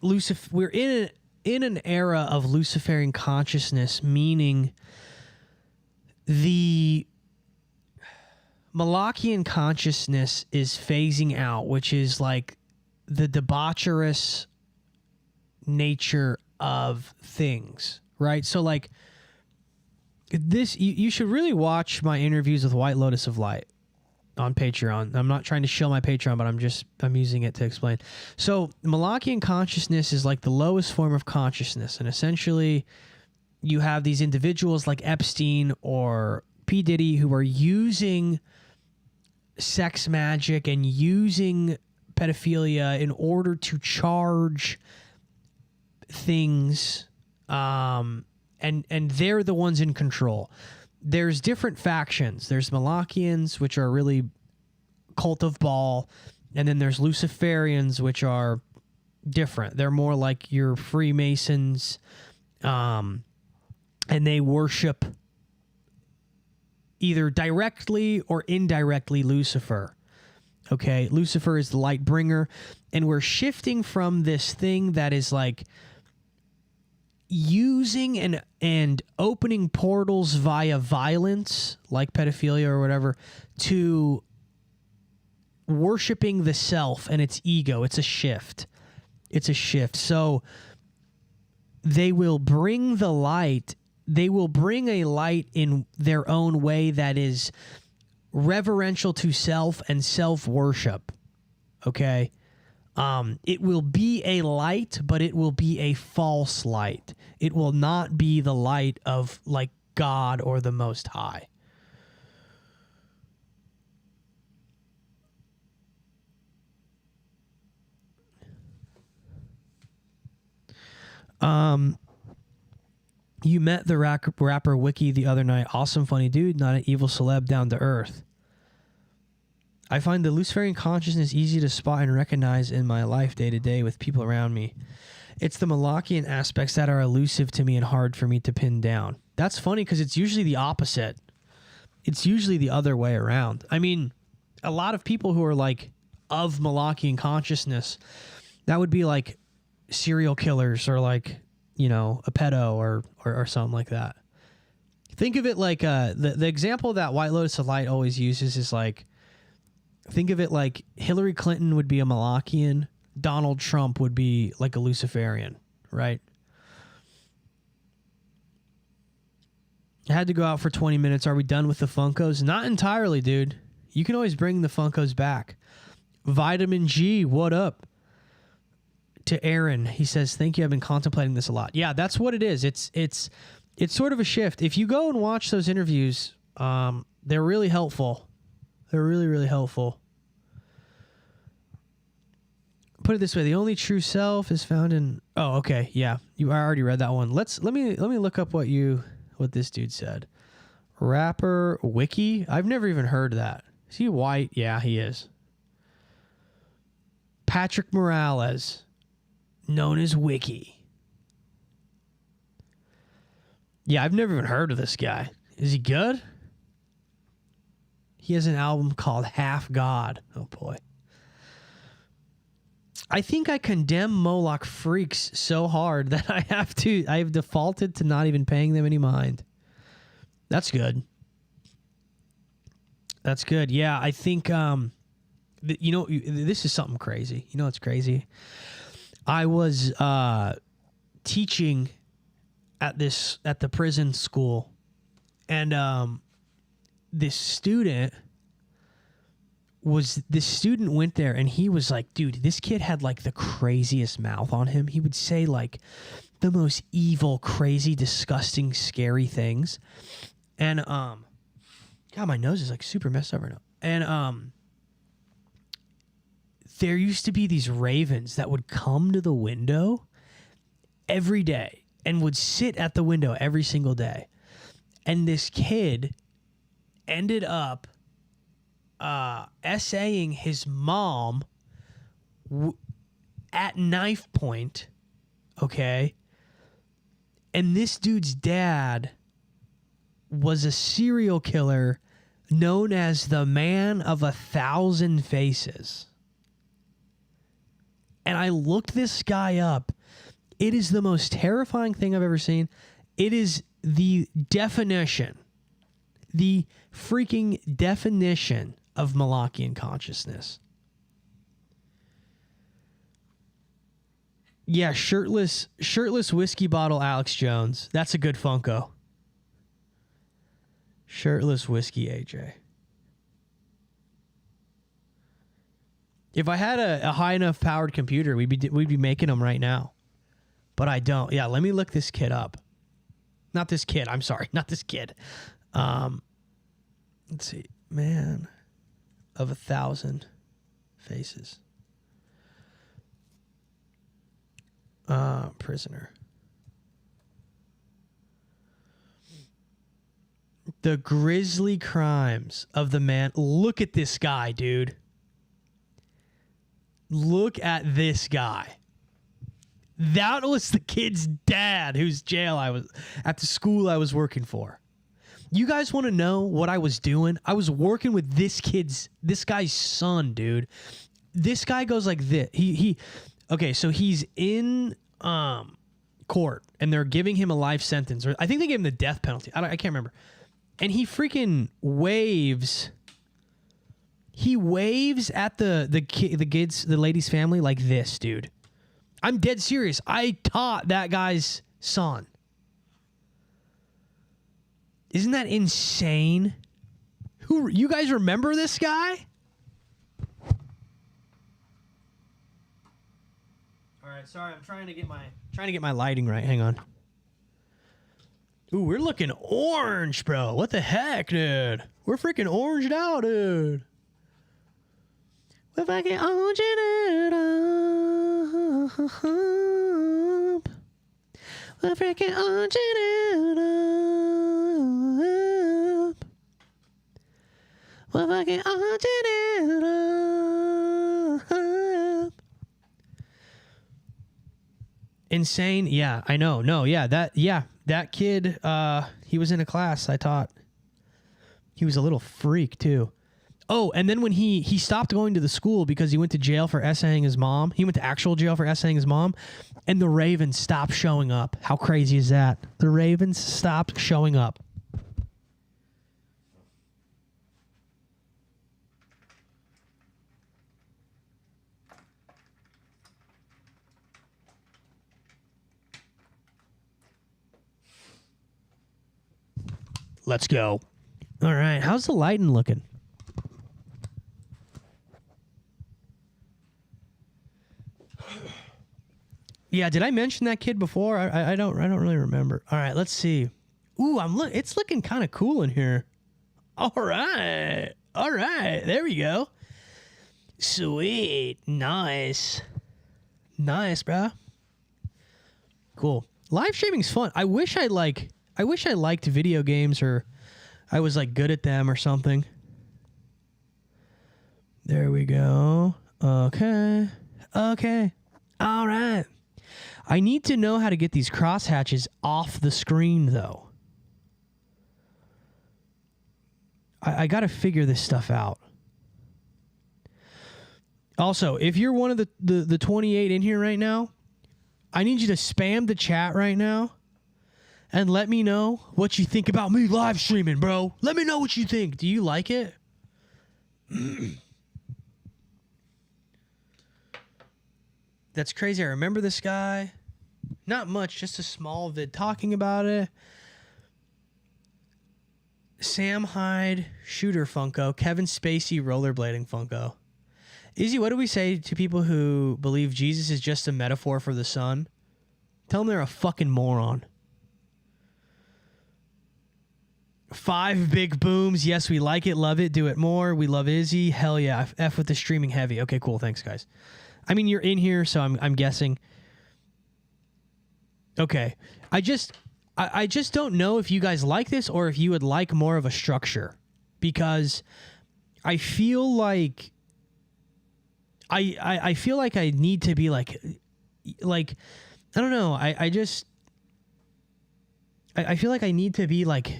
Lucifer. We're in an era of Luciferian consciousness, meaning the Malachian consciousness is phasing out, which is like the debaucherous nature of things, right? So like this, you should really watch my interviews with White Lotus of Light on Patreon. I'm not trying to shill my Patreon, but I'm using it to explain. So Malachian consciousness is like the lowest form of consciousness, and essentially you have these individuals like Epstein or P. Diddy who are using sex magic and using pedophilia in order to charge things, and they're the ones in control. There's different factions. There's Malachians, which are really cult of Baal, and then there's Luciferians, which are different. They're more like your Freemasons, and they worship either directly or indirectly Lucifer. Okay, Lucifer is the light bringer, and we're shifting from this thing that is like using and opening portals via violence, like pedophilia or whatever, to worshiping the self and its ego. It's a shift. It's a shift. So they will bring the light. They will bring a light in their own way that is reverential to self and self-worship. Okay? It will be a light, but it will be a false light. It will not be the light of like God or the Most High. You met the rapper Wiki the other night. Awesome, funny dude, not an evil celeb, down to earth. I find the Luciferian consciousness easy to spot and recognize in my life day to day with people around me. It's the Malachian aspects that are elusive to me and hard for me to pin down. That's funny because it's usually the opposite. It's usually the other way around. I mean, a lot of people who are like of Malachian consciousness, that would be like serial killers or like, you know, a pedo or something like that. Think of it like the example that White Lotus of Light always uses is like, think of it like Hillary Clinton would be a Malachian, Donald Trump would be like a Luciferian, right? I had to go out for 20 minutes. Are we done with the Funkos? Not entirely, dude. You can always bring the Funkos back. Vitamin G, what up? To Aaron, he says, thank you. I've been contemplating this a lot. Yeah, that's what it is. It's sort of a shift. If you go and watch those interviews, they're really helpful. They're really, really helpful. Put it this way: the only true self is found in. Oh, okay, yeah. I already read that one. Let me look up what this dude said. Rapper Wiki. I've never even heard of that. Is he white? Yeah, he is. Patrick Morales, known as Wiki. Yeah, I've never even heard of this guy. Is he good? He has an album called Half God. Oh, boy. I think I condemn Moloch freaks so hard that I have defaulted to not even paying them any mind. That's good. That's good. Yeah, I think, you know, this is something crazy. You know what's crazy? I was teaching at the prison school, and this student went there, and he was like, dude, this kid had like the craziest mouth on him. He would say like the most evil, crazy, disgusting, scary things. And God, my nose is like super messed up right now. And there used to be these ravens that would come to the window every day and would sit at the window every single day. And this kid ended up essaying his mom at knife point, okay? And this dude's dad was a serial killer known as the Man of 1,000 Faces. And I looked this guy up. It is the most terrifying thing I've ever seen. It is the definition, the freaking definition of Malachian consciousness. Yeah, shirtless whiskey bottle Alex Jones. That's a good Funko. Shirtless whiskey AJ. If I had a high enough powered computer, we'd be making them right now. But I don't. Yeah, let me look this kid up. Not this kid. I'm sorry. Not this kid. Let's see. Man of 1,000 Faces. Prisoner. The grisly crimes of the man. Look at this guy, dude. Look at this guy. That was the kid's dad whose jail I was at, the school I was working for. You guys want to know what I was doing? I was working with this guy's son, dude. This guy goes like this. Okay, so he's in court, and they're giving him a life sentence, or I think they gave him the death penalty. I can't remember. And he freaking waves. He waves at the kids, the lady's family like this, dude. I'm dead serious. I taught that guy's son. Isn't that insane? You guys remember this guy? All right, sorry, I'm trying to get my lighting right. Hang on. Ooh, we're looking orange, bro. What the heck, dude? We're freaking oranged out, dude. We're fucking oranging it up. We're freaking oranging it up. We're fucking oranging it up. Insane. Yeah, I know. No, yeah, that kid, he was in a class I taught. He was a little freak, too. Oh, and then when he stopped going to the school because he went to jail for essaying his mom. He went to actual jail for essaying his mom, and the Ravens stopped showing up. How crazy is that? The Ravens stopped showing up. Let's go. All right, how's the lighting looking? Yeah, did I mention that kid before? I don't really remember. All right, let's see. Ooh, it's looking kind of cool in here. All right, there we go. Sweet, nice, bro. Cool. Live streaming's fun. I wish I liked video games, or I was like good at them or something. There we go. Okay. All right. I need to know how to get these crosshatches off the screen, though. I got to figure this stuff out. Also, if you're one of the 28 in here right now, I need you to spam the chat right now and let me know what you think about me live streaming, bro. Let me know what you think. Do you like it? That's crazy. I remember this guy. Not much, just a small vid talking about it. Sam Hyde shooter Funko. Kevin Spacey rollerblading Funko. Izzy, what do we say to people who believe Jesus is just a metaphor for the sun? Tell them they're a fucking moron. 5 big booms. Yes, we like it, love it, do it more. We love Izzy. Hell yeah. F with the streaming heavy. Okay, cool. Thanks, guys. I mean, you're in here, so I'm guessing. Okay. I just don't know if you guys like this or if you would like more of a structure, because I feel like I feel like I need to be like I don't know. I feel like I need to be like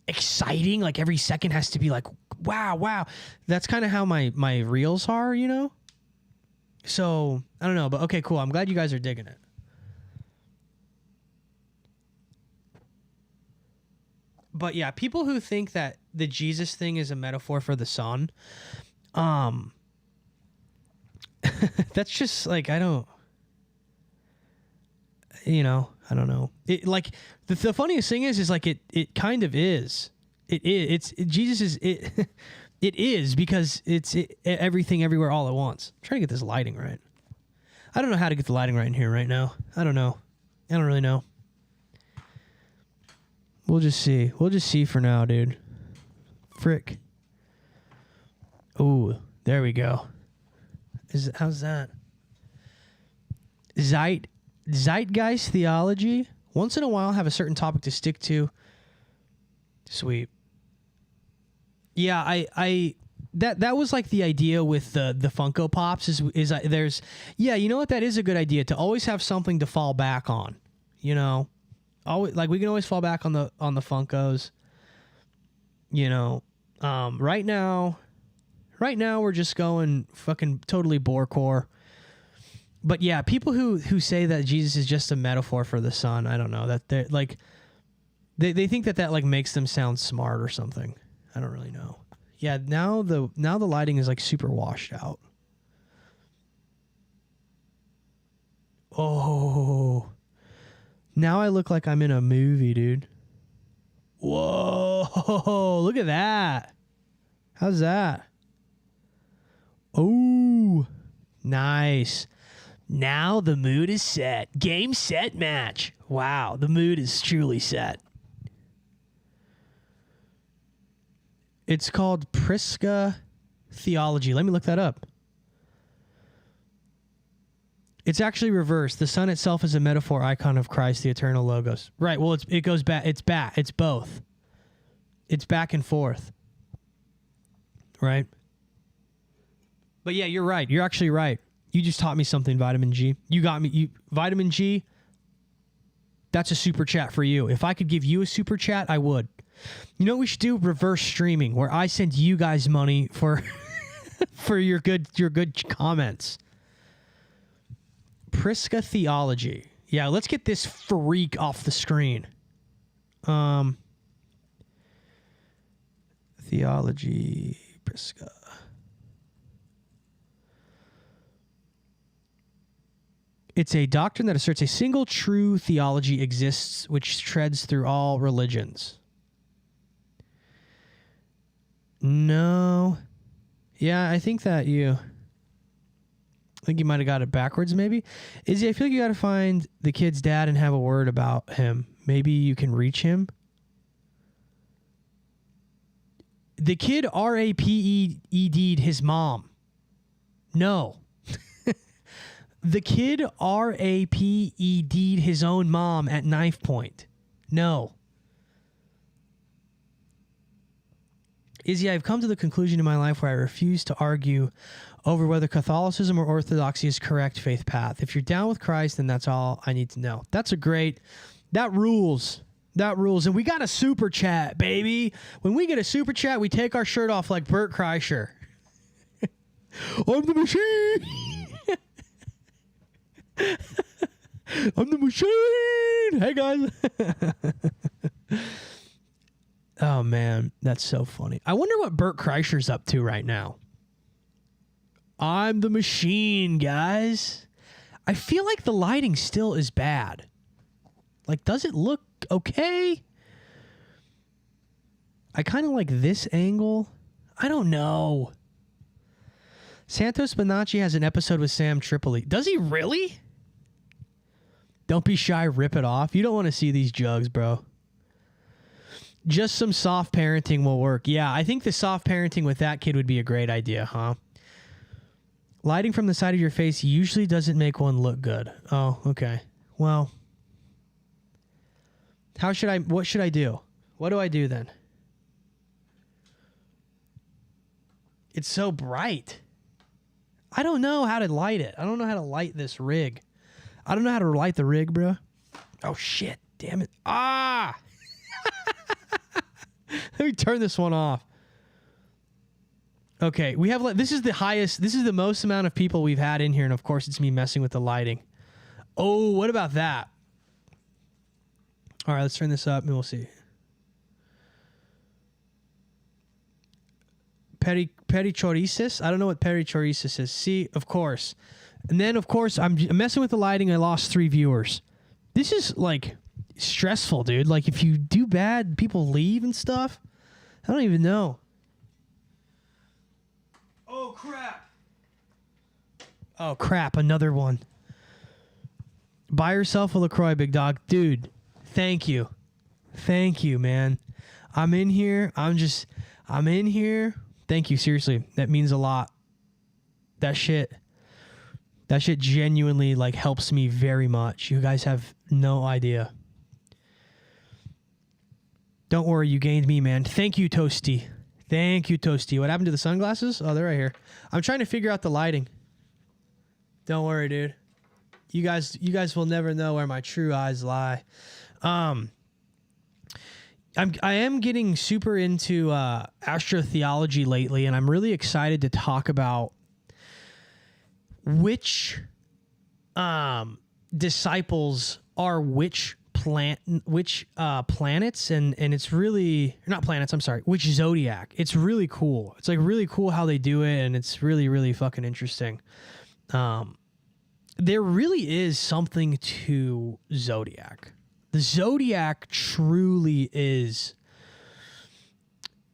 exciting. Like every second has to be like, wow. That's kind of how my reels are, you know? So I don't know, but okay, cool. I'm glad you guys are digging it. But yeah, people who think that the Jesus thing is a metaphor for the sun, that's just like, I don't know. It like the funniest thing is like it kind of is. Jesus is it. It is, because it's everything everywhere all at once. I'm trying to get this lighting right. I don't know how to get the lighting right in here right now. I don't know. I don't really know. We'll just see. We'll just see for now, dude. Frick. Ooh, there we go. How's that? Zeitgeist theology. Once in a while, have a certain topic to stick to. Sweet. Yeah, I that was like the idea with the Funko Pops is there's, yeah, you know what, that is a good idea, to always have something to fall back on, you know. Always, like, we can always fall back on the Funkos. You know, right now we're just going fucking totally Borcore. But yeah, people who say that Jesus is just a metaphor for the sun, I don't know, that they're like, they think that like makes them sound smart or something. I don't really know. Yeah, now the lighting is like super washed out. Oh, now I look like I'm in a movie, dude. Whoa, look at that. How's that? Oh, nice. Now the mood is set. Game, set, match. Wow, the mood is truly set. It's called Prisca Theology. Let me look that up. It's actually reversed. The sun itself is a metaphor icon of Christ, the eternal logos. Right, well, it goes back. It's back. It's both. It's back and forth. Right? But yeah, you're right. You're actually right. You just taught me something, Vitamin G. You got me. Vitamin G, that's a super chat for you. If I could give you a super chat, I would. You know what we should do? Reverse streaming, where I send you guys money for for your good comments. Prisca Theology. Yeah, let's get this freak off the screen. Theology, Prisca. It's a doctrine that asserts a single true theology exists which treads through all religions. No. Yeah, I think you might have got it backwards, maybe. Izzy, I feel like you got to find the kid's dad and have a word about him. Maybe you can reach him. The kid RAPED'd his mom. No. The kid RAPED'd his own mom at knife point. No. Izzy, I've come to the conclusion in my life where I refuse to argue over whether Catholicism or Orthodoxy is correct faith path. If you're down with Christ, then that's all I need to know. That rules. That rules. And we got a super chat, baby. When we get a super chat, we take our shirt off like Bert Kreischer. I'm the machine. I'm the machine. Hey, guys. Oh, man. That's so funny. I wonder what Bert Kreischer's up to right now. I'm the machine, guys. I feel like the lighting still is bad. Like, does it look okay? I kind of like this angle. I don't know. Santos Bonacci has an episode with Sam Tripoli. Does he really? Don't be shy, rip it off. You don't want to see these jugs, bro. Just some soft parenting will work. Yeah, I think the soft parenting with that kid would be a great idea, huh? Lighting from the side of your face usually doesn't make one look good. Oh, okay. Well, what should I do? What do I do then? It's so bright. I don't know how to light it. I don't know how to light this rig. I don't know how to light the rig, bro. Oh, shit. Damn it. Ah! Let me turn this one off. Okay, we have this is the most amount of people we've had in here, and of course it's me messing with the lighting. Oh, what about that? All right, let's turn this up and we'll see. Perichoresis? I don't know what perichoresis is. See, of course. And then, of course, I'm messing with the lighting. I lost 3 viewers. This is, like, stressful, dude. Like, if you do bad, people leave and stuff. I don't even know. Oh, crap. Oh, crap. Another one. Buy yourself a LaCroix, big dog. Dude, thank you. Thank you, man. I'm in here. I'm in here. Thank you. Seriously. That means a lot. That shit genuinely, like, helps me very much. You guys have no idea. Don't worry, you gained me, man. Thank you, Toasty. Thank you, Toasty. What happened to the sunglasses? Oh, they're right here. I'm trying to figure out the lighting. Don't worry, dude. You guys will never know where my true eyes lie. I am getting super into astrotheology lately, and I'm really excited to talk about which disciples are which planets, and it's really not planets. I'm sorry, which zodiac. It's really cool. It's like really cool how they do it, and it's really really fucking interesting. There really is something to zodiac. The zodiac truly is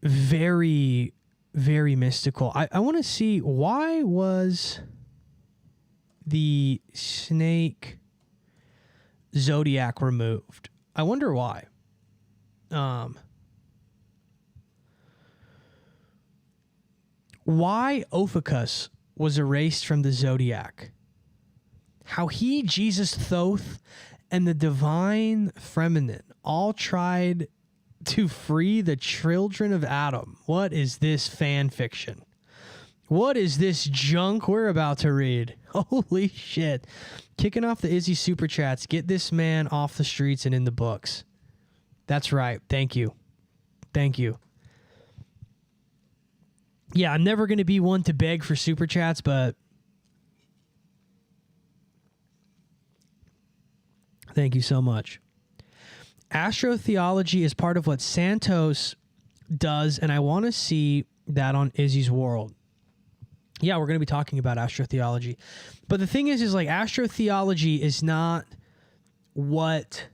very, very mystical. I want to see, why was the snake zodiac removed? I wonder why. Why Ophiuchus was erased from the zodiac. How he, Jesus, Thoth, and the divine feminine all tried to free the children of Adam. What is this fan fiction? What is this junk we're about to read? Holy shit. Kicking off the Izzy super chats. Get this man off the streets and in the books. That's right. Thank you. Thank you. Yeah, I'm never going to be one to beg for super chats, but thank you so much. Astrotheology is part of what Santos does, and I want to see that on Izzy's world. Yeah, we're going to be talking about astrotheology. But the thing is like, astrotheology is not what,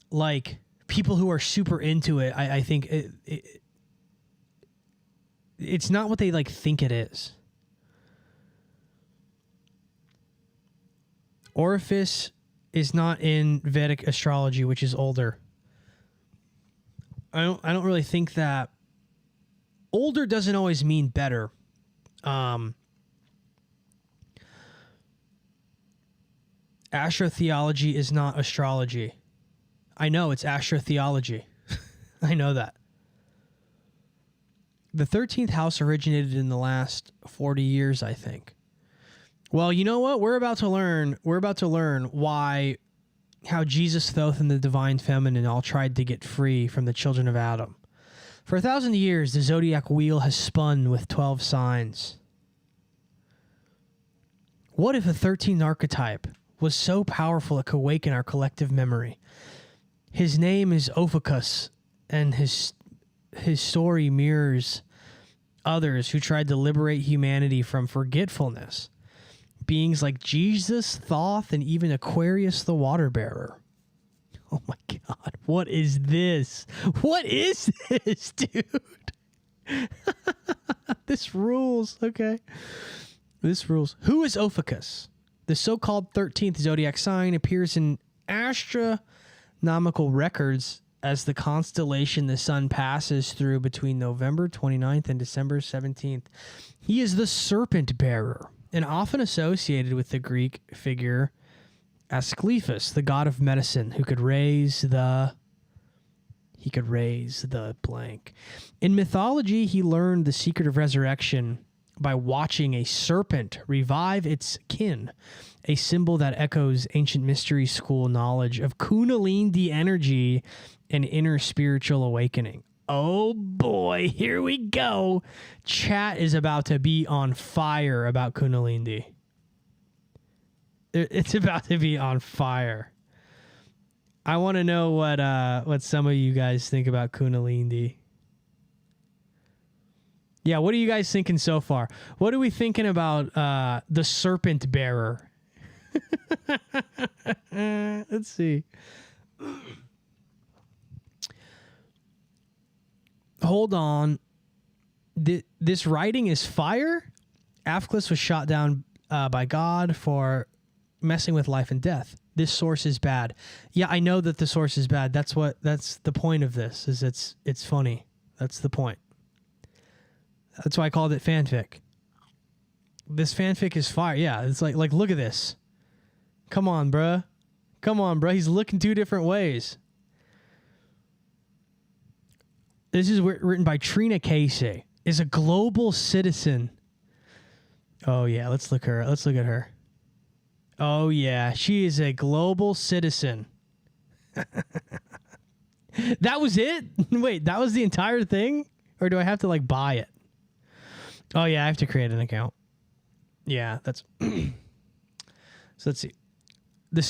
like, people who are super into it, I think it's not what they, like, think it is. Orifice is not in Vedic astrology, which is older. I don't really think that older doesn't always mean better. Astrotheology is not astrology. I know it's astrotheology. I know that. The 13th house originated in the last 40 years, I think. Well, you know what? We're about to learn why, how Jesus, Thoth, and the divine feminine all tried to get free from the children of Adam. For 1,000 years, the zodiac wheel has spun with 12 signs. What if a 13th archetype was so powerful it could awaken our collective memory? His name is Ophiuchus, and his story mirrors others who tried to liberate humanity from forgetfulness. Beings like Jesus, Thoth, and even Aquarius the water bearer. Oh my God, what is this? What is this, dude? This rules, okay. This rules. Who is Ophiuchus? The so-called 13th zodiac sign appears in astronomical records as the constellation the sun passes through between November 29th and December 17th. He is the serpent bearer, and often associated with the Greek figure Asclepius, the god of medicine, who could raise the blank. In mythology, he learned the secret of resurrection by watching a serpent revive its kin, a symbol that echoes ancient mystery school knowledge of Kundalini energy and inner spiritual awakening. Oh boy, here we go. Chat is about to be on fire about Kundalini. It's about to be on fire. I want to know what some of you guys think about Kundalini. Yeah, what are you guys thinking so far? What are we thinking about the serpent bearer? Let's see. Hold on. This writing is fire? Asclepius was shot down by God for messing with life and death. This source is bad. Yeah, I know that the source is bad. That's the point of this, is it's funny. That's the point. That's why I called it fanfic. This fanfic is fire. Yeah, it's like look at this. Come on, bruh. Come on, bruh. He's looking two different ways. This is written by Trina Casey. Is a global citizen. Oh yeah, let's look at her. Oh yeah, she is a global citizen. That was it? Wait, that was the entire thing? Or do I have to like buy it? Oh yeah, I have to create an account. Yeah, that's so let's see. The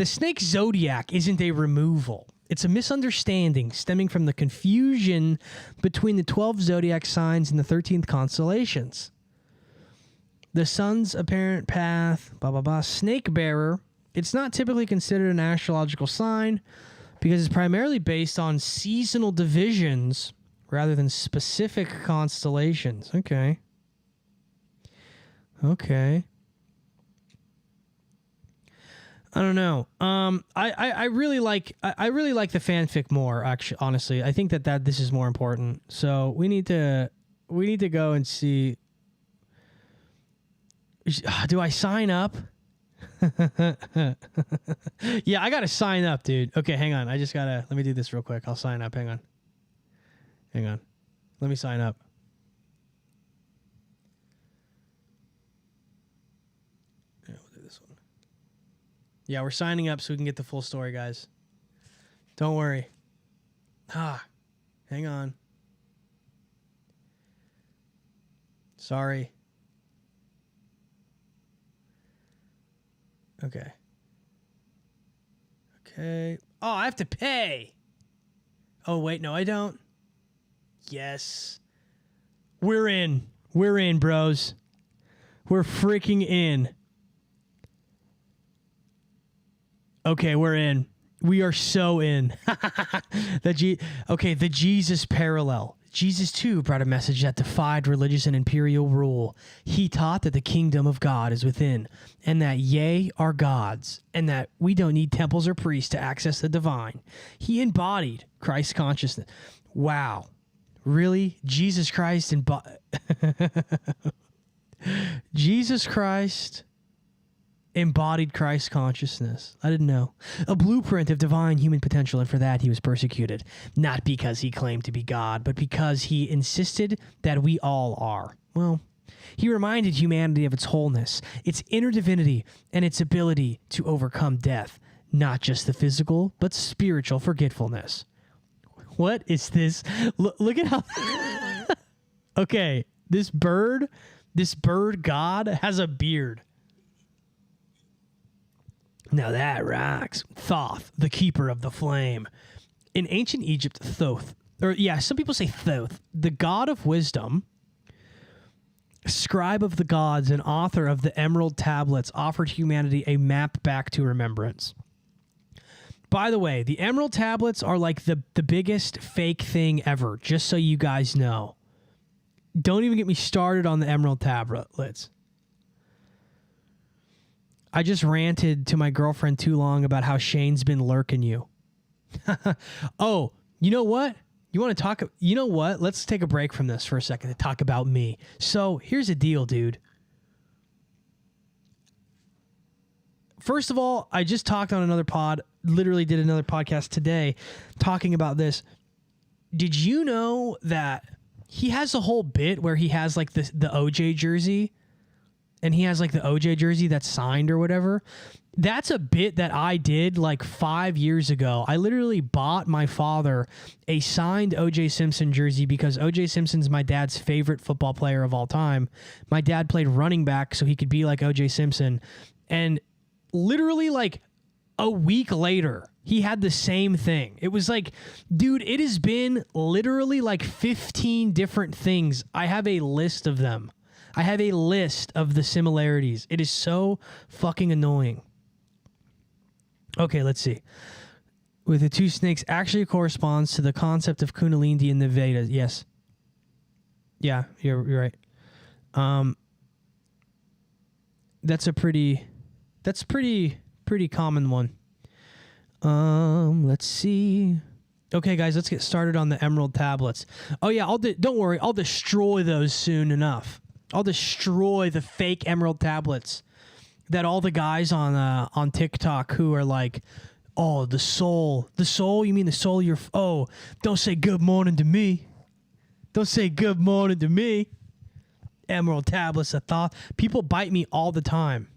snake zodiac isn't a removal. It's a misunderstanding stemming from the confusion between the 12 zodiac signs and the 13th constellations. The sun's apparent path, blah, blah, blah. Snake bearer. It's not typically considered an astrological sign because it's primarily based on seasonal divisions rather than specific constellations. Okay. I don't know. I really like the fanfic more. Actually, honestly, I think that this is more important. So we need to go and see. Do I sign up? Yeah, I gotta sign up, dude. Okay, hang on. Let me do this real quick. I'll sign up. Hang on. Let me sign up. Yeah, we'll do this one. Yeah, we're signing up so we can get the full story, guys. Don't worry. Hang on. Sorry. Okay. Oh, I have to pay. Oh, wait, no, I don't. Yes. We're in, bros. We're freaking in. Okay, we're in. We are so in. The Jesus parallel. Jesus, too, brought a message that defied religious and imperial rule. He taught that the kingdom of God is within, and that ye are gods, and that we don't need temples or priests to access the divine. He embodied Christ consciousness. Wow. Really? Jesus Christ Jesus Christ embodied Christ consciousness. I didn't know. A blueprint of divine human potential, and for that he was persecuted. Not because he claimed to be God, but because he insisted that we all are. Well, he reminded humanity of its wholeness, its inner divinity, and its ability to overcome death. Not just the physical, but spiritual forgetfulness. What is this? Look at how... Okay, this bird god has a beard. Now that rocks. Thoth, the keeper of the flame. In ancient Egypt, Thoth, some people say Thoth, the god of wisdom, scribe of the gods, and author of the Emerald Tablets, offered humanity a map back to remembrance. By the way, the Emerald Tablets are like the biggest fake thing ever, just so you guys know. Don't even get me started on the Emerald Tablets. I just ranted to my girlfriend too long about how Shane's been lurking you. Oh, you know what? You want to talk? You know what? Let's take a break from this for a second to talk about me. So here's the deal, dude. First of all, I just talked on another pod, literally did another podcast today talking about this. Did you know that he has a whole bit where he has like the OJ jersey? And he has like the OJ jersey that's signed or whatever. That's a bit that I did like 5 years ago. I literally bought my father a signed OJ Simpson jersey because OJ Simpson's my dad's favorite football player of all time. My dad played running back so he could be like OJ Simpson. And literally like a week later, he had the same thing. It was like, dude, it has been literally like 15 different things. I have a list of them. I have a list of the similarities. It is so fucking annoying. Okay, let's see. With the two snakes actually corresponds to the concept of Kundalini in the Vedas. Yes. Yeah, you're right. That's pretty common one. Let's see. Okay, guys, let's get started on the Emerald Tablets. Oh yeah, don't worry, I'll destroy those soon enough. I'll destroy the fake Emerald Tablets that all the guys on TikTok who are like, oh, the soul, you mean the soul? Don't say good morning to me. Don't say good morning to me. Emerald Tablets of Thoth. People bite me all the time.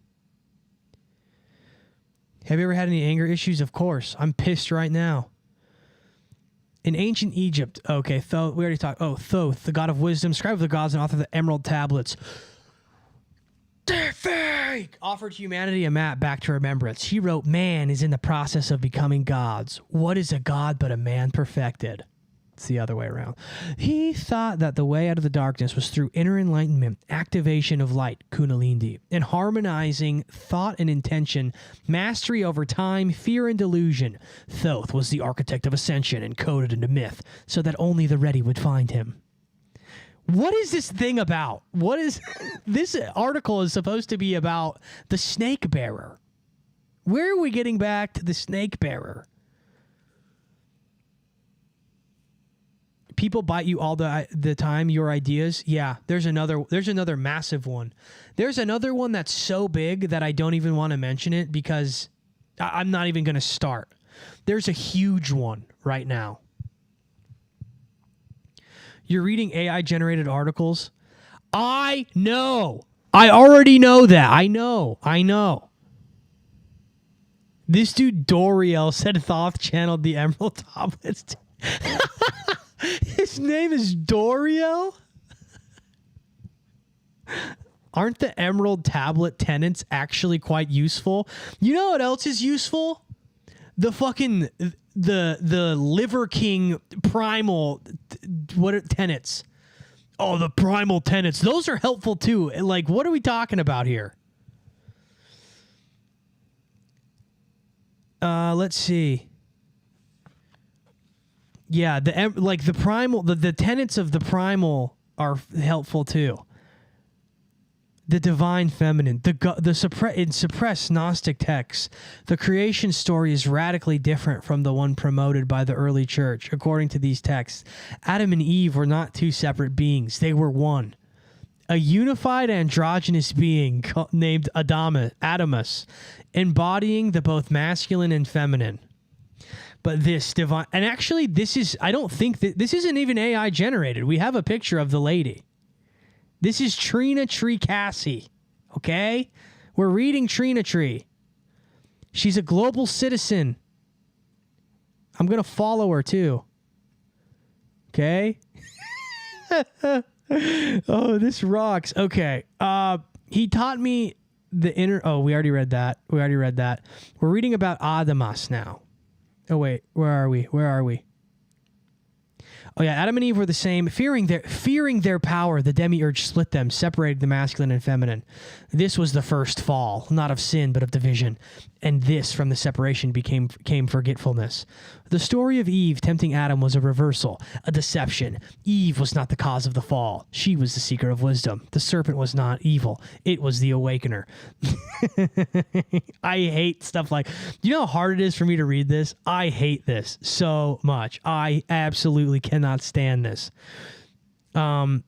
Have you ever had any anger issues? Of course. I'm pissed right now. In ancient Egypt, okay, Thoth, we already talked. Oh, Thoth, the god of wisdom, scribe of the gods, and author of the Emerald Tablets. They're fake! Offered humanity a map back to remembrance. He wrote, man is in the process of becoming gods. What is a god but a man perfected? It's the other way around. He thought that the way out of the darkness was through inner enlightenment, activation of light, Kundalini, and harmonizing thought and intention, mastery over time, fear and delusion. Thoth was the architect of ascension encoded into myth, so that only the ready would find him. What is this thing about? What is this article is supposed to be about the snake bearer? Where are we getting back to the snake bearer? People bite you all the time, your ideas. Yeah, there's another massive one. There's another one that's so big that I don't even want to mention it because I'm not even going to start. There's a huge one right now. You're reading AI-generated articles? I know. I already know that. I know. This dude, Doriel, said Thoth channeled the Emerald Tablets. His name is Doriel? Aren't the Emerald Tablet tenets actually quite useful? You know what else is useful? The fucking... The Liver King primal tenets. Oh, the primal tenets. Those are helpful too. Like, what are we talking about here? Let's see. Yeah, the primal, the tenets of the primal are helpful too. The divine feminine, in suppressed Gnostic texts, the creation story is radically different from the one promoted by the early church. According to these texts, Adam and Eve were not two separate beings; they were one, a unified androgynous being named Adamus, embodying the both masculine and feminine. But this divine, and actually, this isn't even AI generated. We have a picture of the lady. This is Trina Tree Cassie, okay? We're reading Trina Tree. She's a global citizen. I'm going to follow her, too. Okay? Oh, this rocks. Okay. He taught me the inner... Oh, we already read that. We're reading about Adamas now. Oh, wait. Where are we? Oh yeah, Adam and Eve were the same. Fearing their power, the demiurge split them, separated the masculine and feminine. This was the first fall, not of sin, but of division. And this, from the separation, came forgetfulness. The story of Eve tempting Adam was a reversal, a deception. Eve was not the cause of the fall. She was the seeker of wisdom. The serpent was not evil. It was the awakener. I hate stuff like... You know how hard it is for me to read this? I hate this so much. I absolutely cannot stand this. Guys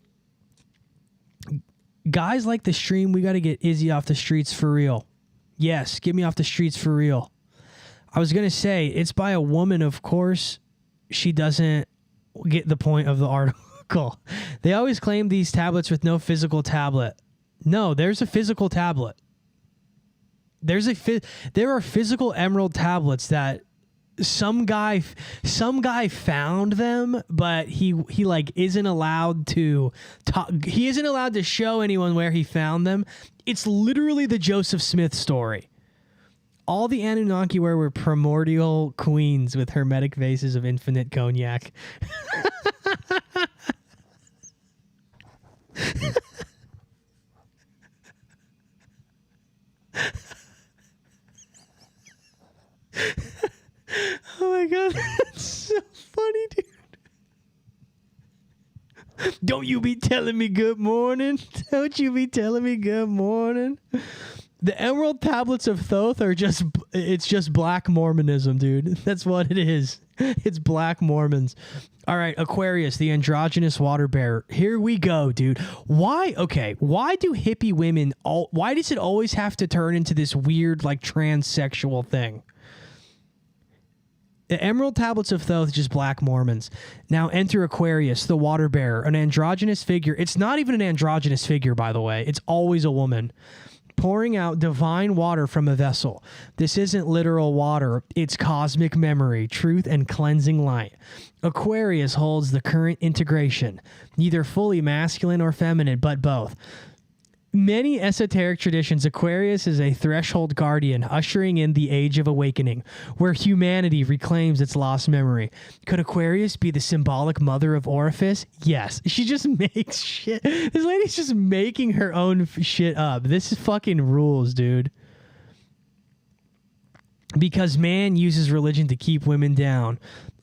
like the stream, we got to get Izzy off the streets for real. Yes, get me off the streets for real. I was going to say, it's by a woman, of course. She doesn't get the point of the article. They always claim these tablets with no physical tablet. No, there's a physical tablet. There are physical emerald tablets that some guy found them, but he like isn't allowed to talk. He isn't allowed to show anyone where he found them. It's literally the Joseph Smith story. All the Anunnaki were primordial queens with hermetic vases of infinite cognac. Oh my god, that's so funny, dude. Don't you be telling me good morning. Don't you be telling me good morning. The Emerald Tablets of Thoth are just black Mormonism, dude. That's what it is. It's black Mormons. All right, Aquarius, the androgynous water bearer. Here we go, dude. Why do hippie women, why does it always have to turn into this weird, like, transsexual thing? The Emerald Tablets of Thoth, just black Mormons. Now enter Aquarius, the water bearer, an androgynous figure. It's not even an androgynous figure, by the way. It's always a woman. pouring out divine water from a vessel. This isn't literal water. It's cosmic memory, truth, and cleansing light. Aquarius holds the current integration, neither fully masculine or feminine, but both. Many esoteric traditions, Aquarius is a threshold guardian, ushering in the age of awakening, where humanity reclaims its lost memory. Could Aquarius be the symbolic mother of Orifice? Yes. She just makes shit. This lady's just making her own shit up. This is fucking rules, dude. Because man uses religion to keep women down.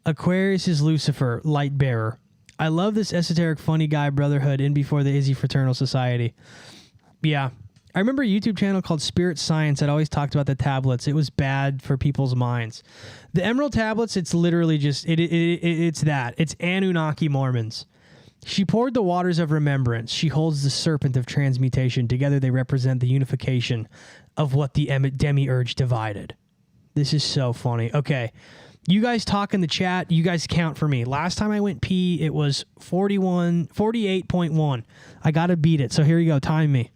Aquarius is Lucifer, light bearer. I love this esoteric funny guy brotherhood in before the Izzy Fraternal Society. Yeah. I remember a YouTube channel called Spirit Science that always talked about the tablets. It was bad for people's minds. The Emerald tablets, it's literally just, it's that. It's Anunnaki Mormons. She poured the waters of remembrance. She holds the serpent of transmutation. Together they represent the unification of what the demiurge divided. This is so funny. Okay. You guys talk in the chat. You guys count for me. Last time I went pee, it was 48.1. I got to beat it. So here you go. Time me.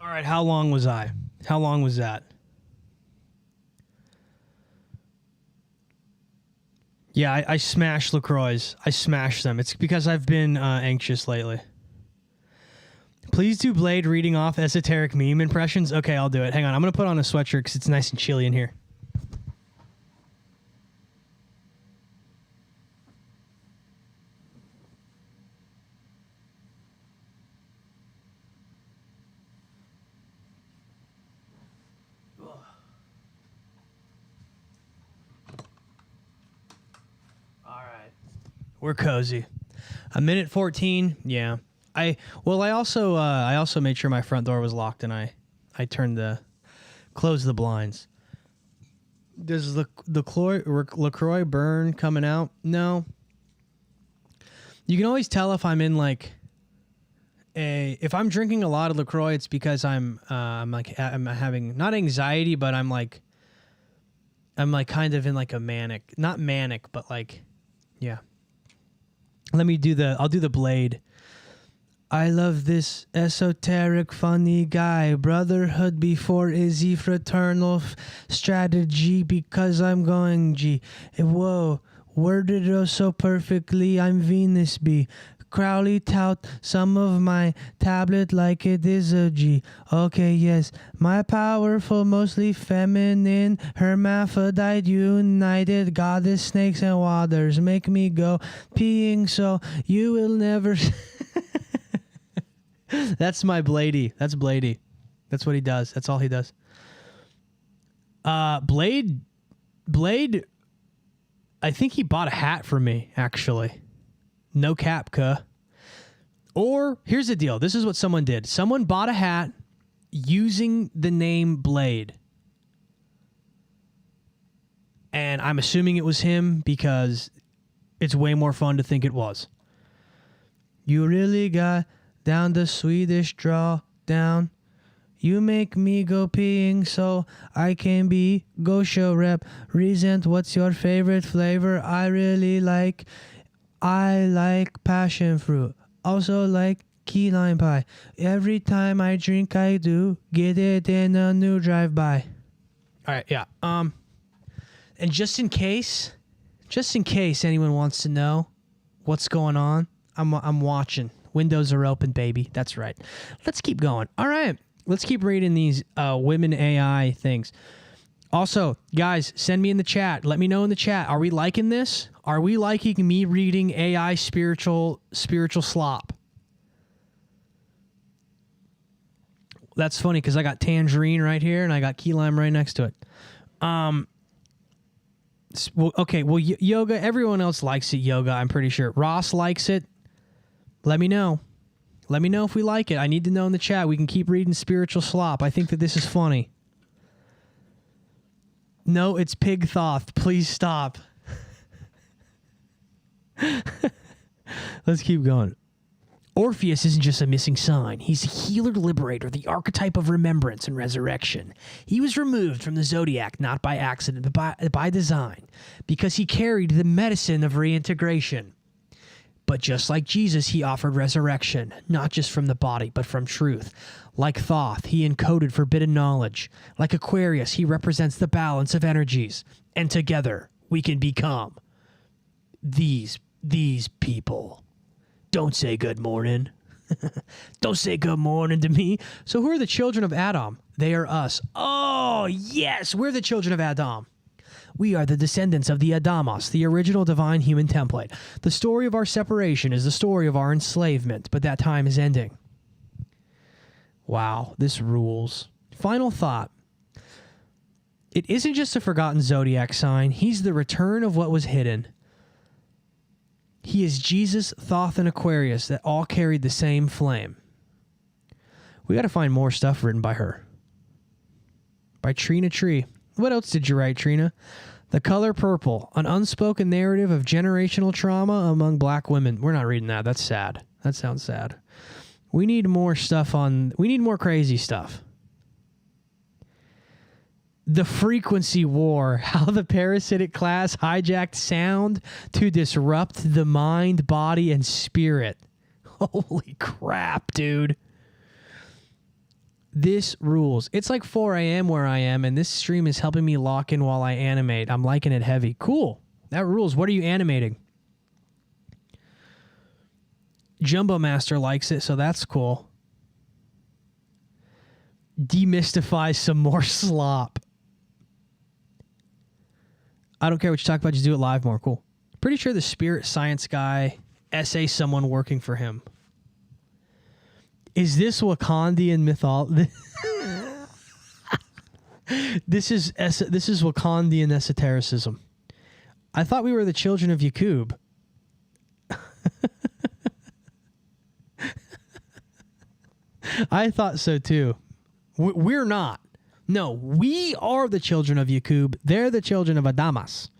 All right, how long was I? How long was that? Yeah, I smashed LaCroix. I smashed them. It's because I've been anxious lately. Please do Blade reading off esoteric meme impressions. Okay, I'll do it. Hang on, I'm going to put on a sweatshirt because it's nice and chilly in here. We're cozy. A minute 14. Yeah. I also made sure my front door was locked and I closed the blinds. Does the LaCroix burn coming out? No. You can always tell if I'm in like if I'm drinking a lot of LaCroix, it's because I'm having not anxiety, but I'm kind of in like a manic, not manic, but like, yeah. I'll do the Blade. I love this esoteric funny guy. Brotherhood before Izzy Fraternal Strategy because I'm going G. Whoa, worded it so perfectly. I'm Venus B. Crowley tout some of my tablet like it is a G. Okay, yes, my powerful, mostly feminine, hermaphrodite, united goddess, snakes and waters make me go peeing so you will never... That's my Blady. That's Blady. That's what he does. That's all he does. Blade, I think he bought a hat for me, actually. No cap, cuh. Or, here's the deal. This is what someone did. Someone bought a hat using the name Blade. And I'm assuming it was him because it's way more fun to think it was. You really got down the Swedish draw down. You make me go peeing so I can be go show rep. Resent, what's your favorite flavor? I like passion fruit. Also like key lime pie. Every time I drink, I do get it in a new drive-by. All right, yeah. And just in case anyone wants to know what's going on, I'm watching. Windows are open, baby. That's right. Let's keep going. All right. Let's keep reading these women AI things. Also, guys, send me in the chat. Let me know in the chat. Are we liking this? Are we liking me reading AI spiritual slop? That's funny because I got tangerine right here and I got key lime right next to it. Okay, well, yoga, everyone else likes it, yoga, I'm pretty sure. Ross likes it. Let me know. Let me know if we like it. I need to know in the chat. We can keep reading spiritual slop. I think that this is funny. No, it's Pig Thoth. Please stop. Let's keep going. Orpheus isn't just a missing sign. He's a healer liberator, the archetype of remembrance and resurrection. He was removed from the zodiac not by accident, but by design, because he carried the medicine of reintegration. But just like Jesus, he offered resurrection, not just from the body, but from truth. Like Thoth, he encoded forbidden knowledge. Like Aquarius, he represents the balance of energies. And together, we can become these people. Don't say good morning. Don't say good morning to me. So who are the children of Adam? They are us. Oh, yes, we're the children of Adam. We are the descendants of the Adamos, the original divine human template. The story of our separation is the story of our enslavement, but that time is ending. Wow, this rules. Final thought. It isn't just a forgotten zodiac sign. He's the return of what was hidden. He is Jesus, Thoth, and Aquarius that all carried the same flame. We got to find more stuff written by her. By Trina Tree. What else did you write, Trina? The Color Purple, an unspoken narrative of generational trauma among black women. We're not reading that. That's sad. That sounds sad. We need more stuff we need more crazy stuff. The Frequency War, how the parasitic class hijacked sound to disrupt the mind, body, and spirit. Holy crap, dude. This rules. It's like 4 a.m. where I am, and this stream is helping me lock in while I animate. I'm liking it heavy. Cool. That rules. What are you animating? Jumbo Master likes it, so that's cool. Demystify some more slop. I don't care what you talk about. Just do it live more. Cool. Pretty sure the spirit science guy essay someone working for him. Is this Wakandian mythology? This is Wakandian esotericism. I thought we were the children of Yakub. I thought so too. We're not. No, we are the children of Yakub. They're the children of Adamas.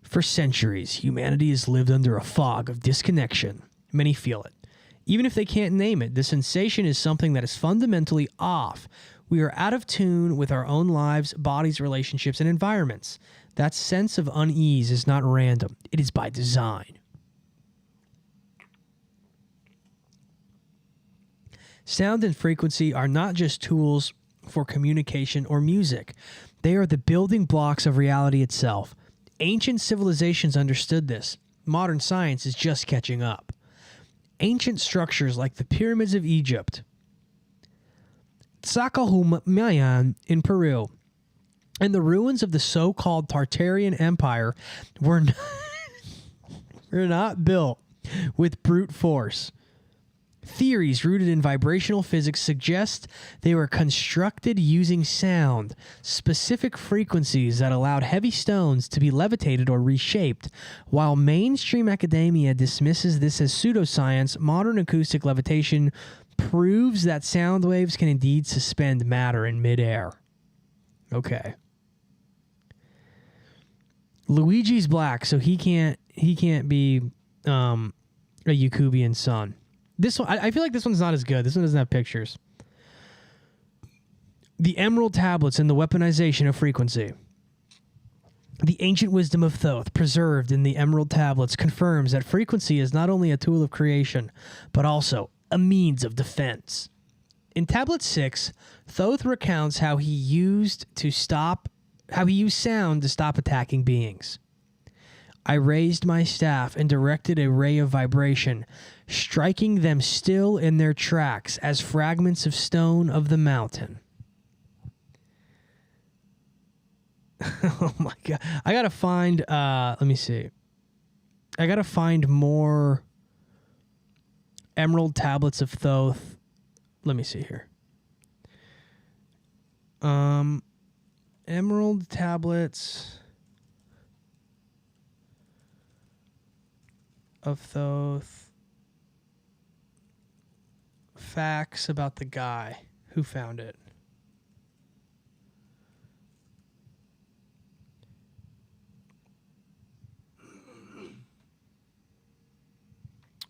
For centuries, humanity has lived under a fog of disconnection. Many feel it. Even if they can't name it, the sensation is something that is fundamentally off. We are out of tune with our own lives, bodies, relationships, and environments. That sense of unease is not random. It is by design. Sound and frequency are not just tools for communication or music. They are the building blocks of reality itself. Ancient civilizations understood this. Modern science is just catching up. Ancient structures like the pyramids of Egypt, Tsacahuamayan in Peru, and the ruins of the so-called Tartarian Empire were not built with brute force. Theories rooted in vibrational physics suggest they were constructed using sound, specific frequencies that allowed heavy stones to be levitated or reshaped. While mainstream academia dismisses this as pseudoscience, modern acoustic levitation proves that sound waves can indeed suspend matter in midair. Okay. Luigi's black, so he can't be a Yakubian son. This one, I feel like this one's not as good. This one doesn't have pictures. The emerald tablets and the weaponization of frequency. The ancient wisdom of Thoth, preserved in the emerald tablets, confirms that frequency is not only a tool of creation, but also a means of defense. In Tablet 6, Thoth recounts how he used sound to stop attacking beings. I raised my staff and directed a ray of vibration, striking them still in their tracks as fragments of stone of the mountain. Oh my God. I gotta find, let me see. I gotta find more emerald tablets of Thoth. Let me see here. Emerald tablets of Thoth. Facts about the guy who found it.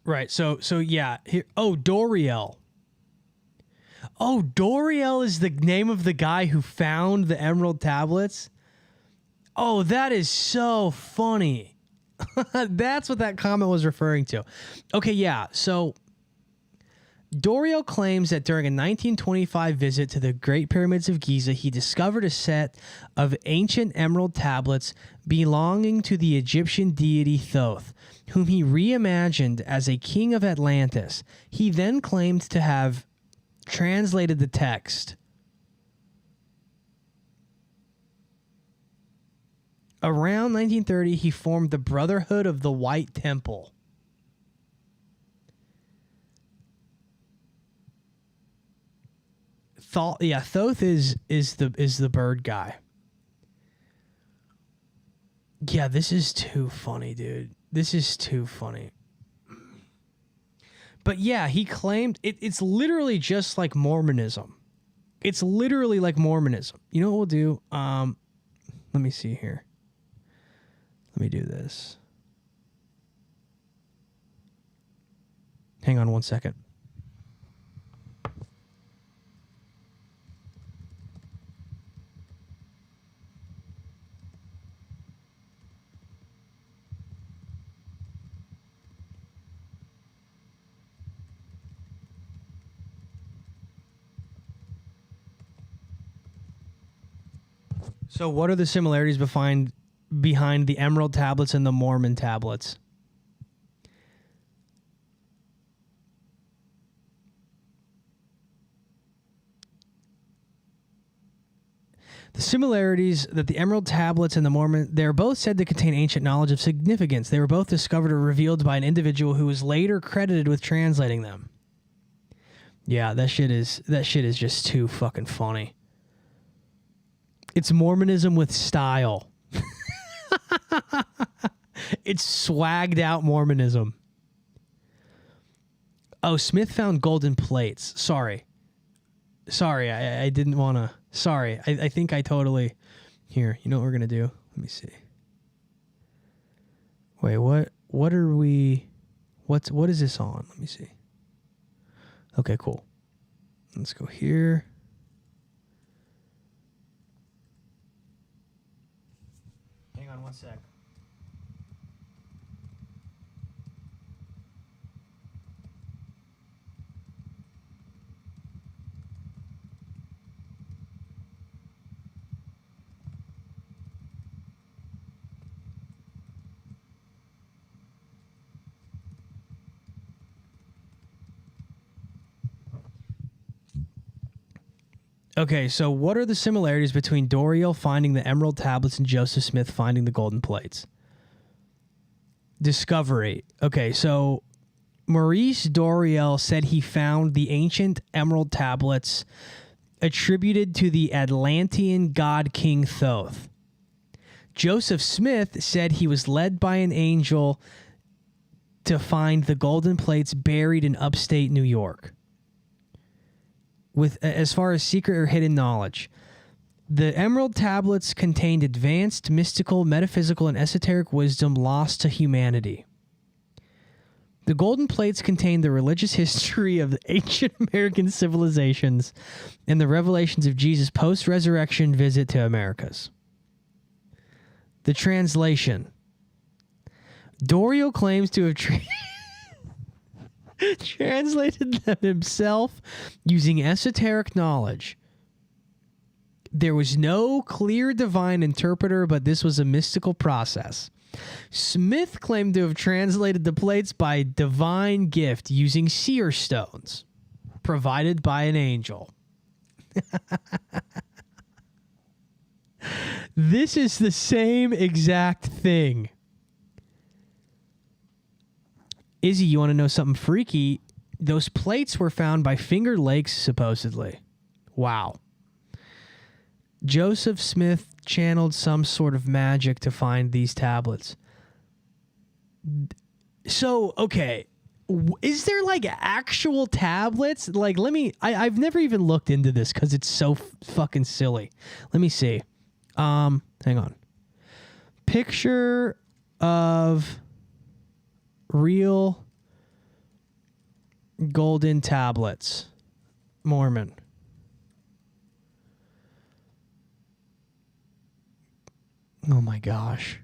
Right. So yeah. Here. Oh, Doriel. Oh, Doriel is the name of the guy who found the emerald tablets. Oh, that is so funny. That's what that comment was referring to. Okay, yeah. So Doriel claims that during a 1925 visit to the Great Pyramids of Giza, he discovered a set of ancient emerald tablets belonging to the Egyptian deity Thoth, whom he reimagined as a king of Atlantis. He then claimed to have translated the text. Around 1930, he formed the Brotherhood of the White Temple. Thoth is the bird guy. Yeah, this is too funny, dude. This is too funny. But yeah, he claimed it's literally just like Mormonism. It's literally like Mormonism. You know what we'll do? Let me see here. Let me do this. Hang on one second. So what are the similarities behind the emerald tablets and the Mormon tablets? The similarities that the emerald tablets and the Mormon, they're both said to contain ancient knowledge of significance. They were both discovered or revealed by an individual who was later credited with translating them. Yeah, that shit is just too fucking funny. It's Mormonism with style. It's swagged out Mormonism. Oh, Smith found golden plates. Sorry, I didn't want to. Sorry, I think I totally... Here, you know what we're going to do? Let me see. Wait, what are we... What is this on? Let me see. Okay, cool. Let's go here. Hang on one sec. Okay, so what are the similarities between Doriel finding the emerald tablets and Joseph Smith finding the golden plates? Discovery. Okay, so Maurice Doriel said he found the ancient emerald tablets attributed to the Atlantean god King Thoth. Joseph Smith said he was led by an angel to find the golden plates buried in upstate New York. With as far as secret or hidden knowledge, the emerald tablets contained advanced mystical, metaphysical, and esoteric wisdom lost to humanity. The golden plates contain the religious history of the ancient American civilizations and the revelations of Jesus' post-resurrection visit to Americas. The translation. Dorio claims to have translated them himself using esoteric knowledge. There was no clear divine interpreter, but this was a mystical process. Smith claimed to have translated the plates by divine gift using seer stones provided by an angel. This is the same exact thing. Izzy, you want to know something freaky? Those plates were found by Finger Lakes, supposedly. Wow. Joseph Smith channeled some sort of magic to find these tablets. So, okay. Is there like actual tablets? Like, I've never even looked into this because it's so fucking silly. Let me see. Hang on. Picture of real golden tablets. Mormon. Oh my gosh.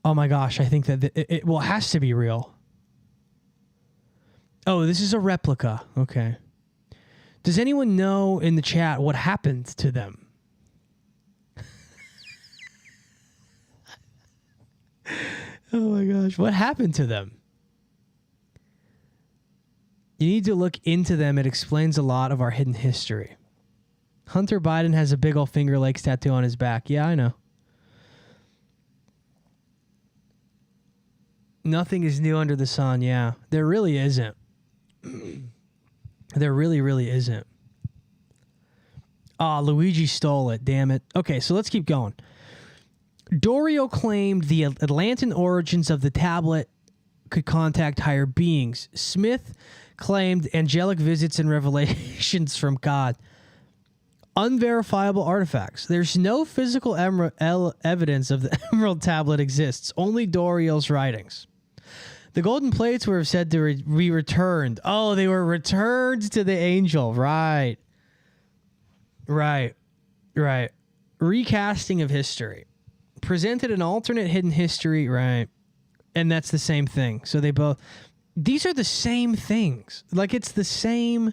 Oh my gosh, I think that it has to be real. Oh, this is a replica. Okay. Does anyone know in the chat what happened to them? Oh my gosh, what happened to them? You need to look into them. It explains a lot of our hidden history. Hunter Biden has a big old Finger Lakes tattoo on his back. Yeah, I know. Nothing is new under the sun. Yeah, there really isn't. There really, really isn't. Ah, Luigi stole it. Damn it. Okay, so let's keep going. Dorio claimed the Atlantean origins of the tablet could contact higher beings. Smith claimed angelic visits and revelations from God. Unverifiable artifacts. There's no physical evidence of the Emerald Tablet exists. Only Dorio's writings. The golden plates were said to be returned. Oh, they were returned to the angel. Right. Recasting of history. Presented an alternate hidden history. Right. And that's the same thing. So they both... These are the same things. Like, it's the same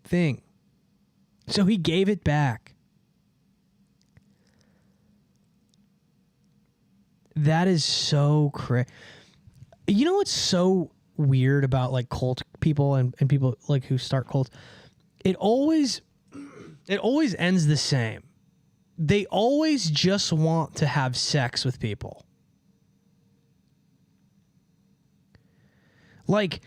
thing. So he gave it back. That is so crazy. You know what's so weird about like cult people and people like who start cults? It always ends the same. They always just want to have sex with people. Like,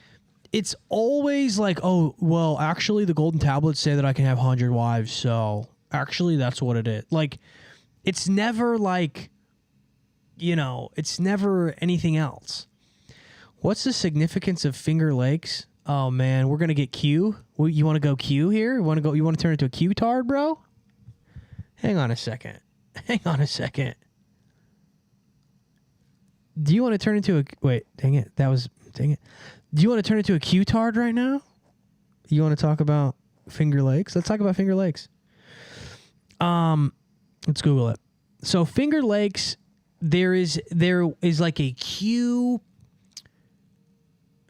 it's always like, oh, well, actually, the golden tablets say that I can have 100 wives, so actually, that's what it is. Like, it's never like, you know, it's never anything else. What's the significance of Finger Lakes? Oh, man, we're going to get Q. You want to go Q here? You want to turn into a Q-tard, bro? Hang on a second. Do you want to turn into a... Wait, dang it. Dang it. Do you want to turn into a Q-tard right now? You want to talk about Finger Lakes? Let's talk about Finger Lakes. Let's Google it. So Finger Lakes, there is like a Q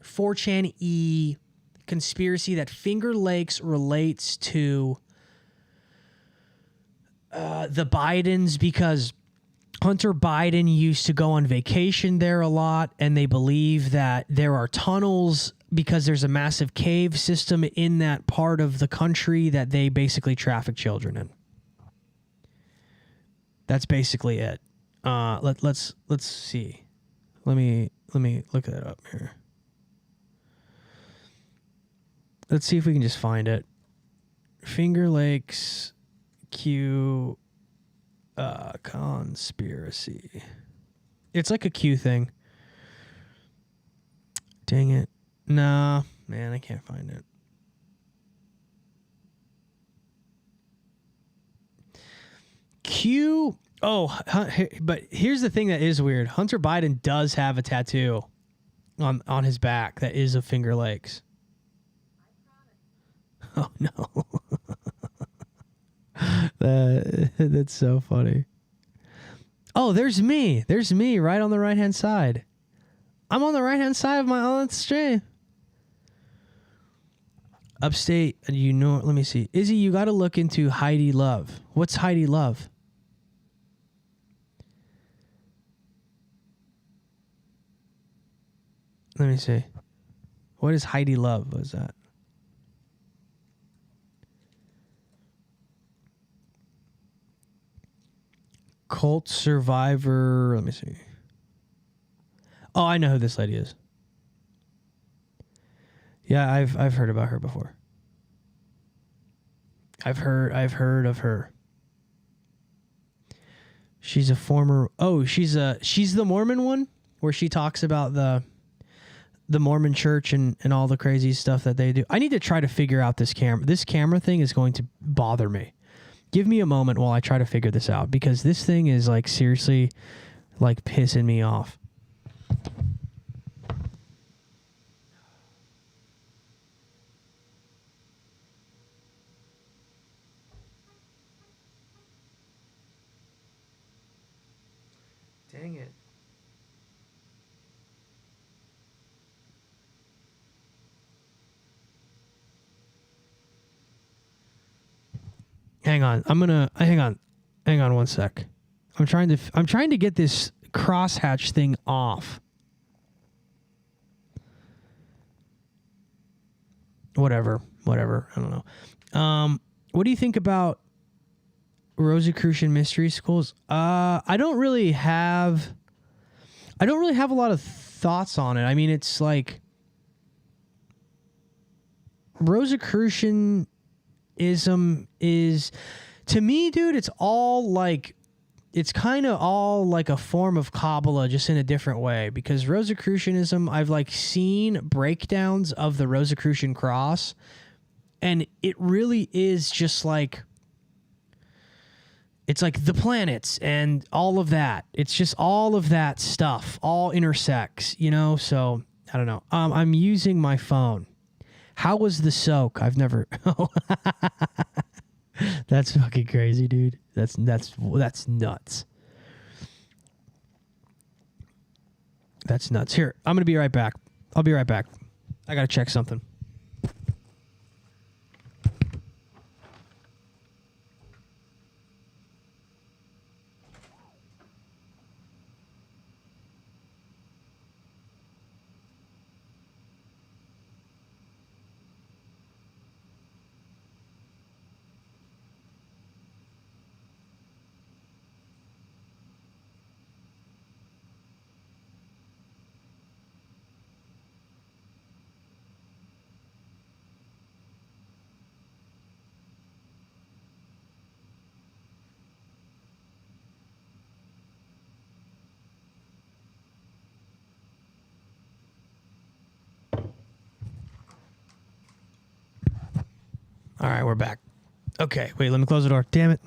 4chan-y conspiracy that Finger Lakes relates to the Bidens because Hunter Biden used to go on vacation there a lot, and they believe that there are tunnels because there's a massive cave system in that part of the country that they basically traffic children in. That's basically it. Let's see. Let me look that up here. Let's see if we can just find it. Finger Lakes Q conspiracy. It's like a Q thing. Dang it. Nah, man, I can't find it. Q. Oh, but here's the thing that is weird. Hunter Biden does have a tattoo on his back that is of Finger Lakes. Oh no. That's so funny. Oh, there's me. There's me right on the right-hand side. I'm on the right-hand side of my own stream. Upstate, you know, let me see. Izzy, you got to look into Heidi Love. What's Heidi Love? Let me see. What is Heidi Love? What is that? Cult survivor. Let me see. Oh, I know who this lady is. Yeah, I've heard about her before. I've heard of her. She's a former. Oh, she's the Mormon one where she talks about the Mormon church and all the crazy stuff that they do. I need to try to figure out this camera. This camera thing is going to bother me. Give me a moment while I try to figure this out, because this thing is like seriously like pissing me off. Dang it. Hang on. Hang on one sec. I'm trying to get this crosshatch thing off. Whatever. I don't know. What do you think about Rosicrucian mystery schools? I don't really have a lot of thoughts on it. I mean, it's like Rosicrucianism is, to me, dude, it's kind of all like a form of Kabbalah, just in a different way, because Rosicrucianism, I've like seen breakdowns of the Rosicrucian cross, and it really is just like, it's like the planets and all of that. It's just all of that stuff all intersects, you know? So I don't know. I'm using my phone. How was the soak? I've never. That's fucking crazy, dude. That's nuts. That's nuts. Here, I'm gonna be right back. I'll be right back. I gotta check something. All right, we're back. Okay, wait, let me close the door. Damn it.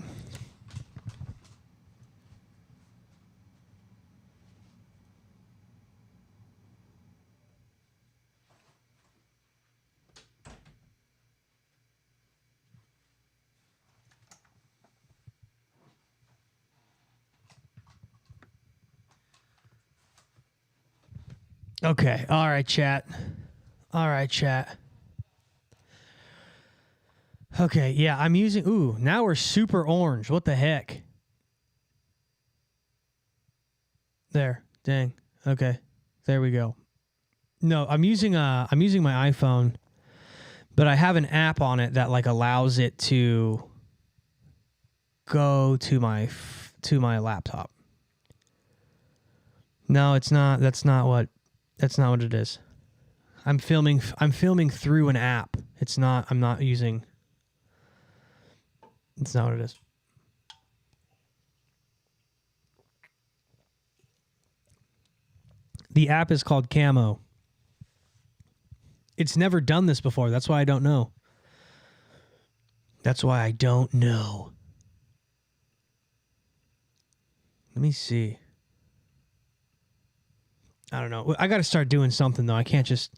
Okay, all right, chat. Okay, yeah, I'm using... Ooh, now we're super orange. What the heck? There. Dang. Okay. There we go. No, I'm using my iPhone, but I have an app on it that like allows it to go to my laptop. No, it's not. That's not what it is. I'm filming through an app. It's not using... It's not what it is. The app is called Camo. It's never done this before. That's why I don't know. Let me see. I don't know. I got to start doing something, though. I can't just...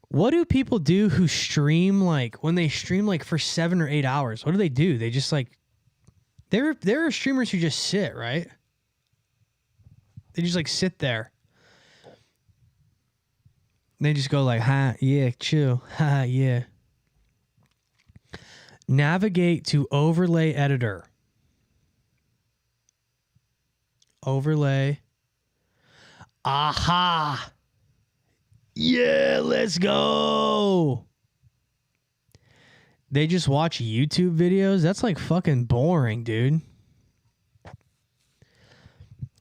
What do people do who stream, like, when they stream, like, for 7 or 8 hours? What do? They just, like... There are streamers who just sit, right? They just, like, sit there. They just go like, ha, yeah, chill, ha, yeah. Navigate to overlay editor. Overlay. Aha. Yeah, let's go. They just watch YouTube videos? That's like fucking boring, dude.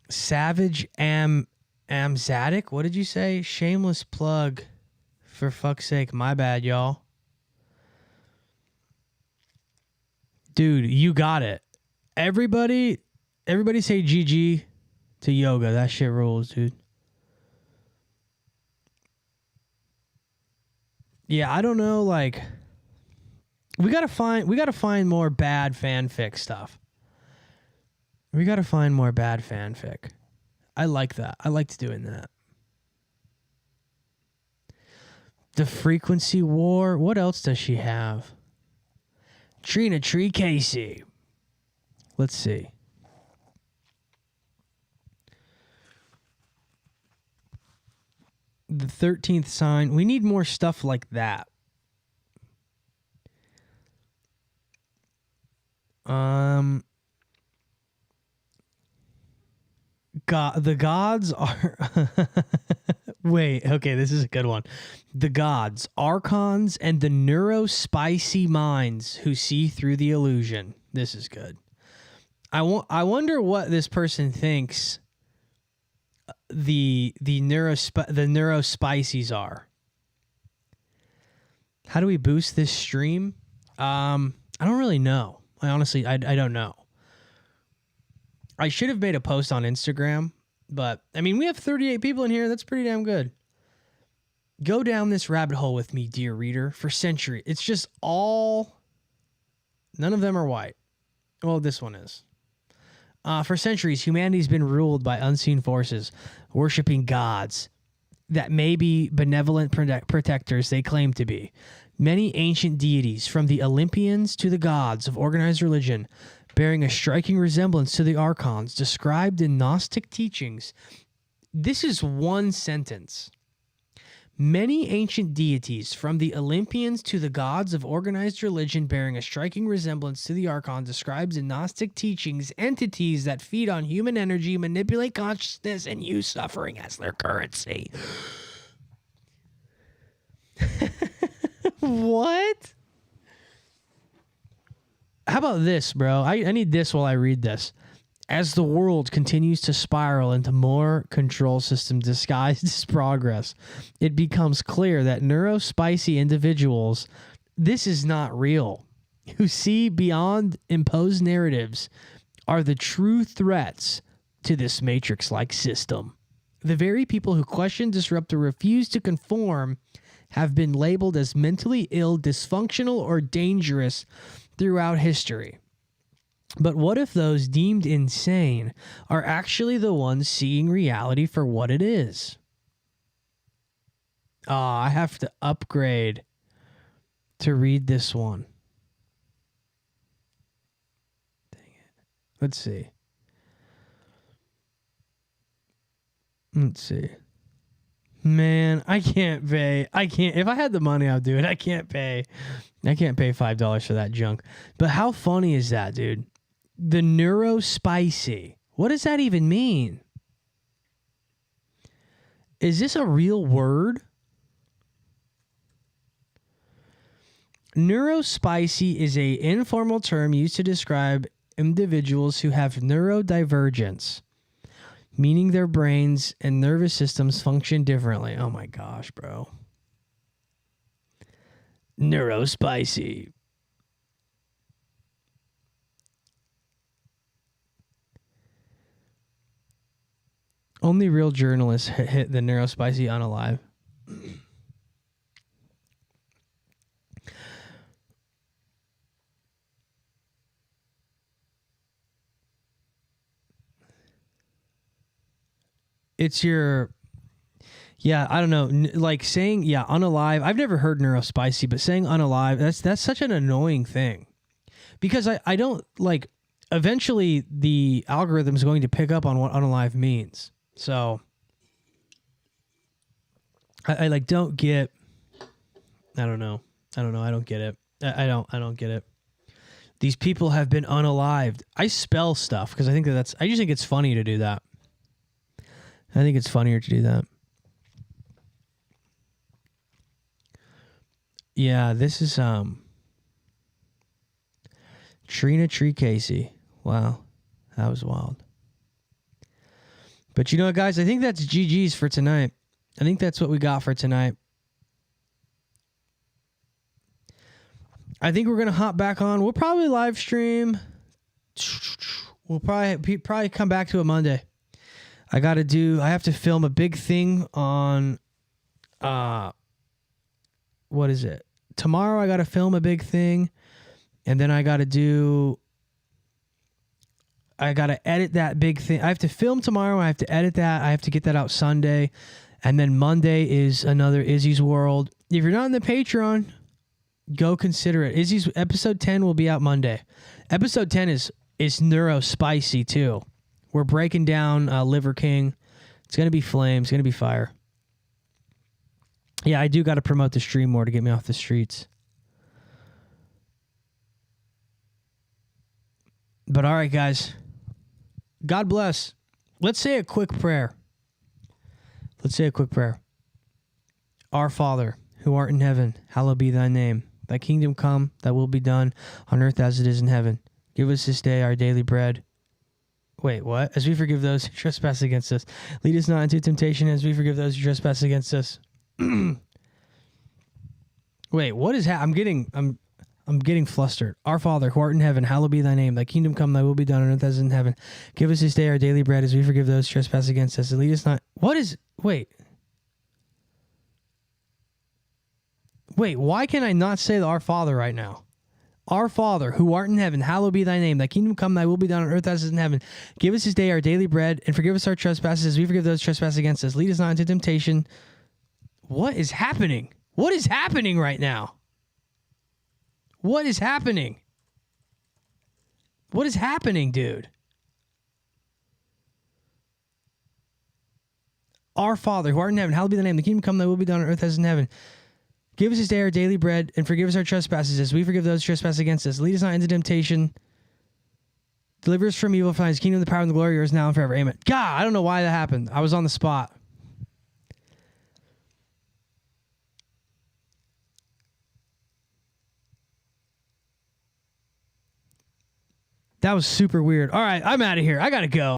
Savage Amzatic? What did you say? Shameless plug. For fuck's sake. My bad, y'all. Dude, you got it. Everybody say GG to yoga. That shit rules, dude. Yeah, I don't know, like... We gotta find more bad fanfic stuff. We gotta find more bad fanfic. I like that. I liked doing that. The Frequency War. What else does she have? Trina Tree Casey. Let's see. The 13th sign. We need more stuff like that. The gods are... Wait, okay, this is a good one. The gods, archons, and the neurospicy minds who see through the illusion. This is good. I wonder what this person thinks the neurospicies are. How do we boost this stream? I don't really know. I don't know. I should have made a post on Instagram, but I mean, we have 38 people in here. That's pretty damn good. Go down this rabbit hole with me, dear reader, for centuries. It's just all... None of them are white. Well, this one is. For centuries, humanity's been ruled by unseen forces, worshiping gods that may be benevolent protectors they claim to be. Many ancient deities, from the Olympians to the gods of organized religion, bearing a striking resemblance to the archons described in Gnostic teachings. This is one sentence. Many ancient deities, from the Olympians to the gods of organized religion, bearing a striking resemblance to the archons described in Gnostic teachings, entities that feed on human energy, manipulate consciousness, and use suffering as their currency. What? How about this, bro? I need this while I read this. As the world continues to spiral into more control system disguised as progress, it becomes clear that neurospicy individuals, this is not real, who see beyond imposed narratives, are the true threats to this matrix-like system. The very people who question, disrupt, or refuse to conform have been labeled as mentally ill, dysfunctional, or dangerous throughout history. But what if those deemed insane are actually the ones seeing reality for what it is? I have to upgrade to read this one. Dang it. Let's see. Man, I can't pay. If I had the money, I'd do it. I can't pay $5 for that junk. But how funny is that, dude? The neurospicy. What does that even mean? Is this a real word? Neurospicy is an informal term used to describe individuals who have neurodivergence, meaning their brains and nervous systems function differently. Oh my gosh, bro. Neurospicy. Only real journalists hit the neurospicy unalive. it's your, yeah, I don't know, like saying, unalive. I've never heard neurospicy, but saying unalive, that's such an annoying thing. Because I don't, like, eventually the algorithm is going to pick up on what unalive means. So I like don't get, I don't know. I don't get it. I don't get it. These people have been unalived. I spell stuff because I think I just think it's funny to do that. I think it's funnier to do that. Yeah, this is Trina Tree Casey. Wow. That was wild. But you know what, guys? I think that's GG's for tonight. I think that's what we got for tonight. I think we're going to hop back on. We'll probably live stream. We'll probably come back to it Monday. I have to film a big thing on, what is it? Tomorrow I got to film a big thing. And then I got to edit that big thing. I have to film tomorrow. I have to edit that. I have to get that out Sunday. And then Monday is another Izzy's World. If you're not in the Patreon, go consider it. Izzy's episode 10 will be out Monday. Episode 10 is neurospicy too. We're breaking down Liver King. It's going to be flames. It's going to be fire. Yeah, I do got to promote the stream more to get me off the streets. But all right, guys. God bless. Let's say a quick prayer. Our Father, who art in heaven, hallowed be thy name. Thy kingdom come, thy will be done, on earth as it is in heaven. Give us this day our daily bread. Wait, what? As we forgive those who trespass against us. Lead us not into temptation, as we forgive those who trespass against us. Wait, what is happening? I'm getting flustered. Our Father, who art in heaven, hallowed be thy name. Thy kingdom come, thy will be done on earth as in heaven. Give us this day our daily bread, as we forgive those who trespass against us. And lead us not... Wait, why can I not say the Our Father right now? Our Father, who art in heaven, hallowed be thy name. Thy kingdom come, thy will be done on earth as it is in heaven. Give us this day our daily bread, and forgive us our trespasses, as we forgive those who trespass against us. Lead us not into temptation. What is happening? What is happening right now? What is happening? What is happening, dude? Our Father, who art in heaven, hallowed be thy name. The kingdom come, thy will be done on earth as in heaven. Give us this day our daily bread, and forgive us our trespasses, as we forgive those who trespass against us. Lead us not into temptation. Deliver us from evil. For thine is the kingdom, the power, and the glory, yours now and forever. Amen. God, I don't know why that happened. I was on the spot. That was super weird. All right, I'm out of here. I gotta go.